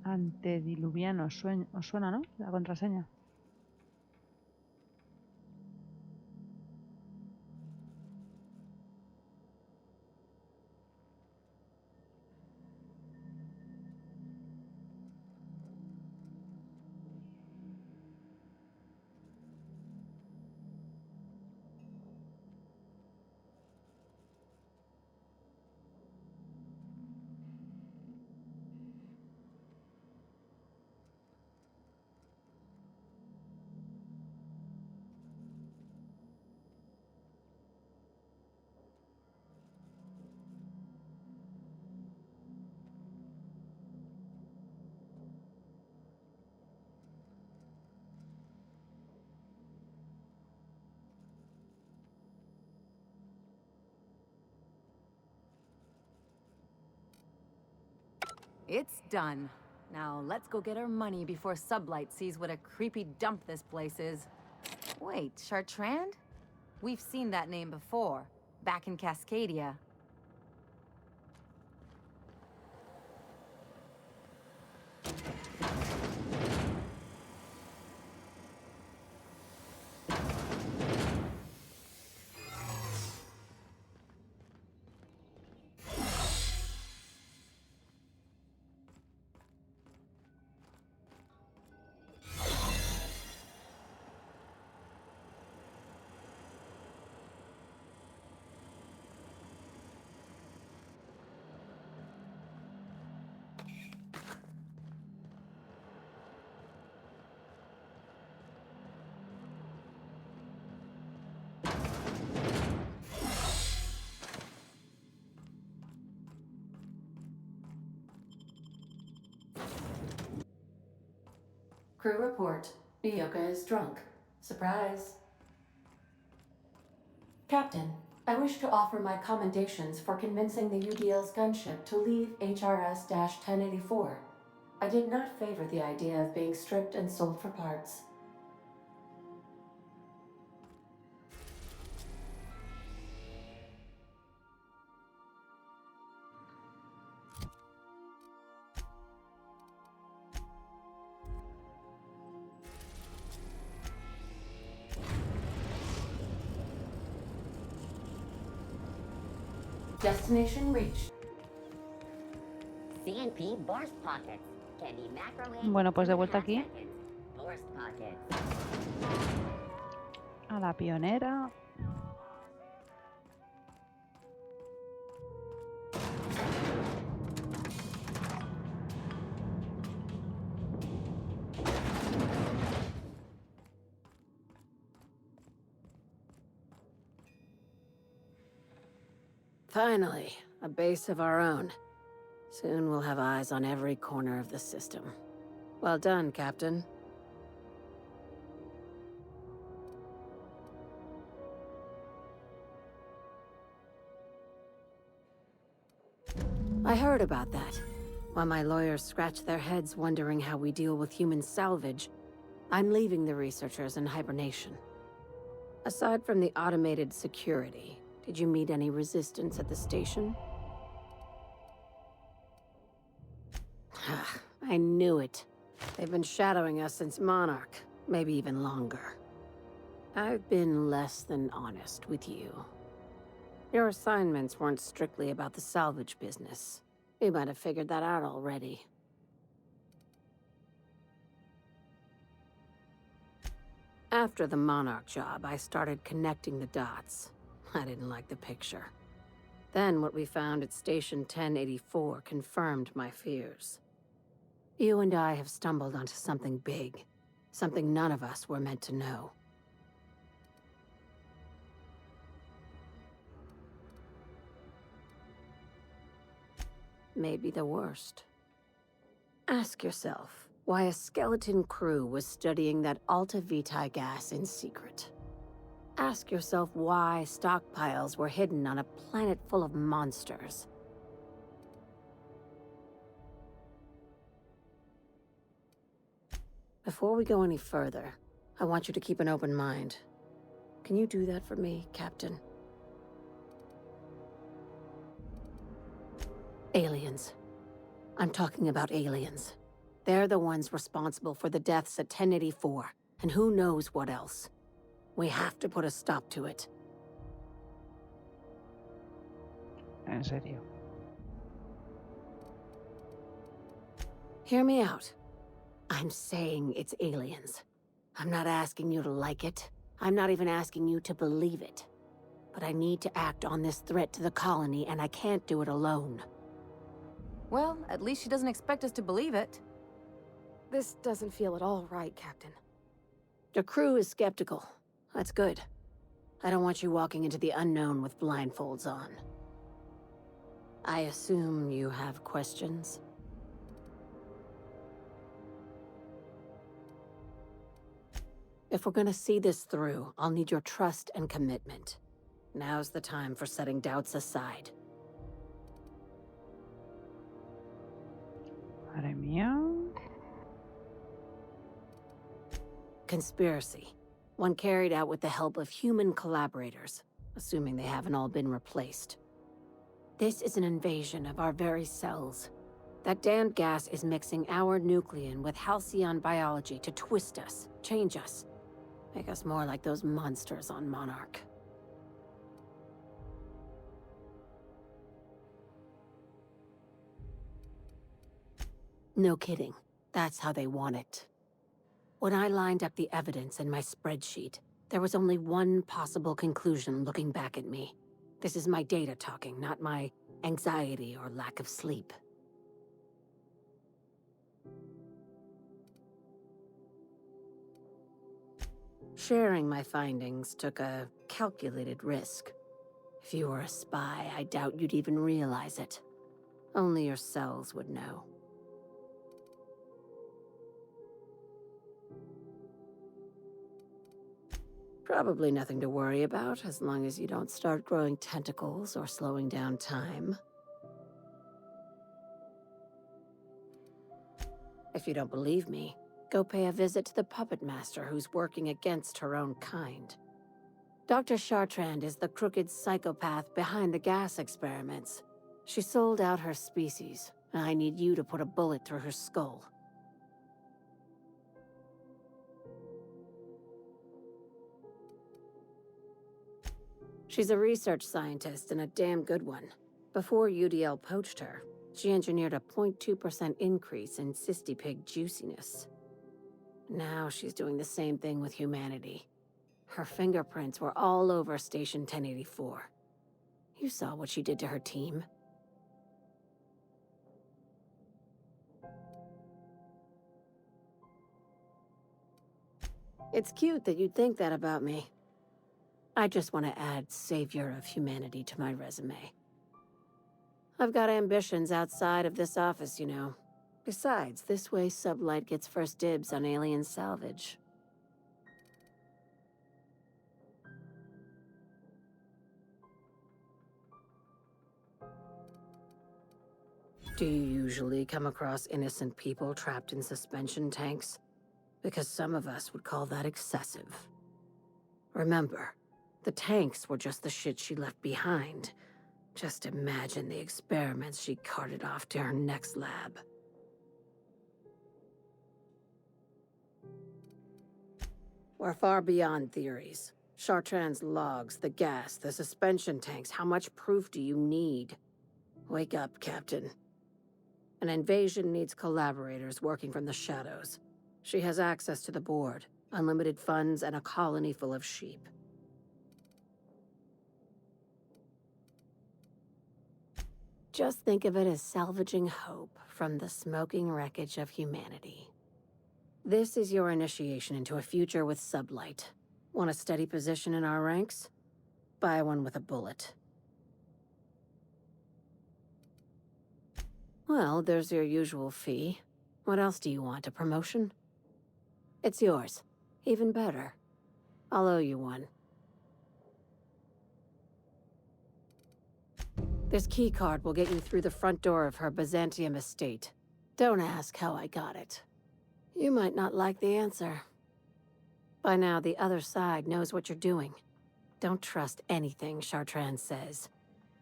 Antediluviano, os suena, ¿no? La contraseña. It's done. Now let's go get our money before Sublight sees what a creepy dump this place is. Wait, Chartrand? We've seen that name before, back in Cascadia. Crew report. Nyoka is drunk. Surprise. Captain, I wish to offer my commendations for convincing the UDL's gunship to leave HRS-1084. I did not favor the idea of being stripped and sold for parts. Destination reached. CNP burst pockets. Can be macrowave. Bueno, pues de vuelta aquí. Burst pockets. A la pionera. Finally, a base of our own. Soon we'll have eyes on every corner of the system. Well done, Captain. I heard about that. While my lawyers scratch their heads wondering how we deal with human salvage, I'm leaving the researchers in hibernation. Aside from the automated security, did you meet any resistance at the station? I knew it. They've been shadowing us since Monarch, maybe even longer. I've been less than honest with you. Your assignments weren't strictly about the salvage business. You might have figured that out already. After the Monarch job, I started connecting the dots. I didn't like the picture. Then what we found at Station 1084 confirmed my fears. You and I have stumbled onto something big. Something none of us were meant to know. Maybe the worst. Ask yourself why a skeleton crew was studying that Alta Vitae gas in secret. Ask yourself why stockpiles were hidden on a planet full of monsters. Before we go any further, I want you to keep an open mind. Can you do that for me, Captain? Aliens. I'm talking about aliens. They're the ones responsible for the deaths at 1084, and who knows what else. We have to put a stop to it. En serio. Hear me out. I'm saying it's aliens. I'm not asking you to like it. I'm not even asking you to believe it. But I need to act on this threat to the colony, and I can't do it alone. Well, at least she doesn't expect us to believe it. This doesn't feel at all right, Captain. The crew is skeptical. That's good. I don't want you walking into the unknown with blindfolds on. I assume you have questions? If we're gonna see this through, I'll need your trust and commitment. Now's the time for setting doubts aside. conspiracy. One carried out with the help of human collaborators, assuming they haven't all been replaced. This is an invasion of our very cells. That damned gas is mixing our nucleon with halcyon biology to twist us, change us, make us more like those monsters on Monarch. No kidding. That's how they want it. When I lined up the evidence in my spreadsheet, there was only one possible conclusion looking back at me. This is my data talking, not my anxiety or lack of sleep. Sharing my findings took a calculated risk. If you were a spy, I doubt you'd even realize it. Only your cells would know. Probably nothing to worry about, as long as you don't start growing tentacles or slowing down time. If you don't believe me, go pay a visit to the puppet master who's working against her own kind. Dr. Chartrand is the crooked psychopath behind the gas experiments. She sold out her species, and I need you to put a bullet through her skull. She's a research scientist and a damn good one. Before UDL poached her, she engineered a 0.2% increase in cystipig juiciness. Now she's doing the same thing with humanity. Her fingerprints were all over Station 1084. You saw what she did to her team. It's cute that you'd think that about me. I just want to add Savior of Humanity to my resume. I've got ambitions outside of this office, you know. Besides, this way Sublight gets first dibs on alien salvage. Do you usually come across innocent people trapped in suspension tanks? Because some of us would call that excessive. Remember, the tanks were just the shit she left behind. Just imagine the experiments she carted off to her next lab. We're far beyond theories. Chartrand's logs, the gas, the suspension tanks, how much proof do you need? Wake up, Captain. An invasion needs collaborators working from the shadows. She has access to the board, unlimited funds, and a colony full of sheep. Just think of it as salvaging hope from the smoking wreckage of humanity. This is your initiation into a future with Sublight. Want a steady position in our ranks? Buy one with a bullet. Well, there's your usual fee. What else do you want, a promotion? It's yours. Even better. I'll owe you one. This keycard will get you through the front door of her Byzantium estate. Don't ask how I got it. You might not like the answer. By now, the other side knows what you're doing. Don't trust anything Chartrand says.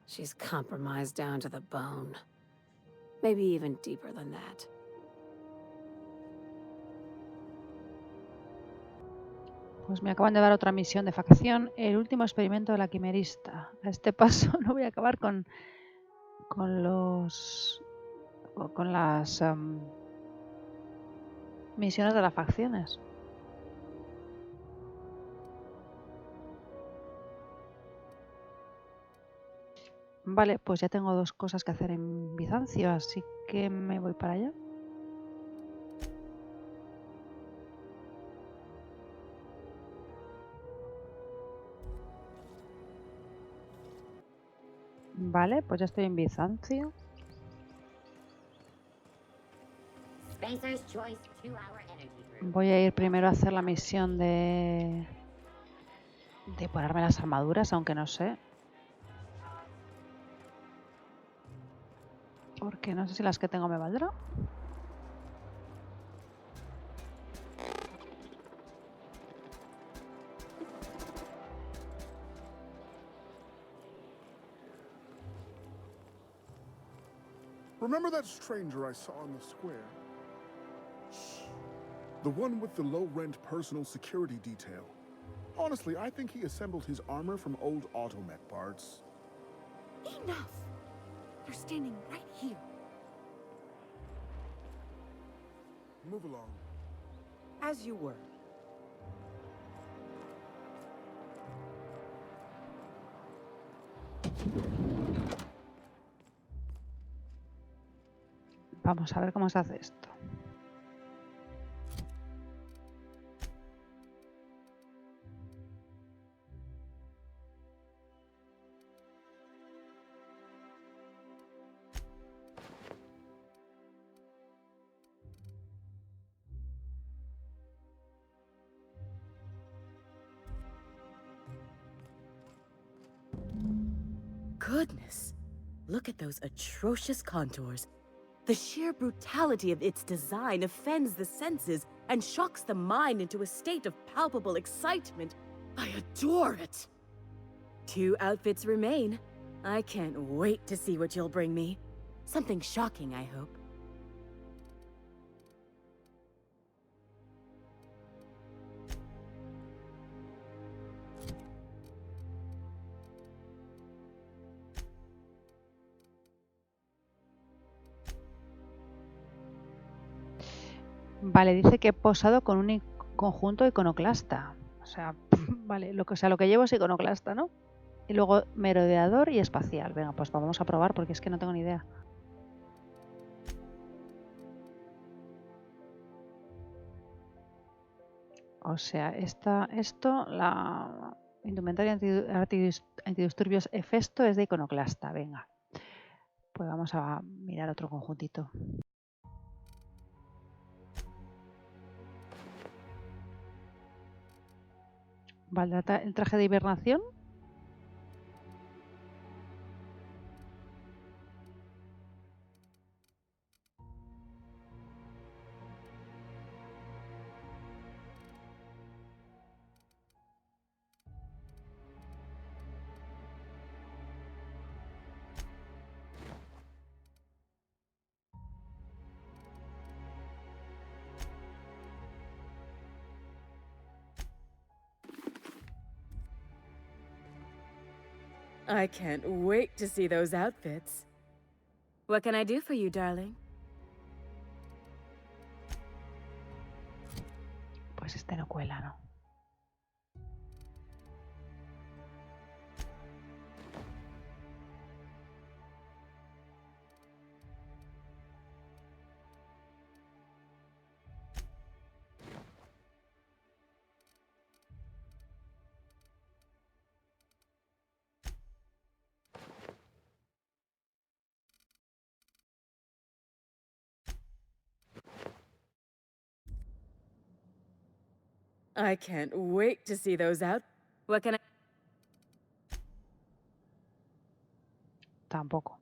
She's compromised down to the bone. Maybe even deeper than that. Pues me acaban de dar otra misión de facción, el último experimento de la quimerista. A este paso no voy a acabar con las misiones de las facciones. Vale, pues ya tengo dos cosas que hacer en Bizancio, así que me voy para allá. Vale, pues ya estoy en Bizancio. Voy a ir primero a hacer la misión de ponerme las armaduras, aunque no sé. Porque no sé si las que tengo me valdrán. Remember that stranger I saw in the square? Shh. The one with the low-rent personal security detail. Honestly, I think he assembled his armor from old automech parts. Enough! They're standing right here. Move along. As you were. Vamos a ver cómo se hace esto. Goodness, look at those atrocious contours. The sheer brutality of its design offends the senses and shocks the mind into a state of palpable excitement. I adore it! 2 outfits remain. I can't wait to see what you'll bring me. Something shocking, I hope. Vale, dice que he posado con un conjunto iconoclasta. O sea, vale, lo que llevo es iconoclasta, ¿no? Y luego merodeador y espacial. Venga, pues vamos a probar porque es que no tengo ni idea. O sea, esto, la indumentaria antidisturbios Hefesto es de iconoclasta. Venga, pues vamos a mirar otro conjuntito. ¿Valdrá el traje de hibernación? I can't wait to see those outfits. What can I do for you, darling? Pues este no cuela, ¿no? I can't wait to see those out. What can I... Tampoco.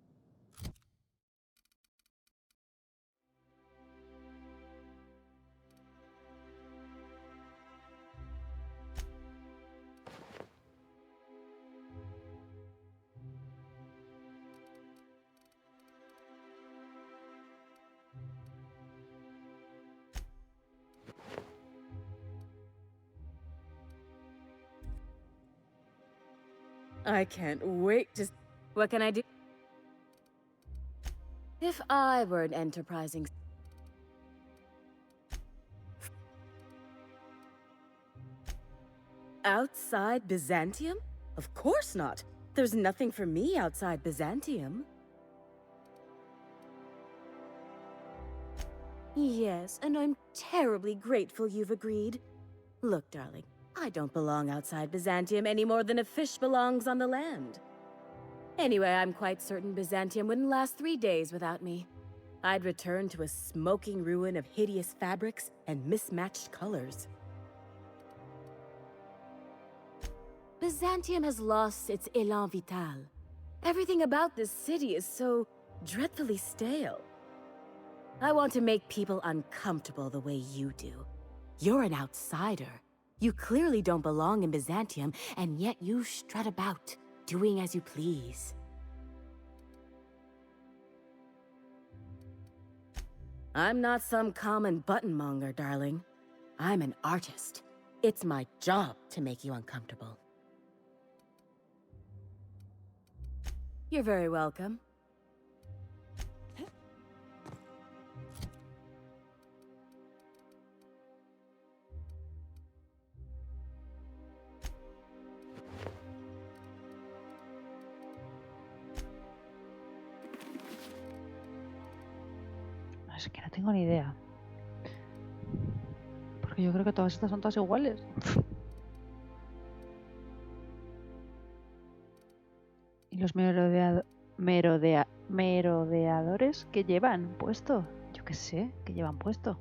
I can't wait to... What can I do? If I were an enterprising... Outside Byzantium? Of course not. There's nothing for me outside Byzantium. Yes, and I'm terribly grateful you've agreed. Look, darling, I don't belong outside Byzantium any more than a fish belongs on the land. Anyway, I'm quite certain Byzantium wouldn't last 3 days without me. I'd return to a smoking ruin of hideous fabrics and mismatched colors. Byzantium has lost its élan vital. Everything about this city is so dreadfully stale. I want to make people uncomfortable the way you do. You're an outsider. You clearly don't belong in Byzantium, and yet you strut about, doing as you please. I'm not some common buttonmonger, darling. I'm an artist. It's my job to make you uncomfortable. You're very welcome. Es que no tengo ni idea. Porque yo creo que todas estas son todas iguales. ¿Y los merodeadores qué llevan puesto? Yo qué sé, ¿qué llevan puesto?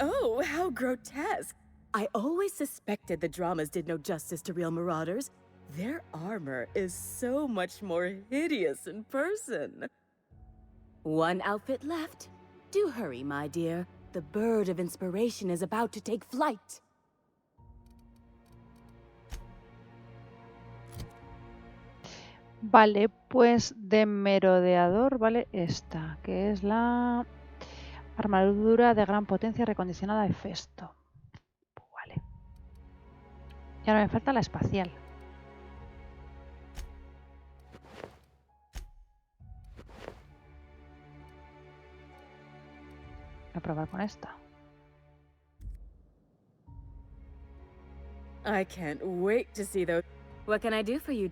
Oh, how grotesque. I always suspected the dramas did no justice to real marauders. Their armor is so much more hideous in person. One outfit left. Do hurry, my dear. The bird of inspiration is about to take flight. Vale, pues de merodeador, vale esta, que es la armadura de gran potencia recondicionada de Festo. Vale. Y ahora me falta la espacial. Voy a probar con esta. I can't wait to see those. What can I do for you?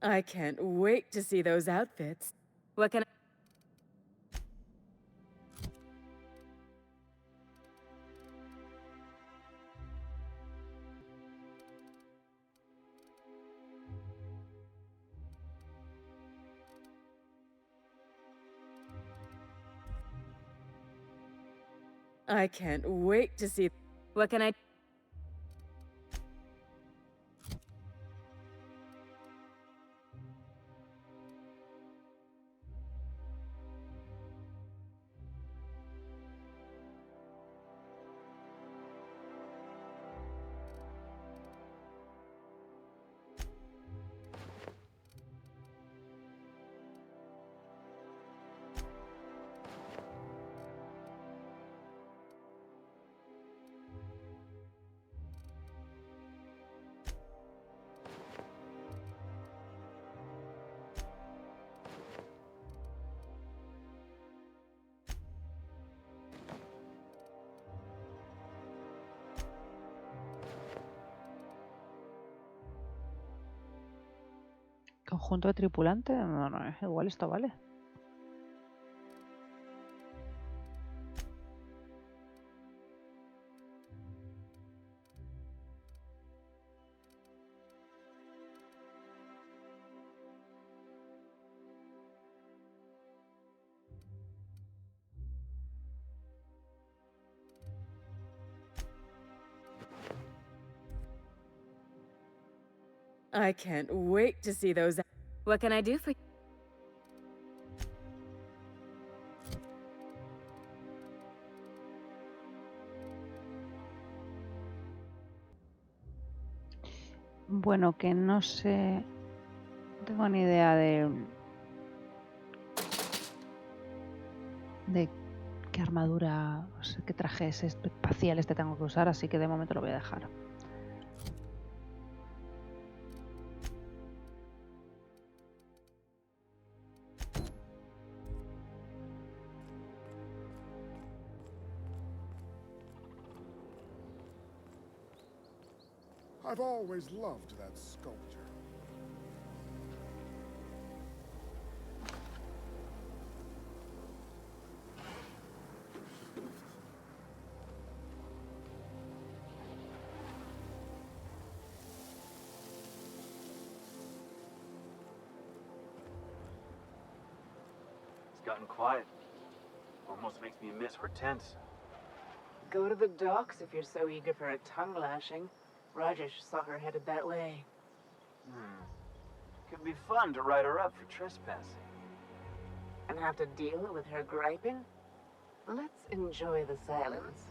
I can't wait to see those outfits. What can I can't wait to see. What can I? Conjunto de tripulante, no, igual esto vale. I can't wait to see those. What can I do for you? Bueno, que no sé, no tengo ni idea de qué armadura, no sé qué trajes espaciales te tengo que usar, así que de momento lo voy a dejar. I've always loved that sculpture. It's gotten quiet. Almost makes me miss Hortense. Go to the docks if you're so eager for a tongue lashing. Rajesh saw her headed that way. Could be fun to write her up for trespassing. And have to deal with her griping? Let's enjoy the silence.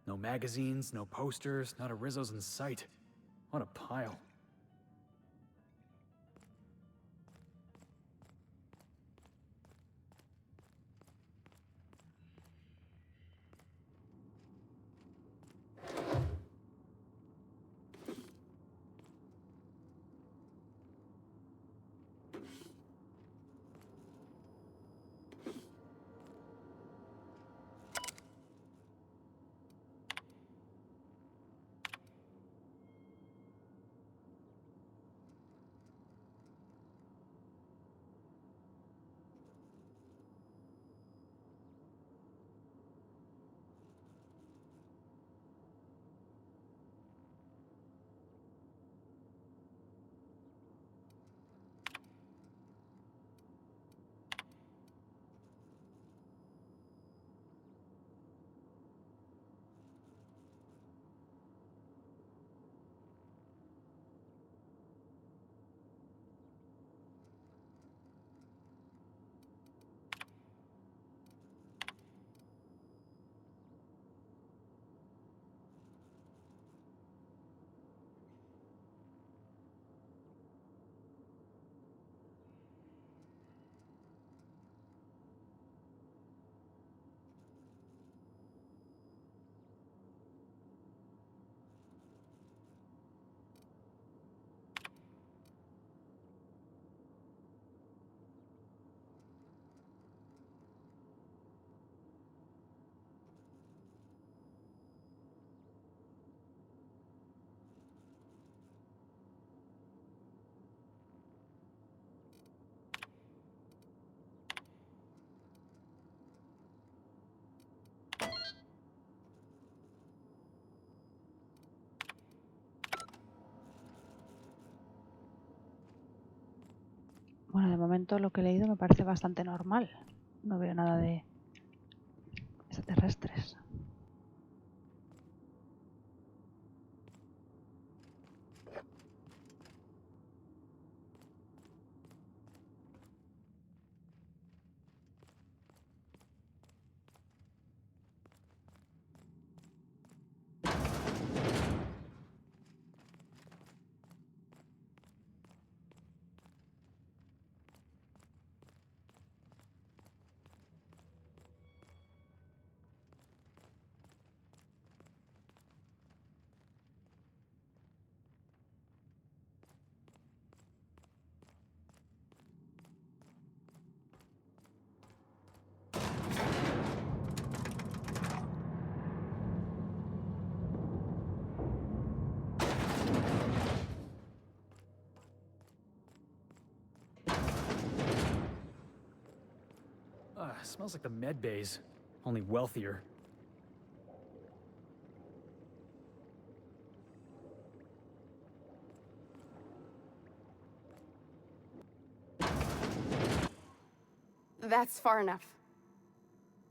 No magazines, no posters, not a Rizzo's in sight. What a pile. Bueno, de momento lo que he leído me parece bastante normal. No veo nada de extraterrestres. Smells like the med bays, only wealthier. That's far enough.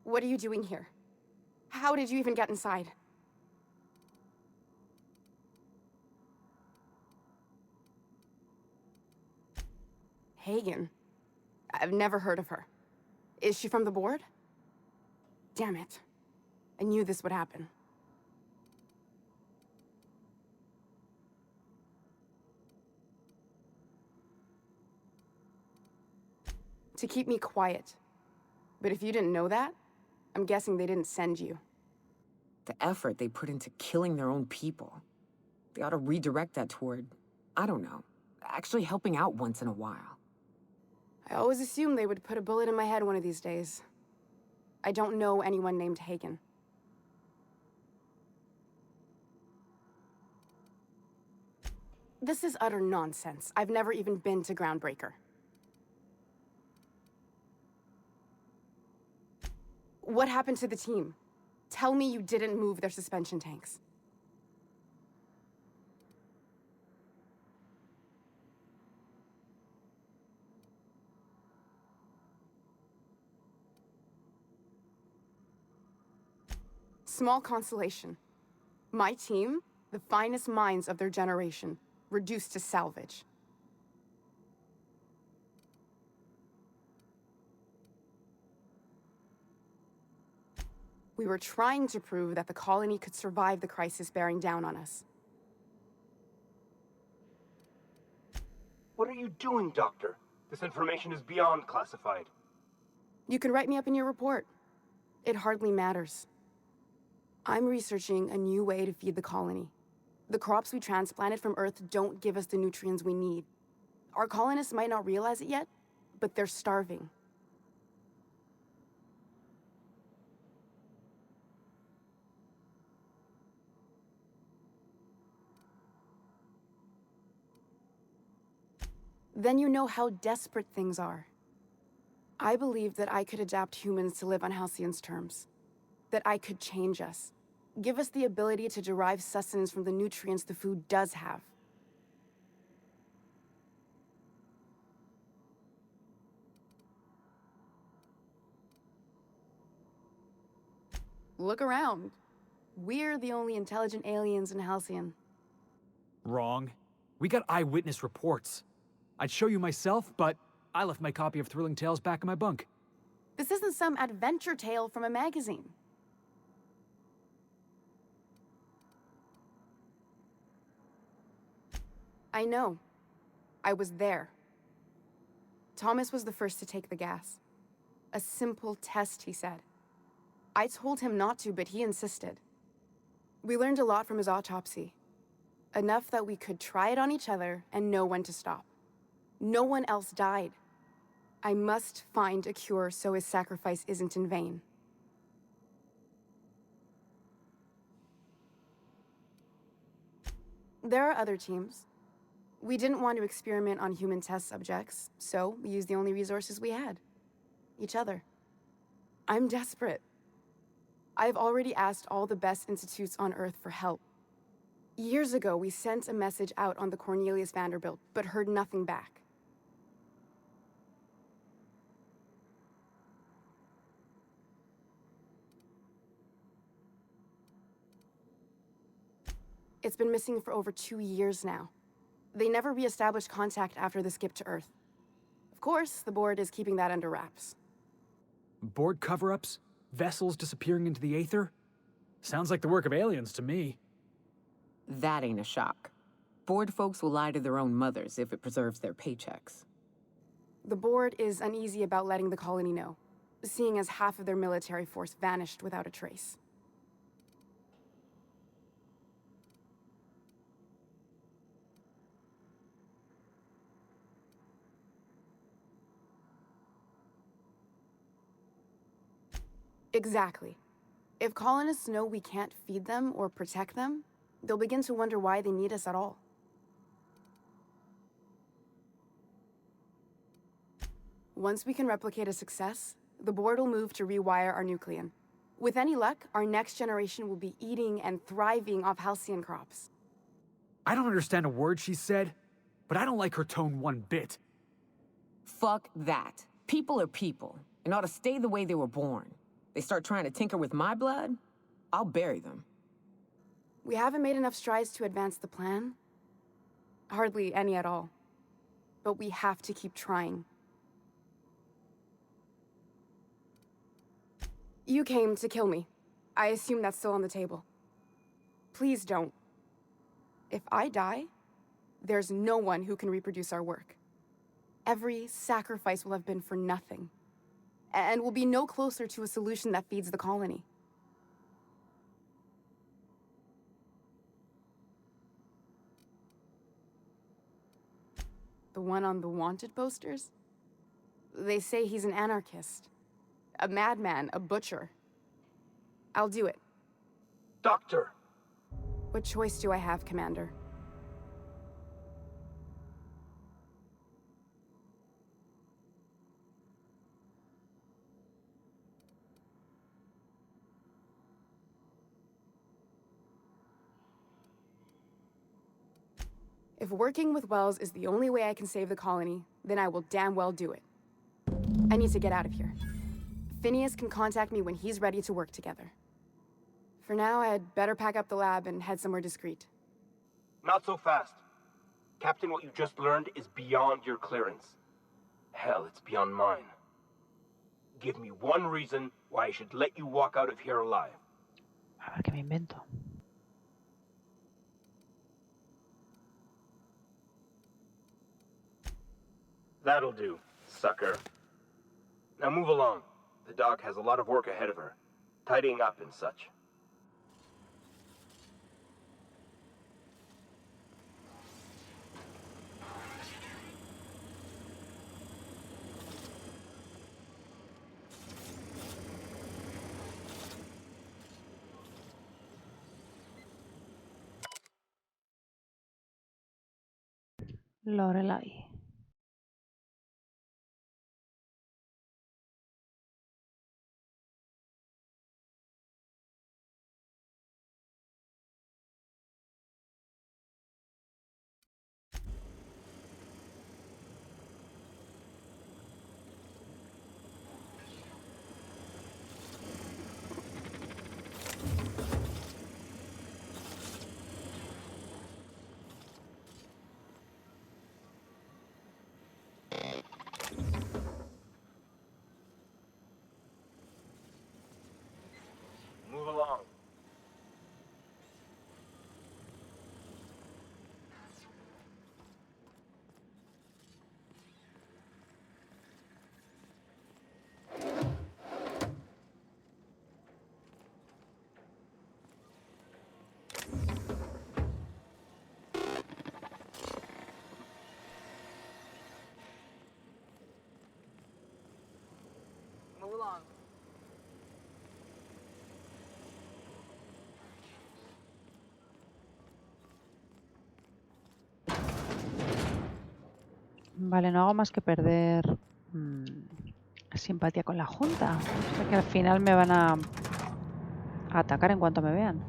What are you doing here? How did you even get inside? Hagen? I've never heard of her. Is she from the board? Damn it. I knew this would happen. To keep me quiet. But if you didn't know that, I'm guessing they didn't send you. The effort they put into killing their own people. They ought to redirect that toward, I don't know, actually helping out once in a while. I always assumed they would put a bullet in my head one of these days. I don't know anyone named Hagen. This is utter nonsense. I've never even been to Groundbreaker. What happened to the team? Tell me you didn't move their suspension tanks. Small consolation. My team, the finest minds of their generation, reduced to salvage. We were trying to prove that the colony could survive the crisis bearing down on us. What are you doing, Doctor? This information is beyond classified. You can write me up in your report. It hardly matters. I'm researching a new way to feed the colony. The crops we transplanted from Earth don't give us the nutrients we need. Our colonists might not realize it yet, but they're starving. Then you know how desperate things are. I believed that I could adapt humans to live on Halcyon's terms. That I could change us. Give us the ability to derive sustenance from the nutrients the food does have. Look around. We're the only intelligent aliens in Halcyon. Wrong. We got eyewitness reports. I'd show you myself, but I left my copy of Thrilling Tales back in my bunk. This isn't some adventure tale from a magazine. I know. I was there. Thomas was the first to take the gas. A simple test, he said. I told him not to, but he insisted. We learned a lot from his autopsy. Enough that we could try it on each other and know when to stop. No one else died. I must find a cure so his sacrifice isn't in vain. There are other teams. We didn't want to experiment on human test subjects, so we used the only resources we had. Each other. I'm desperate. I've already asked all the best institutes on Earth for help. Years ago, we sent a message out on the Cornelius Vanderbilt, but heard nothing back. It's been missing for over 2 years now. They never re-established contact after the skip to Earth. Of course, the board is keeping that under wraps. Board cover-ups? Vessels disappearing into the aether? Sounds like the work of aliens to me. That ain't a shock. Board folks will lie to their own mothers if it preserves their paychecks. The board is uneasy about letting the colony know, seeing as half of their military force vanished without a trace. Exactly. If colonists know we can't feed them or protect them, they'll begin to wonder why they need us at all. Once we can replicate a success, The board will move to rewire our nucleon. With any luck, our next generation will be eating and thriving off halcyon crops. I don't understand a word she said, but I don't like her tone one bit. Fuck that. People are people, and ought to stay the way they were born. They start trying to tinker with my blood, I'll bury them. We haven't made enough strides to advance the plan. Hardly any at all. But we have to keep trying. You came to kill me. I assume that's still on the table. Please don't. If I die, there's no one who can reproduce our work. Every sacrifice will have been for nothing. And we'll be no closer to a solution that feeds the colony. The one on the wanted posters? They say he's an anarchist. A madman, a butcher. I'll do it. Doctor! What choice do I have, Commander? If working with Wells is the only way I can save the colony, then I will damn well do it. I need to get out of here. Phineas can contact me when he's ready to work together. For now, I'd better pack up the lab and head somewhere discreet. Not so fast. Captain, what you just learned is beyond your clearance. Hell, it's beyond mine. Give me one reason why I should let you walk out of here alive. A ver qué me invento. That'll do, sucker. Now move along. The doc has a lot of work ahead of her. Tidying up and such. Lorelai. Move along. Move along. Vale, no hago más que perder simpatía con la Junta. O sea que al final me van a atacar en cuanto me vean.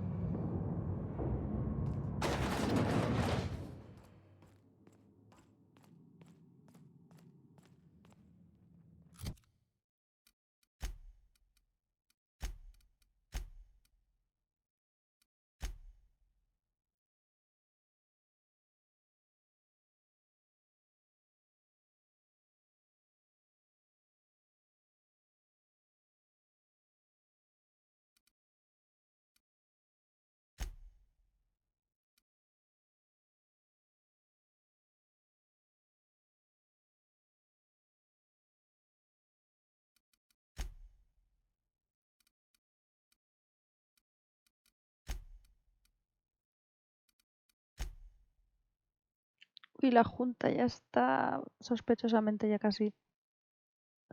Y la Junta ya está, sospechosamente ya casi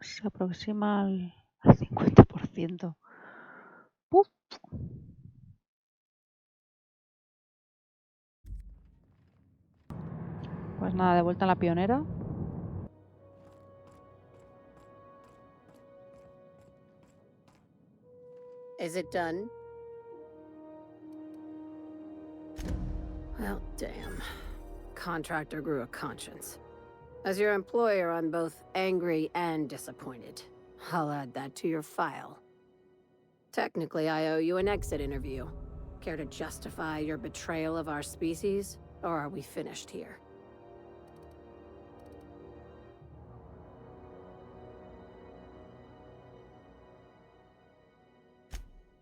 se aproxima al 50%. ¡Puf! Pues nada, de vuelta en la pionera. Is it done? Well, damn. Contractor grew a conscience. As your employer, I'm both angry and disappointed. I'll add that to your file. Technically, I owe you an exit interview. Care to justify your betrayal of our species, or are we finished here?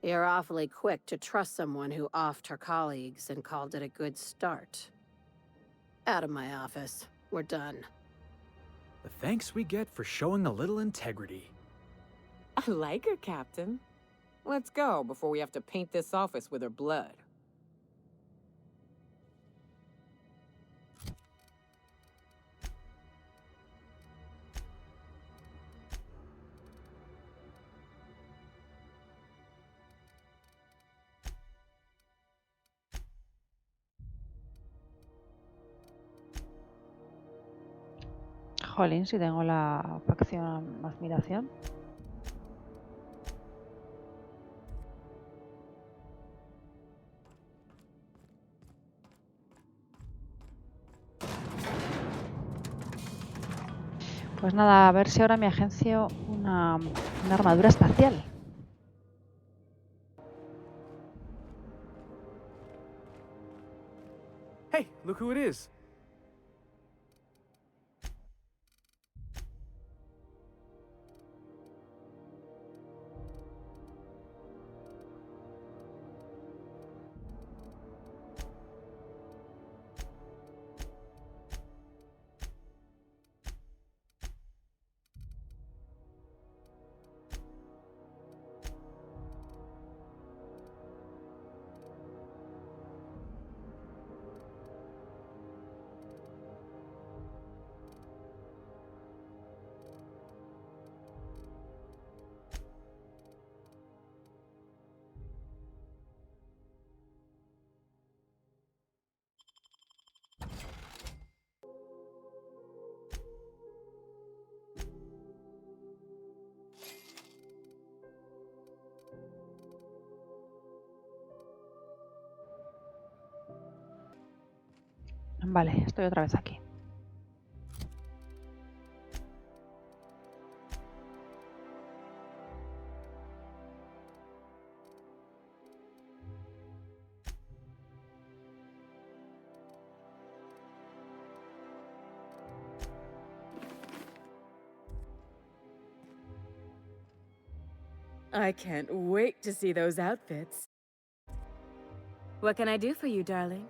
You're awfully quick to trust someone who offed her colleagues and called it a good start. Out of my office. We're done. The thanks we get for showing a little integrity. I like her, Captain. Let's go before we have to paint this office with her blood. Jolín, si tengo la facción admiración. Pues nada, a ver si ahora me agencio una armadura espacial. Hey, look who it is. Vale, estoy otra vez aquí. I can't wait to see those outfits. What can I do for you, darling?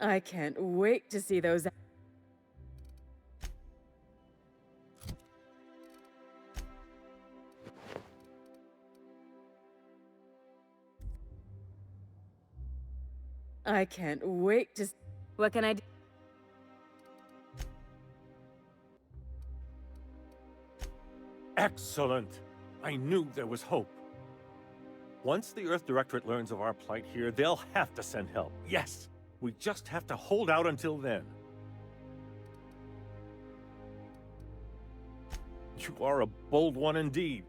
I can't wait to see those. I can't wait to. What can I do? Excellent! I knew there was hope. Once the Earth Directorate learns of our plight here, they'll have to send help. Yes! We just have to hold out until then. You are a bold one indeed,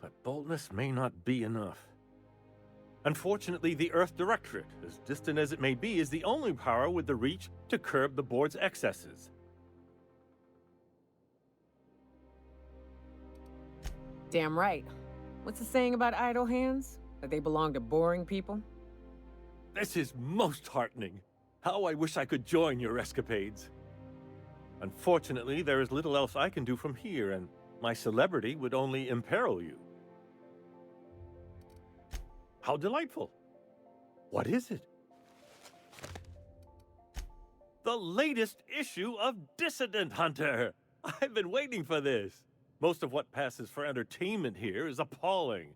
but boldness may not be enough. Unfortunately, the Earth Directorate, as distant as it may be, is the only power with the reach to curb the board's excesses. Damn right. What's the saying about idle hands? That they belong to boring people? This is most heartening. How I wish I could join your escapades. Unfortunately, there is little else I can do from here, and my celebrity would only imperil you. How delightful. What is it? The latest issue of Dissident Hunter! I've been waiting for this. Most of what passes for entertainment here is appalling.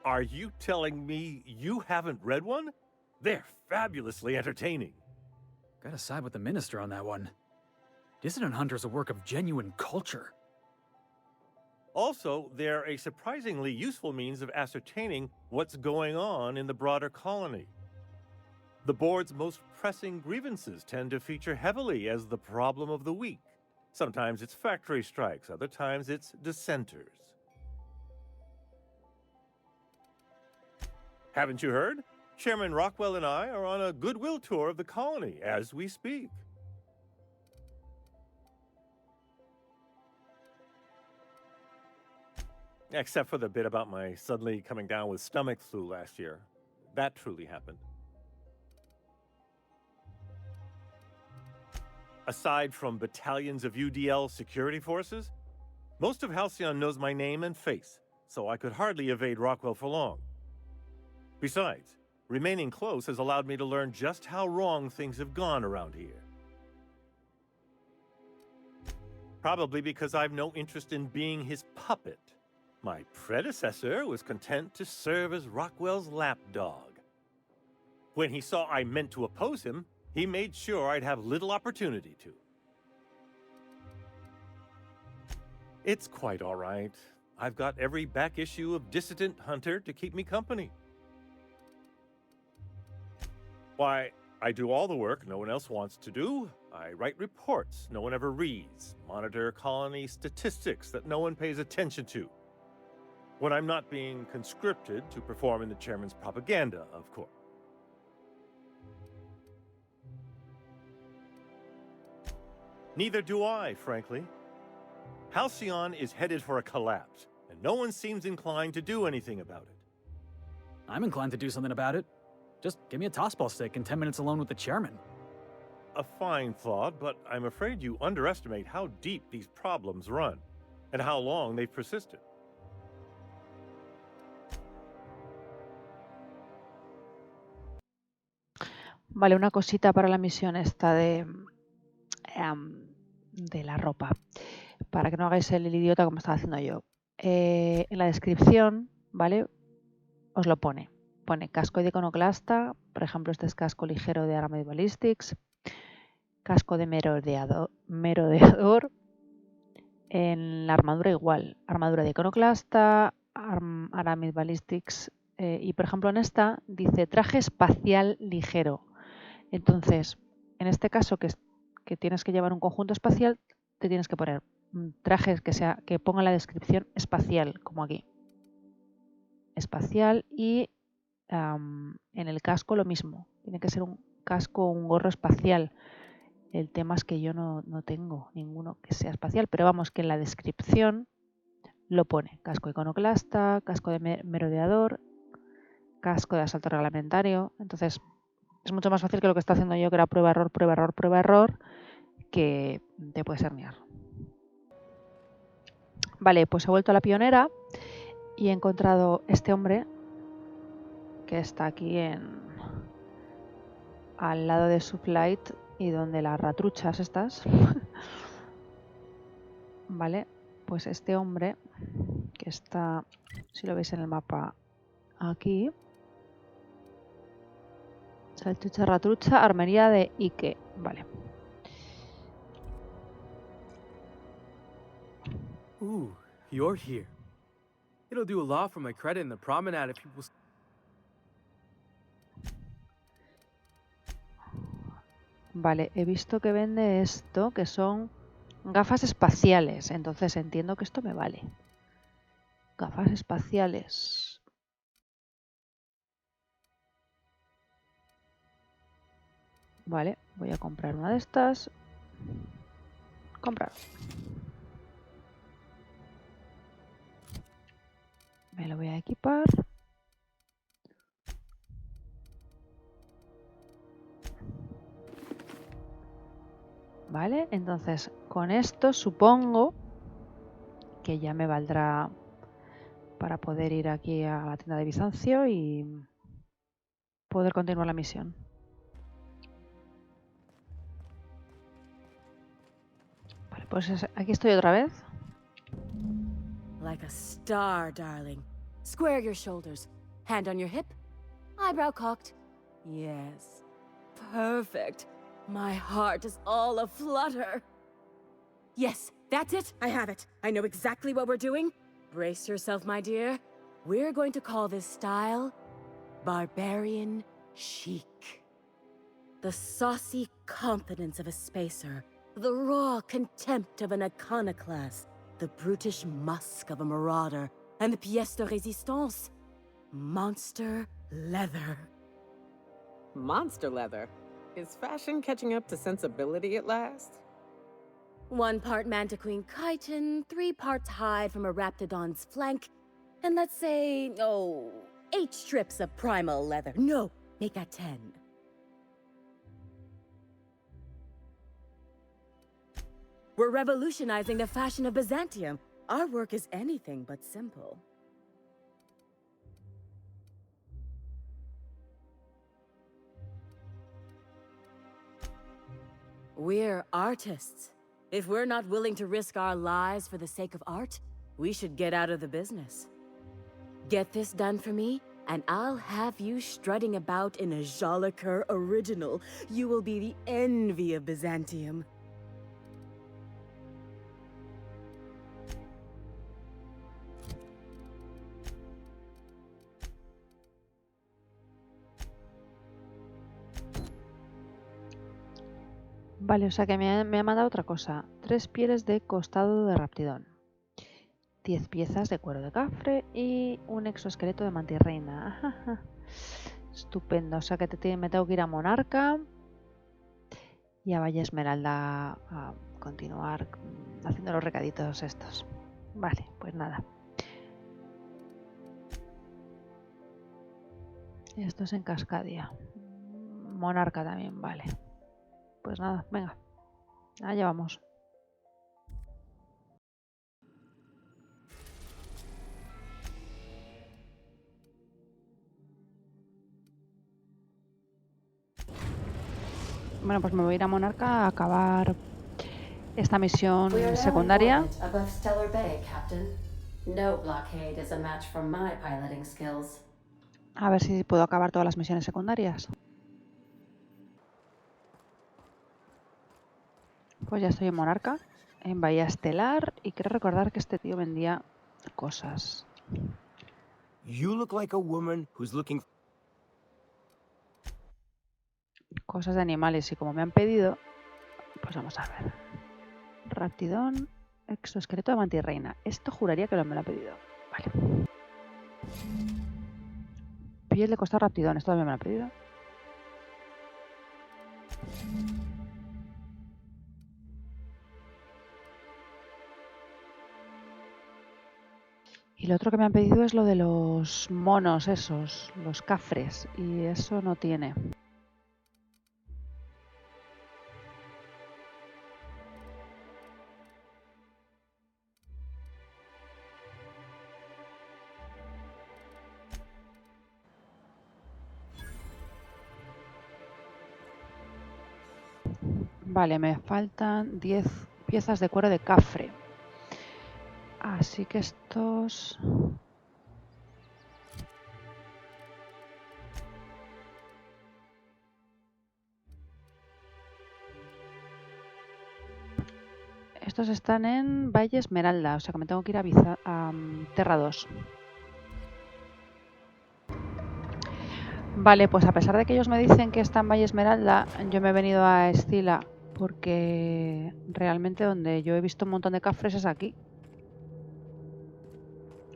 Are you telling me you haven't read one? They're fabulously entertaining. Gotta side with the Minister on that one. Dissident Hunter's a work of genuine culture. Also, they're a surprisingly useful means of ascertaining what's going on in the broader colony. The board's most pressing grievances tend to feature heavily as the problem of the week. Sometimes it's factory strikes, other times it's dissenters. Haven't you heard? Chairman Rockwell and I are on a goodwill tour of the colony as we speak. Except for the bit about my suddenly coming down with stomach flu last year. That truly happened. Aside from battalions of UDL security forces, most of Halcyon knows my name and face, so I could hardly evade Rockwell for long. Besides, remaining close has allowed me to learn just how wrong things have gone around here. Probably because I've no interest in being his puppet. My predecessor was content to serve as Rockwell's lapdog. When he saw I meant to oppose him, he made sure I'd have little opportunity to. It's quite all right. I've got every back issue of Dissident Hunter to keep me company. Why, I do all the work no one else wants to do. I write reports no one ever reads, monitor colony statistics that no one pays attention to. When I'm not being conscripted to perform in the chairman's propaganda, of course. Neither do I, frankly. Halcyon is headed for a collapse, and no one seems inclined to do anything about it. I'm inclined to do something about it. Just give me a tossball stick and 10 minutes alone with the chairman. A fine thought, but I'm afraid you underestimate how deep these problems run, and how long they've persisted. Vale, una cosita para la misión esta de la ropa, para que no hagáis el idiota como estaba haciendo yo. En la descripción, ¿vale? Os lo pone. Pone casco de iconoclasta, por ejemplo, este es casco ligero de Armored Ballistics, casco de merodeador, en la armadura igual, armadura de iconoclasta, Armored Ballistics, y por ejemplo en esta dice traje espacial ligero. Entonces, en este caso que tienes que llevar un conjunto espacial, te tienes que poner trajes que ponga la descripción espacial, como aquí. Espacial y en el casco lo mismo. Tiene que ser un casco o un gorro espacial. El tema es que yo no tengo ninguno que sea espacial, pero vamos, que en la descripción lo pone. Casco iconoclasta, casco de merodeador, casco de asalto reglamentario. Entonces, es mucho más fácil que lo que está haciendo yo, que era prueba, error, prueba, error, prueba, error, que te puedes herniar. Vale, pues he vuelto a la pionera y he encontrado este hombre que está aquí al lado de su flight y donde las ratruchas estas. Vale, pues este hombre que está, si lo veis en el mapa, aquí. Salchicha, ratrucha, armería de Ike. Vale. Ooh, you're here. It'll do a lot for my credit in the promenade if people... Vale, he visto que vende esto, que son gafas espaciales. Entonces entiendo que esto me vale. Gafas espaciales. Vale, voy a comprar una de estas. Comprar. Me lo voy a equipar. Vale, entonces con esto supongo que ya me valdrá para poder ir aquí a la tienda de Bizancio y poder continuar la misión. Vale, pues aquí estoy otra vez. Like a star, darling. Square your shoulders. Hand on your hip. Eyebrow cocked. Yes. Perfect. My heart is all aflutter. Yes, that's it. I have it. I know exactly what we're doing. Brace yourself, my dear. We're going to call this style Barbarian Chic. The saucy confidence of a spacer, the raw contempt of an iconoclast, the brutish musk of a marauder, and the pièce de résistance, monster leather. Monster leather? Is fashion catching up to sensibility at last? 1 part Mantiqueen chitin, 3 parts hide from a raptidon's flank, and let's say, 8 strips of primal leather. No, make that 10. We're revolutionizing the fashion of Byzantium. Our work is anything but simple. We're artists. If we're not willing to risk our lives for the sake of art, we should get out of the business. Get this done for me, and I'll have you strutting about in a Jolicoeur original. You will be the envy of Byzantium. Vale, o sea que me ha mandado otra cosa. 3 pieles de costado de raptidón. 10 piezas de cuero de cafre y un exoesqueleto de mantirreina. Ajaja. Estupendo. O sea que me tengo que ir a Monarca y a Valle Esmeralda a continuar haciendo los recaditos estos. Vale, pues nada. Esto es en Cascadia. Monarca también, vale. Pues nada, venga. Allá vamos. Bueno, pues me voy a ir a Monarca a acabar esta misión We are now secundaria. in orbit above Stellar Bay, Captain. No blockade is a match for my piloting skills. A ver si puedo acabar todas las misiones secundarias. Pues ya estoy en Monarca, en Bahía Estelar, y quiero recordar que este tío vendía cosas. You look like a woman who's looking. Cosas de animales, y como me han pedido, pues vamos a ver. Raptidón, exoesqueleto de mantirreina. Esto juraría que me lo ha pedido. Vale. Piel de costado raptidón, esto también me lo ha pedido. Y lo otro que me han pedido es lo de los monos esos, los cafres, y eso no tiene. Vale, me faltan 10 piezas de cuero de cafre. Así que estos... Estos están en Valle Esmeralda, o sea que me tengo que ir a Terra 2. Vale, pues a pesar de que ellos me dicen que está en Valle Esmeralda, yo me he venido a Escila porque realmente donde yo he visto un montón de cafres es aquí.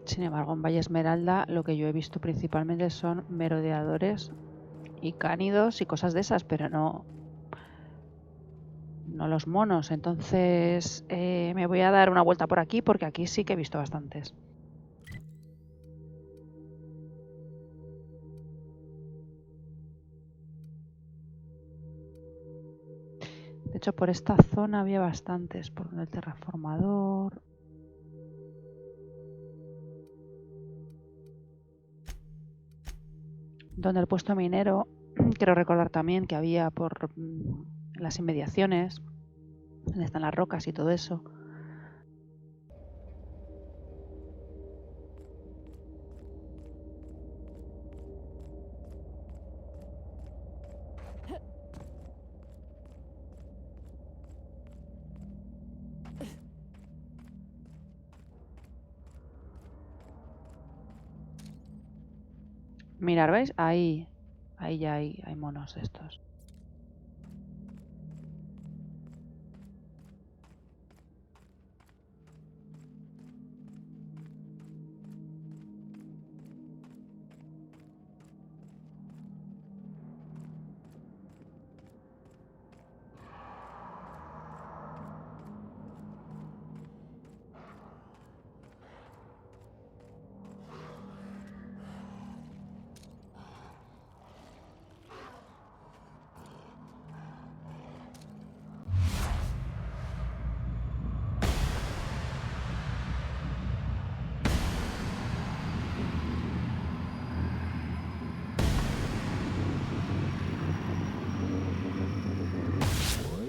Sin embargo, en Valle Esmeralda lo que yo he visto principalmente son merodeadores y cánidos y cosas de esas, pero no los monos. Entonces me voy a dar una vuelta por aquí porque aquí sí que he visto bastantes. De hecho, por esta zona había bastantes, por el terraformador. Donde el puesto minero, quiero recordar también que había por las inmediaciones, donde están las rocas y todo eso. Mirar, ¿veis? Ahí ya hay monos de estos.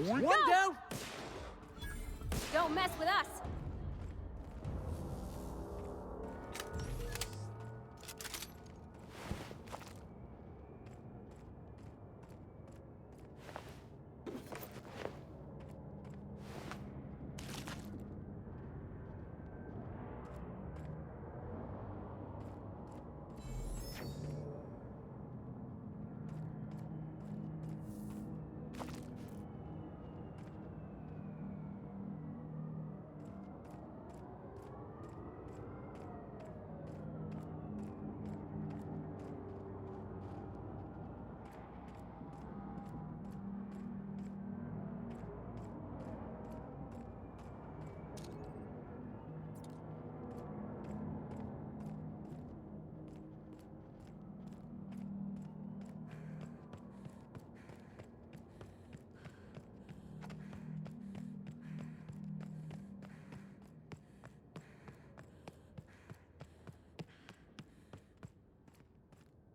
One down! Don't mess with us!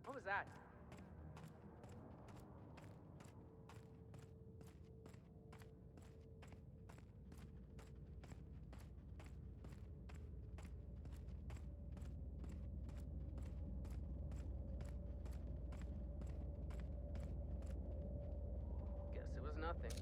What was that? Guess it was nothing.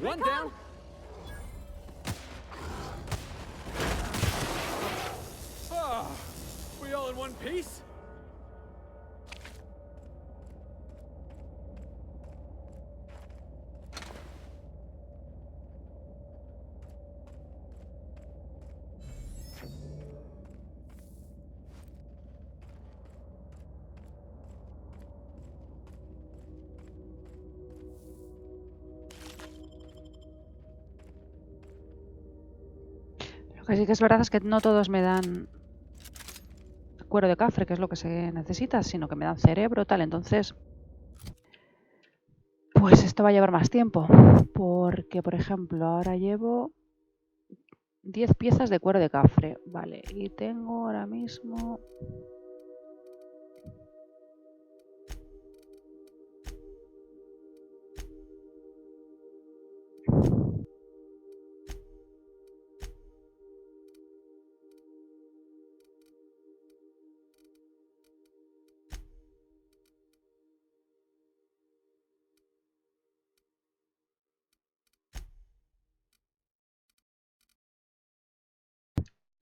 One down! Ah, we all in one piece? Lo que sí que es verdad es que no todos me dan cuero de cafre, que es lo que se necesita, sino que me dan cerebro, tal. Entonces, pues esto va a llevar más tiempo. Porque, por ejemplo, ahora llevo 10 piezas de cuero de cafre. Vale, y tengo ahora mismo...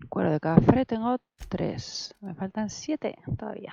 Cuero de cafre tengo 3. Me faltan 7 todavía.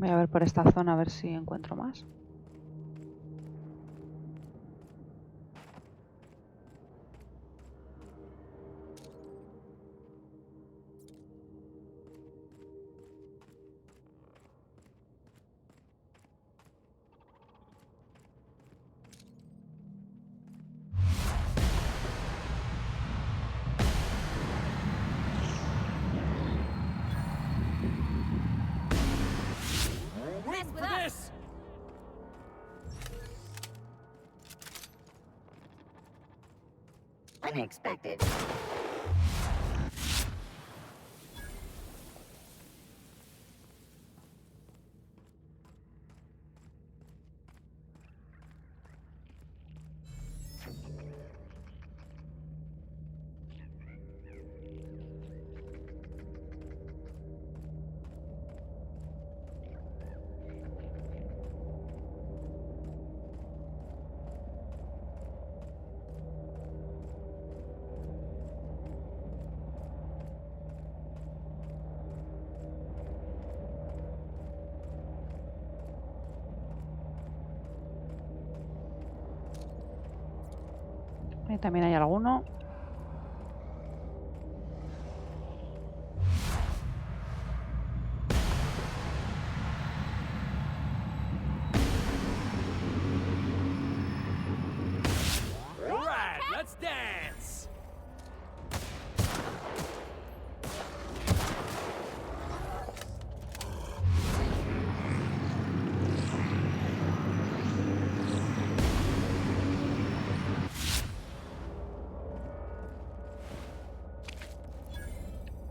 Voy a ver por esta zona a ver si encuentro más. Unexpected. Ahí también hay alguno. Alright, let's dance!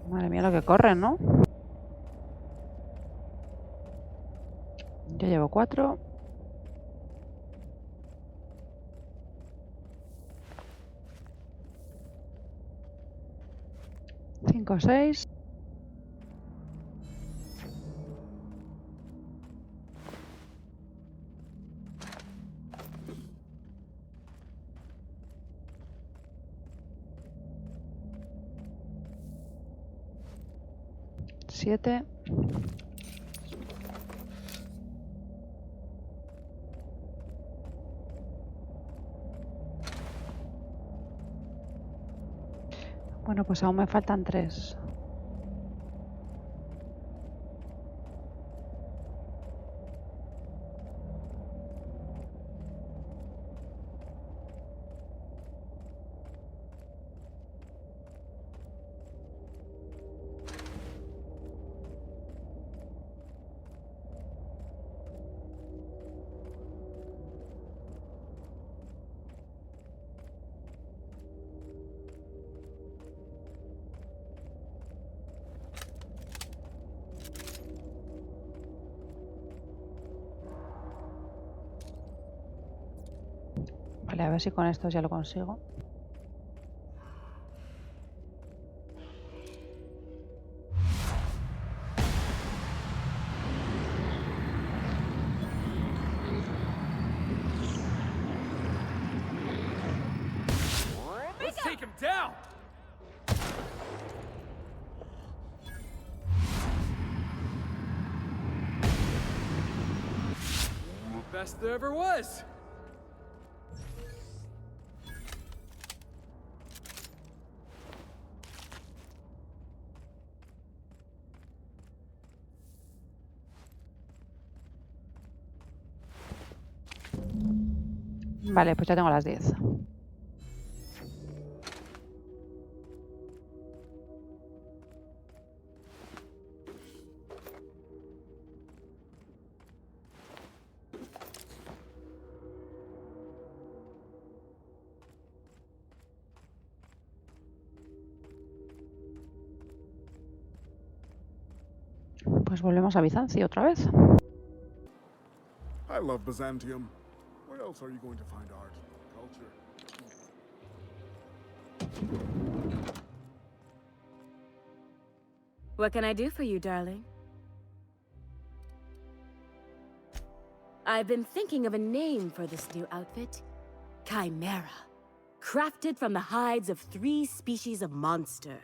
Madre mía lo que corren, ¿no? Yo llevo 4. Cinco, 6. Siete. Bueno, pues aún me faltan 3. Vale, a ver si con estos ya lo consigo. Let's take him down! Best there ever was! Vale, pues ya tengo las 10. Pues volvemos a Bizancio otra vez. I love Byzantium. Where else are you going to find art, culture? What can I do for you, darling? I've been thinking of a name for this new outfit. Chimera. Crafted from the hides of 3 species of monster.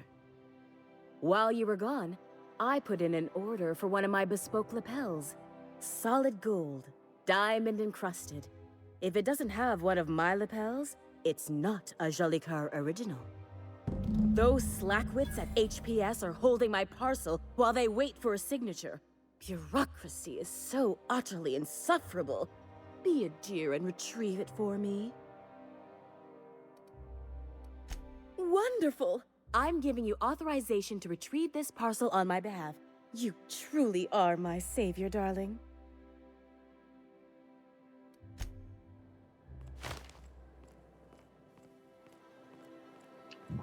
While you were gone, I put in an order for one of my bespoke lapels. Solid gold, diamond encrusted. If it doesn't have one of my lapels, it's not a Jolicoeur original. Those slackwits at HPS are holding my parcel while they wait for a signature. Bureaucracy is so utterly insufferable. Be a dear and retrieve it for me. Wonderful! I'm giving you authorization to retrieve this parcel on my behalf. You truly are my savior, darling.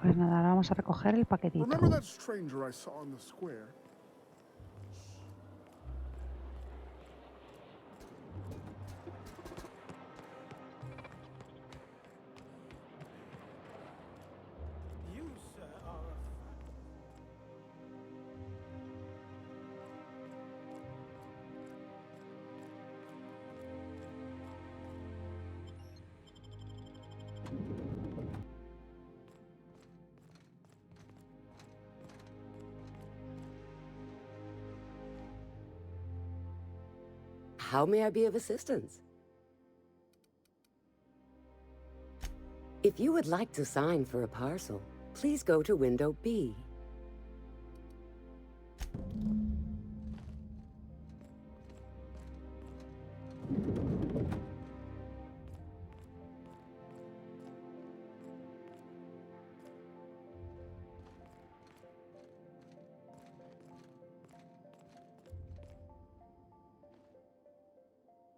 Pues nada, ahora vamos a recoger el paquetito. Remember that stranger I saw in the square? You, sir, are a... How may I be of assistance? If you would like to sign for a parcel, please go to window B.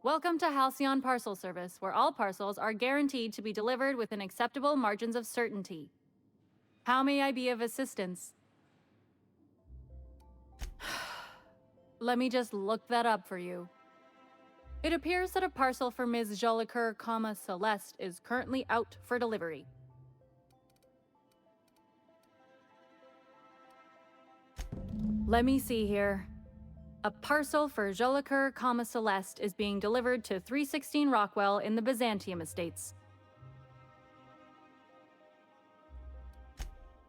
Welcome to Halcyon Parcel Service, where all parcels are guaranteed to be delivered within acceptable margins of certainty. How may I be of assistance? Let me just look that up for you. It appears that a parcel for Ms. Jolicoeur, Celeste is currently out for delivery. Let me see here. A parcel for Jolicoeur, Celeste is being delivered to 316 Rockwell in the Byzantium Estates.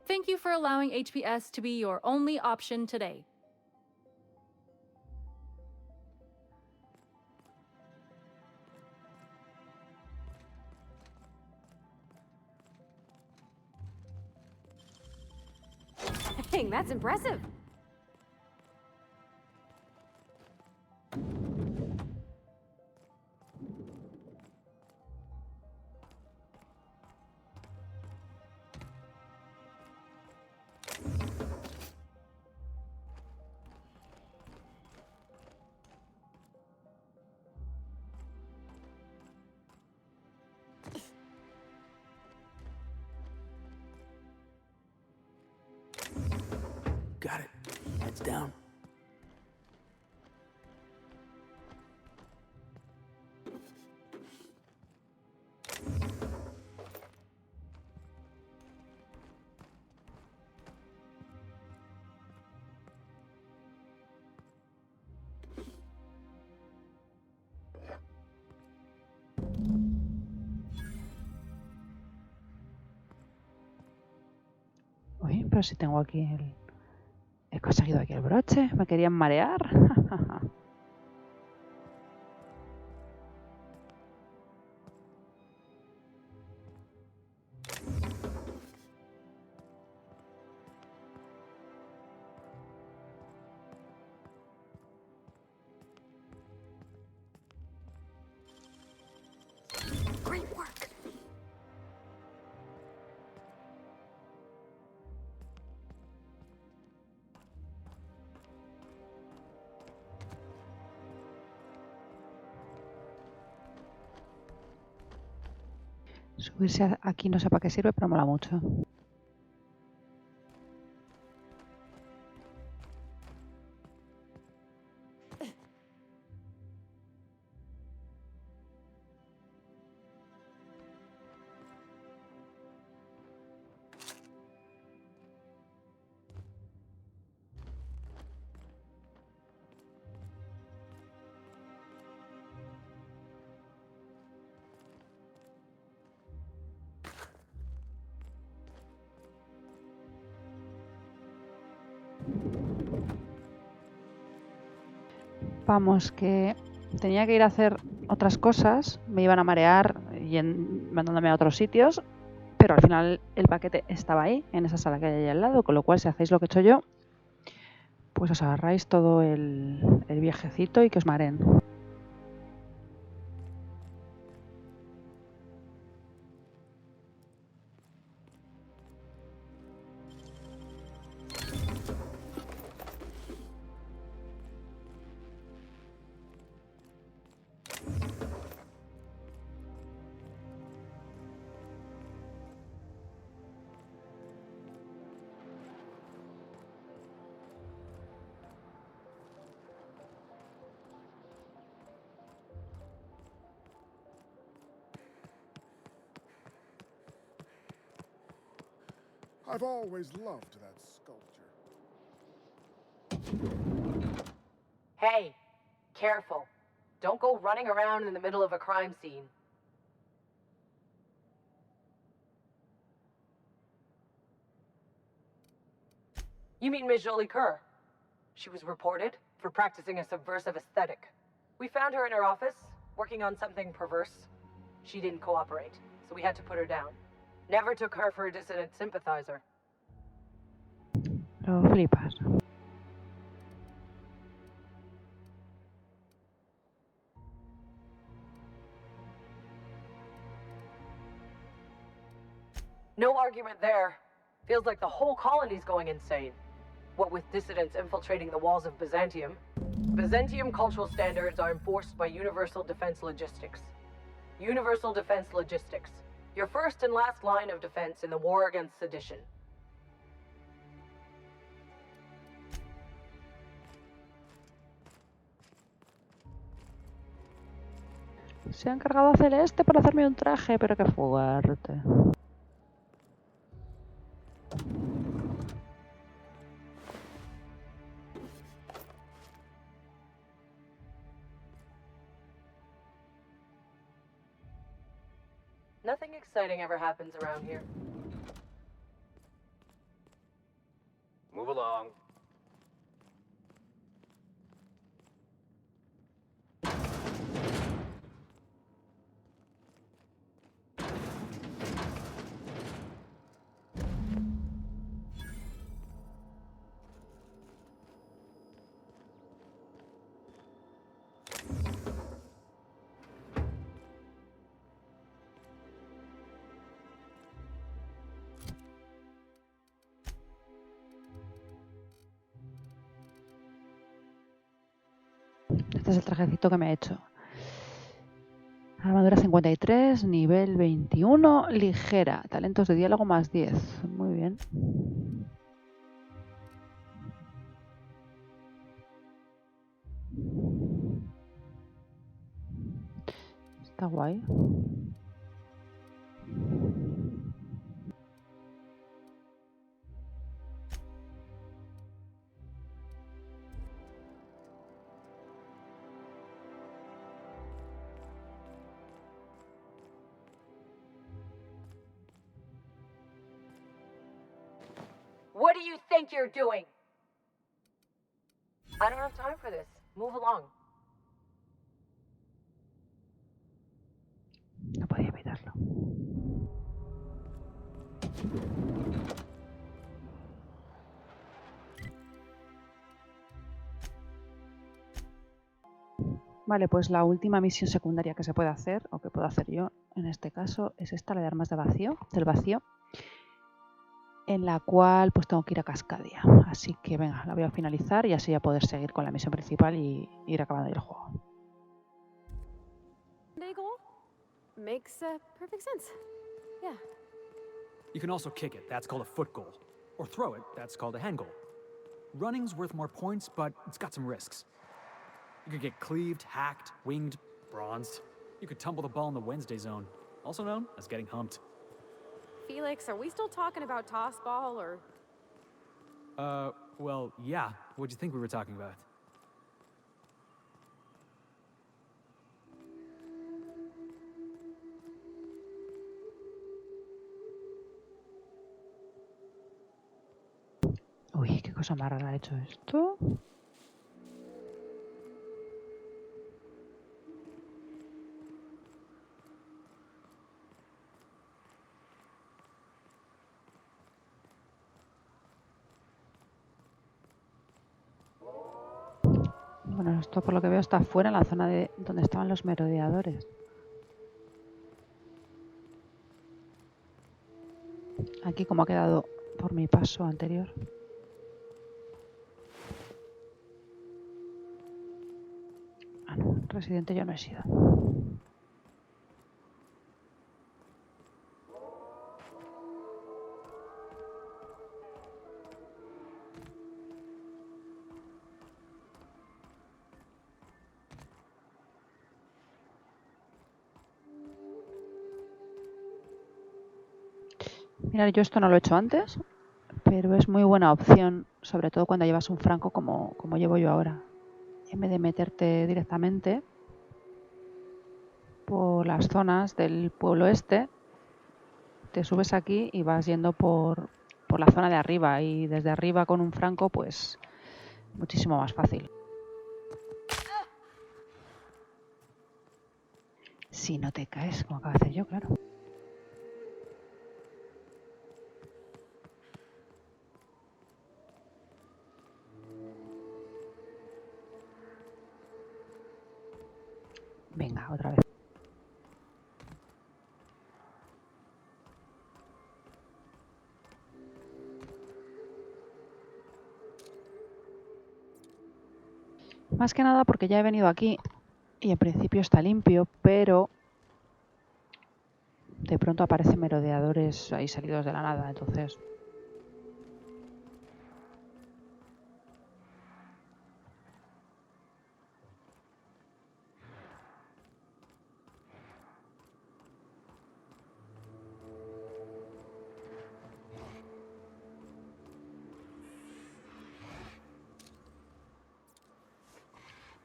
Thank you for allowing HPS to be your only option today. Dang, that's impressive. Got it. Heads down. Uy, pero si tengo aquí el... He conseguido aquí el broche. ¿Me querían marear? Great work. Subirse aquí no sé para qué sirve, pero mola mucho. Vamos, que tenía que ir a hacer otras cosas, me iban a marear y mandándome a otros sitios, pero al final el paquete estaba ahí, en esa sala que hay ahí al lado, con lo cual si hacéis lo que he hecho yo, pues os agarráis todo el viajecito y que os mareen. I've always loved that sculpture. Hey, careful. Don't go running around in the middle of a crime scene. You mean Miss Jolie Kerr? She was reported for practicing a subversive aesthetic. We found her in her office, working on something perverse. She didn't cooperate, so we had to put her down. Never took her for a dissident sympathizer. Lo flipas. No argument there. Feels like the whole colony's going insane. What with dissidents infiltrating the walls of Byzantium, Byzantium cultural standards are enforced by Universal Defense Logistics. Universal Defense Logistics. Your first and last line of defense in the war against sedition. Se han cargado a Celeste por hacerme un traje, pero qué fuerte. Nothing exciting ever happens around here. Move along. Este es el trajecito que me he hecho. Armadura 53, nivel 21, ligera. Talentos de diálogo más 10. Muy bien. Está guay. What do you think you're doing? I don't have time for this. Move along. No podía evitarlo. Vale, pues la última misión secundaria que se puede hacer, o que puedo hacer yo en este caso, es esta, la de armas del vacío, en la cual pues tengo que ir a Cascadia. Así que venga, la voy a finalizar y así ya poder seguir con la misión principal y ir acabando el juego. Makes perfect sense. Yeah. You can also kick it, that's called a foot goal. Or throw it, that's called a hand goal. Running's worth more points, but it's got some risks. You could get cleaved, hacked, winged, bronzed. You could tumble the ball in the Wednesday zone, also known as getting humped. Felix, are we still talking about toss ball or? Well, yeah. What'd you think we were talking about? Uy, qué cosa más rara ha hecho esto. Bueno, esto por lo que veo está fuera, en la zona de donde estaban los merodeadores. Aquí como ha quedado por mi paso anterior. Ah, no, residente yo no he sido. Mira, yo esto no lo he hecho antes, pero es muy buena opción, sobre todo cuando llevas un franco como llevo yo ahora. En vez de meterte directamente por las zonas del pueblo este, te subes aquí y vas yendo por la zona de arriba, y desde arriba con un franco pues muchísimo más fácil. Si no te caes, como acabo de hacer yo, claro. Venga, otra vez. Más que nada porque ya he venido aquí y en principio está limpio, pero de pronto aparecen merodeadores ahí salidos de la nada, entonces...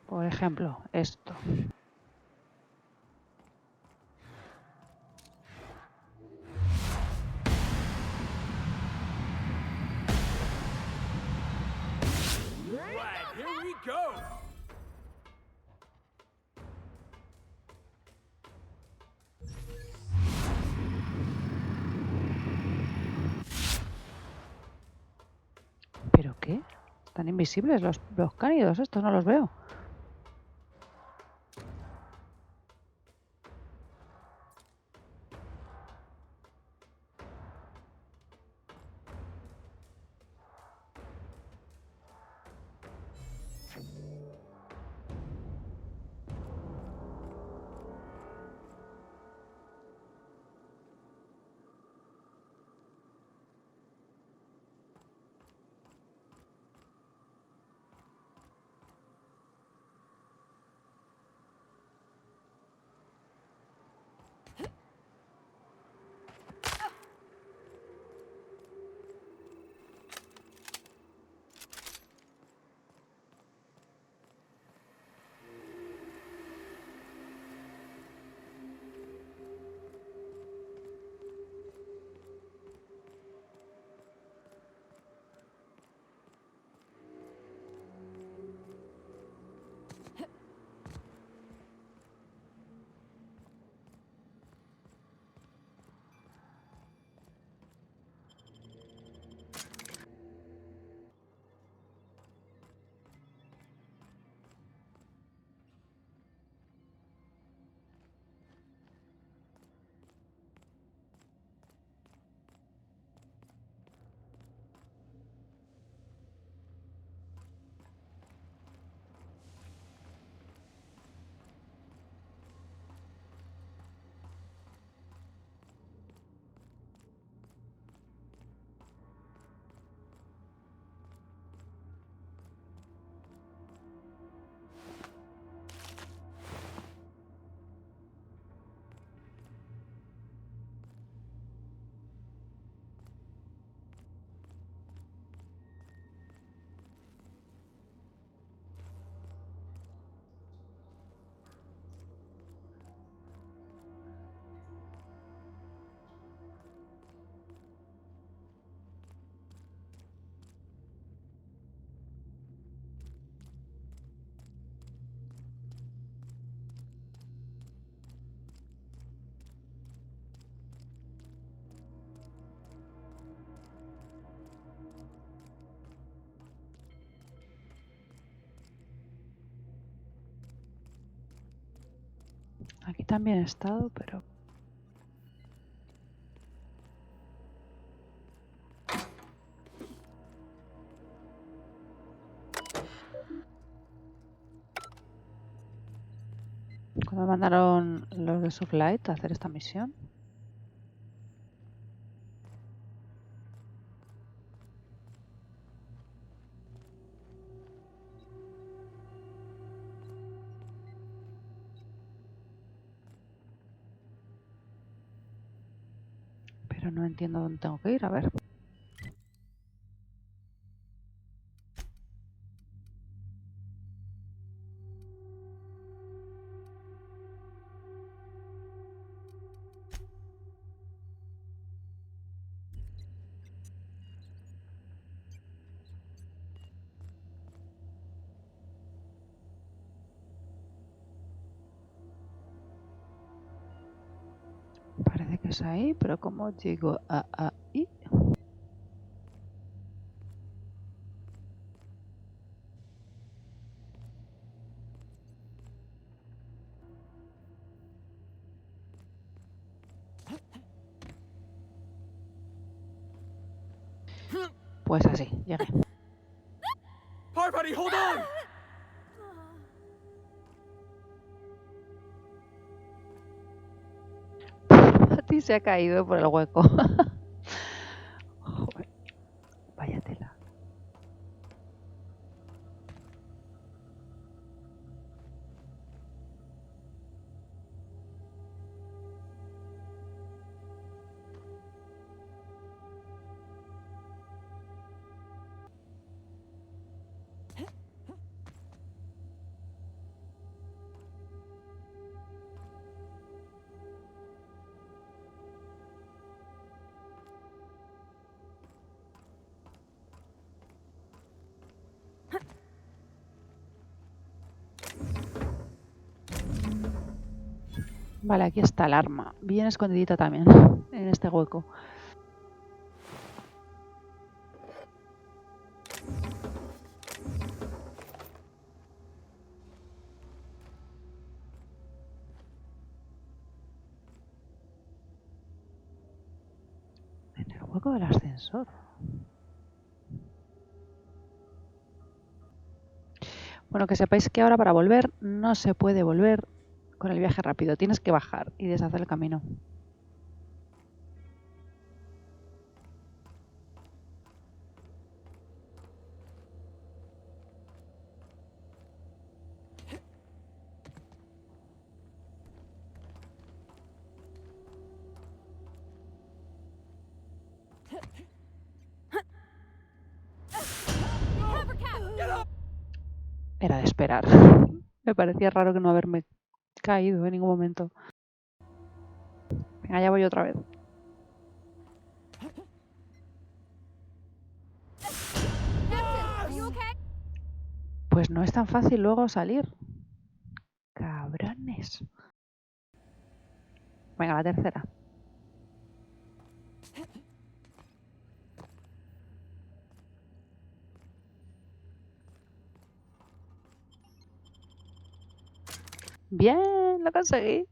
Por ejemplo, esto. Right, here we go. ¿Pero qué? Están invisibles los cánidos, estos no los veo. Aquí también he estado, pero... Cuando me mandaron los de Sublight a hacer esta misión. Pero no entiendo dónde tengo que ir, a ver. Parece que es ahí, pero ¿cómo llego a ahí? Pues así, llegué. Parvati, hold on! Parvati se ha caído por el hueco. Joder, vaya tela. Vale, aquí está el arma. Bien escondidita también, en este hueco. En el hueco del ascensor. Bueno, que sepáis que ahora para volver no se puede volver con el viaje rápido. Tienes que bajar y deshacer el camino. Era de esperar. Me parecía raro que no haberme caído en ningún momento. Venga, ya voy otra vez. Pues no es tan fácil luego salir. Cabrones. Venga, la tercera. Bien, lo conseguí.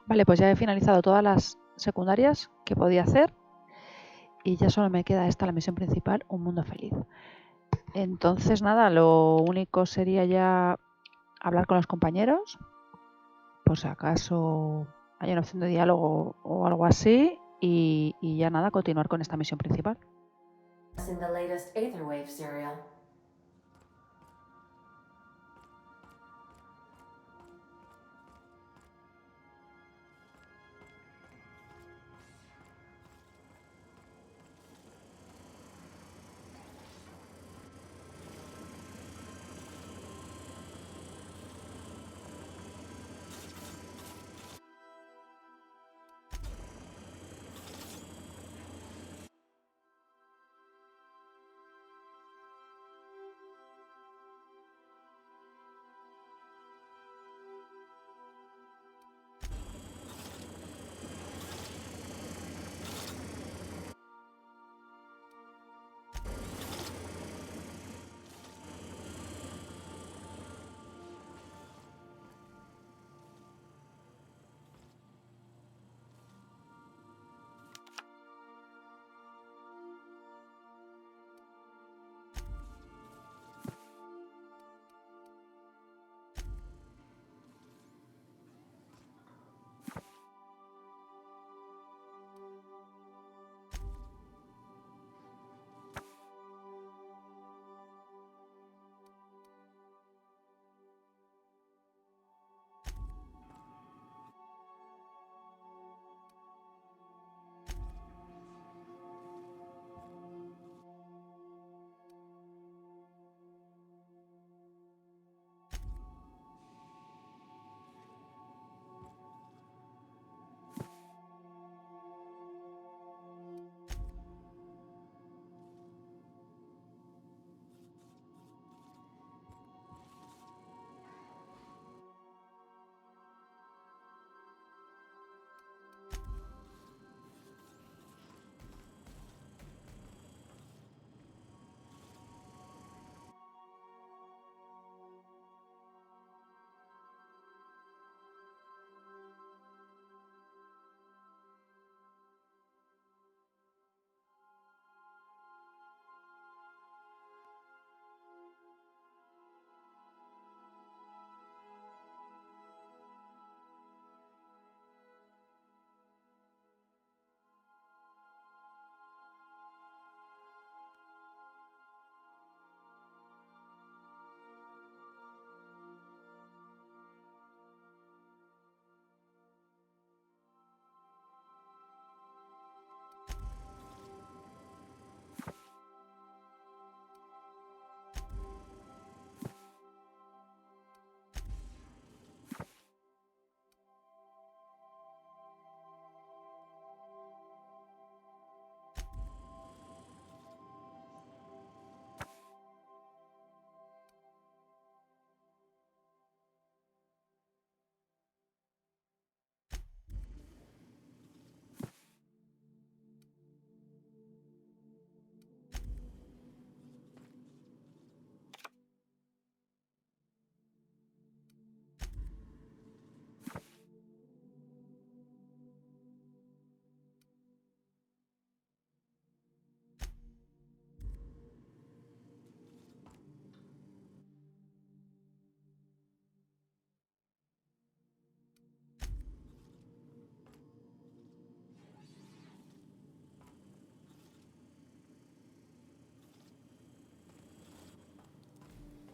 Vale, pues ya he finalizado todas las secundarias que podía hacer. Y ya solo me queda esta, la misión principal, un mundo feliz. Entonces, nada, lo único sería ya hablar con los compañeros. Por si acaso hay una opción de diálogo o algo así. Y ya nada, continuar con esta misión principal. In the latest Aetherwave serial.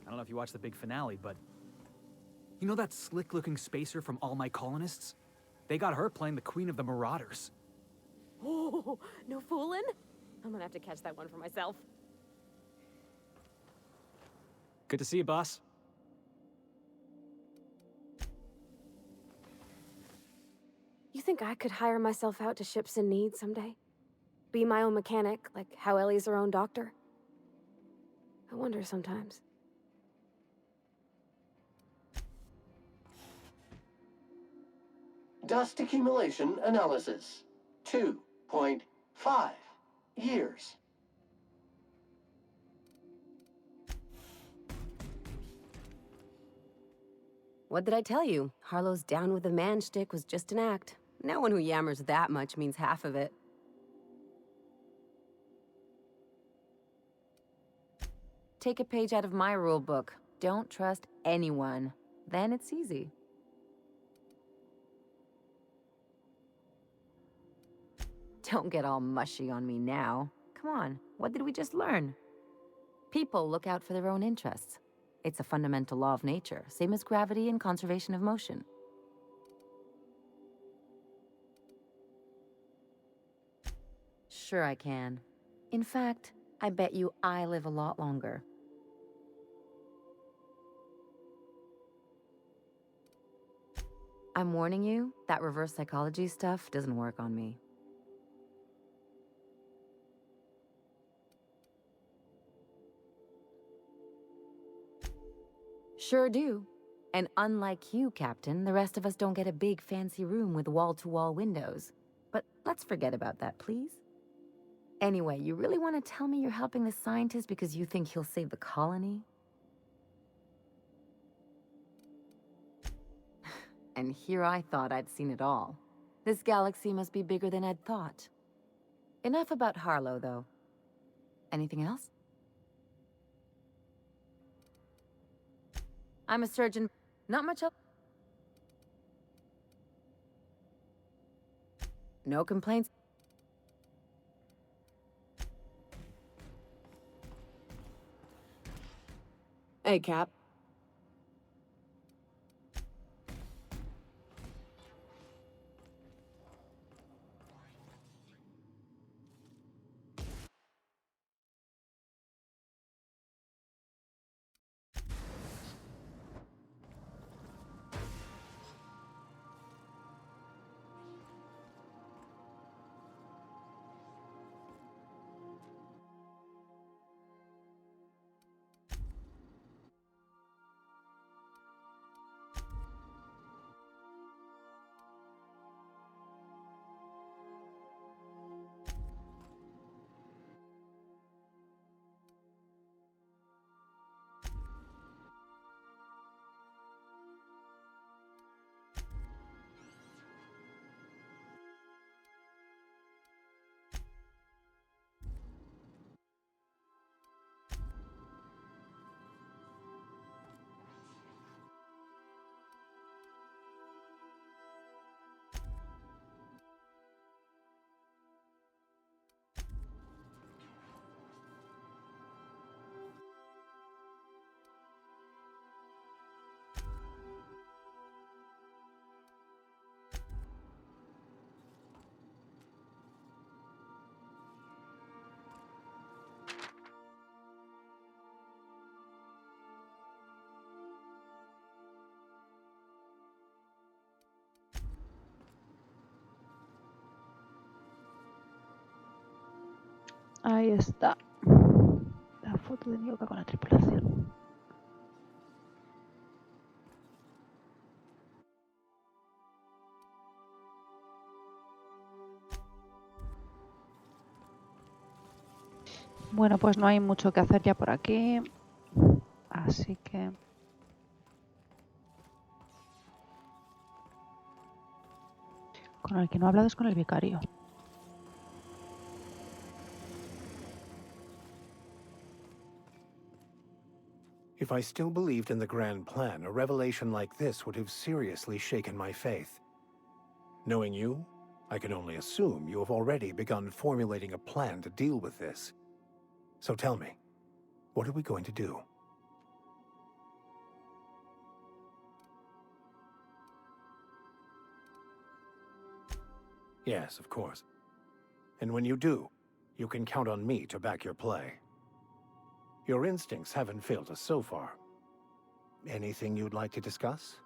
I don't know if you watched the big finale, but... You know that slick-looking spacer from All My Colonists? They got her playing the Queen of the Marauders. Oh, no fooling? I'm gonna have to catch that one for myself. Good to see you, boss. You think I could hire myself out to ships in need someday? Be my own mechanic, like how Ellie's her own doctor? I wonder sometimes. Dust accumulation analysis. 2.5 years. What did I tell you? Harlow's down with the man shtick was just an act. No one who yammers that much means half of it. Take a page out of my rule book. Don't trust anyone. Then it's easy. Don't get all mushy on me now. Come on, what did we just learn? People look out for their own interests. It's a fundamental law of nature, same as gravity and conservation of motion. Sure I can. In fact, I bet you I live a lot longer. I'm warning you, that reverse psychology stuff doesn't work on me. Sure do. And unlike you, Captain, the rest of us don't get a big fancy room with wall-to-wall windows. But let's forget about that, please. Anyway, you really want to tell me you're helping the scientist because you think he'll save the colony? And here I thought I'd seen it all. This galaxy must be bigger than I'd thought. Enough about Harlow, though. Anything else? I'm a surgeon. Not much else. No complaints. Hey, Cap. Ahí está. La foto de Nioka con la tripulación. Bueno, pues no hay mucho que hacer ya por aquí. Así que... Con el que no he hablado es con el vicario. If I still believed in the grand plan, a revelation like this would have seriously shaken my faith. Knowing you, I can only assume you have already begun formulating a plan to deal with this. So tell me, what are we going to do? Yes, of course. And when you do, you can count on me to back your play. Your instincts haven't failed us so far. Anything you'd like to discuss?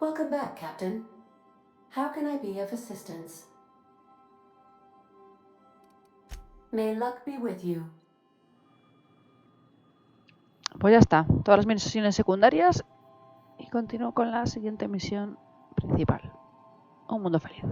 Welcome back, Captain. How can I be of assistance? May luck be with you. Pues ya está, todas las misiones secundarias y continúo con la siguiente misión principal. Un mundo feliz.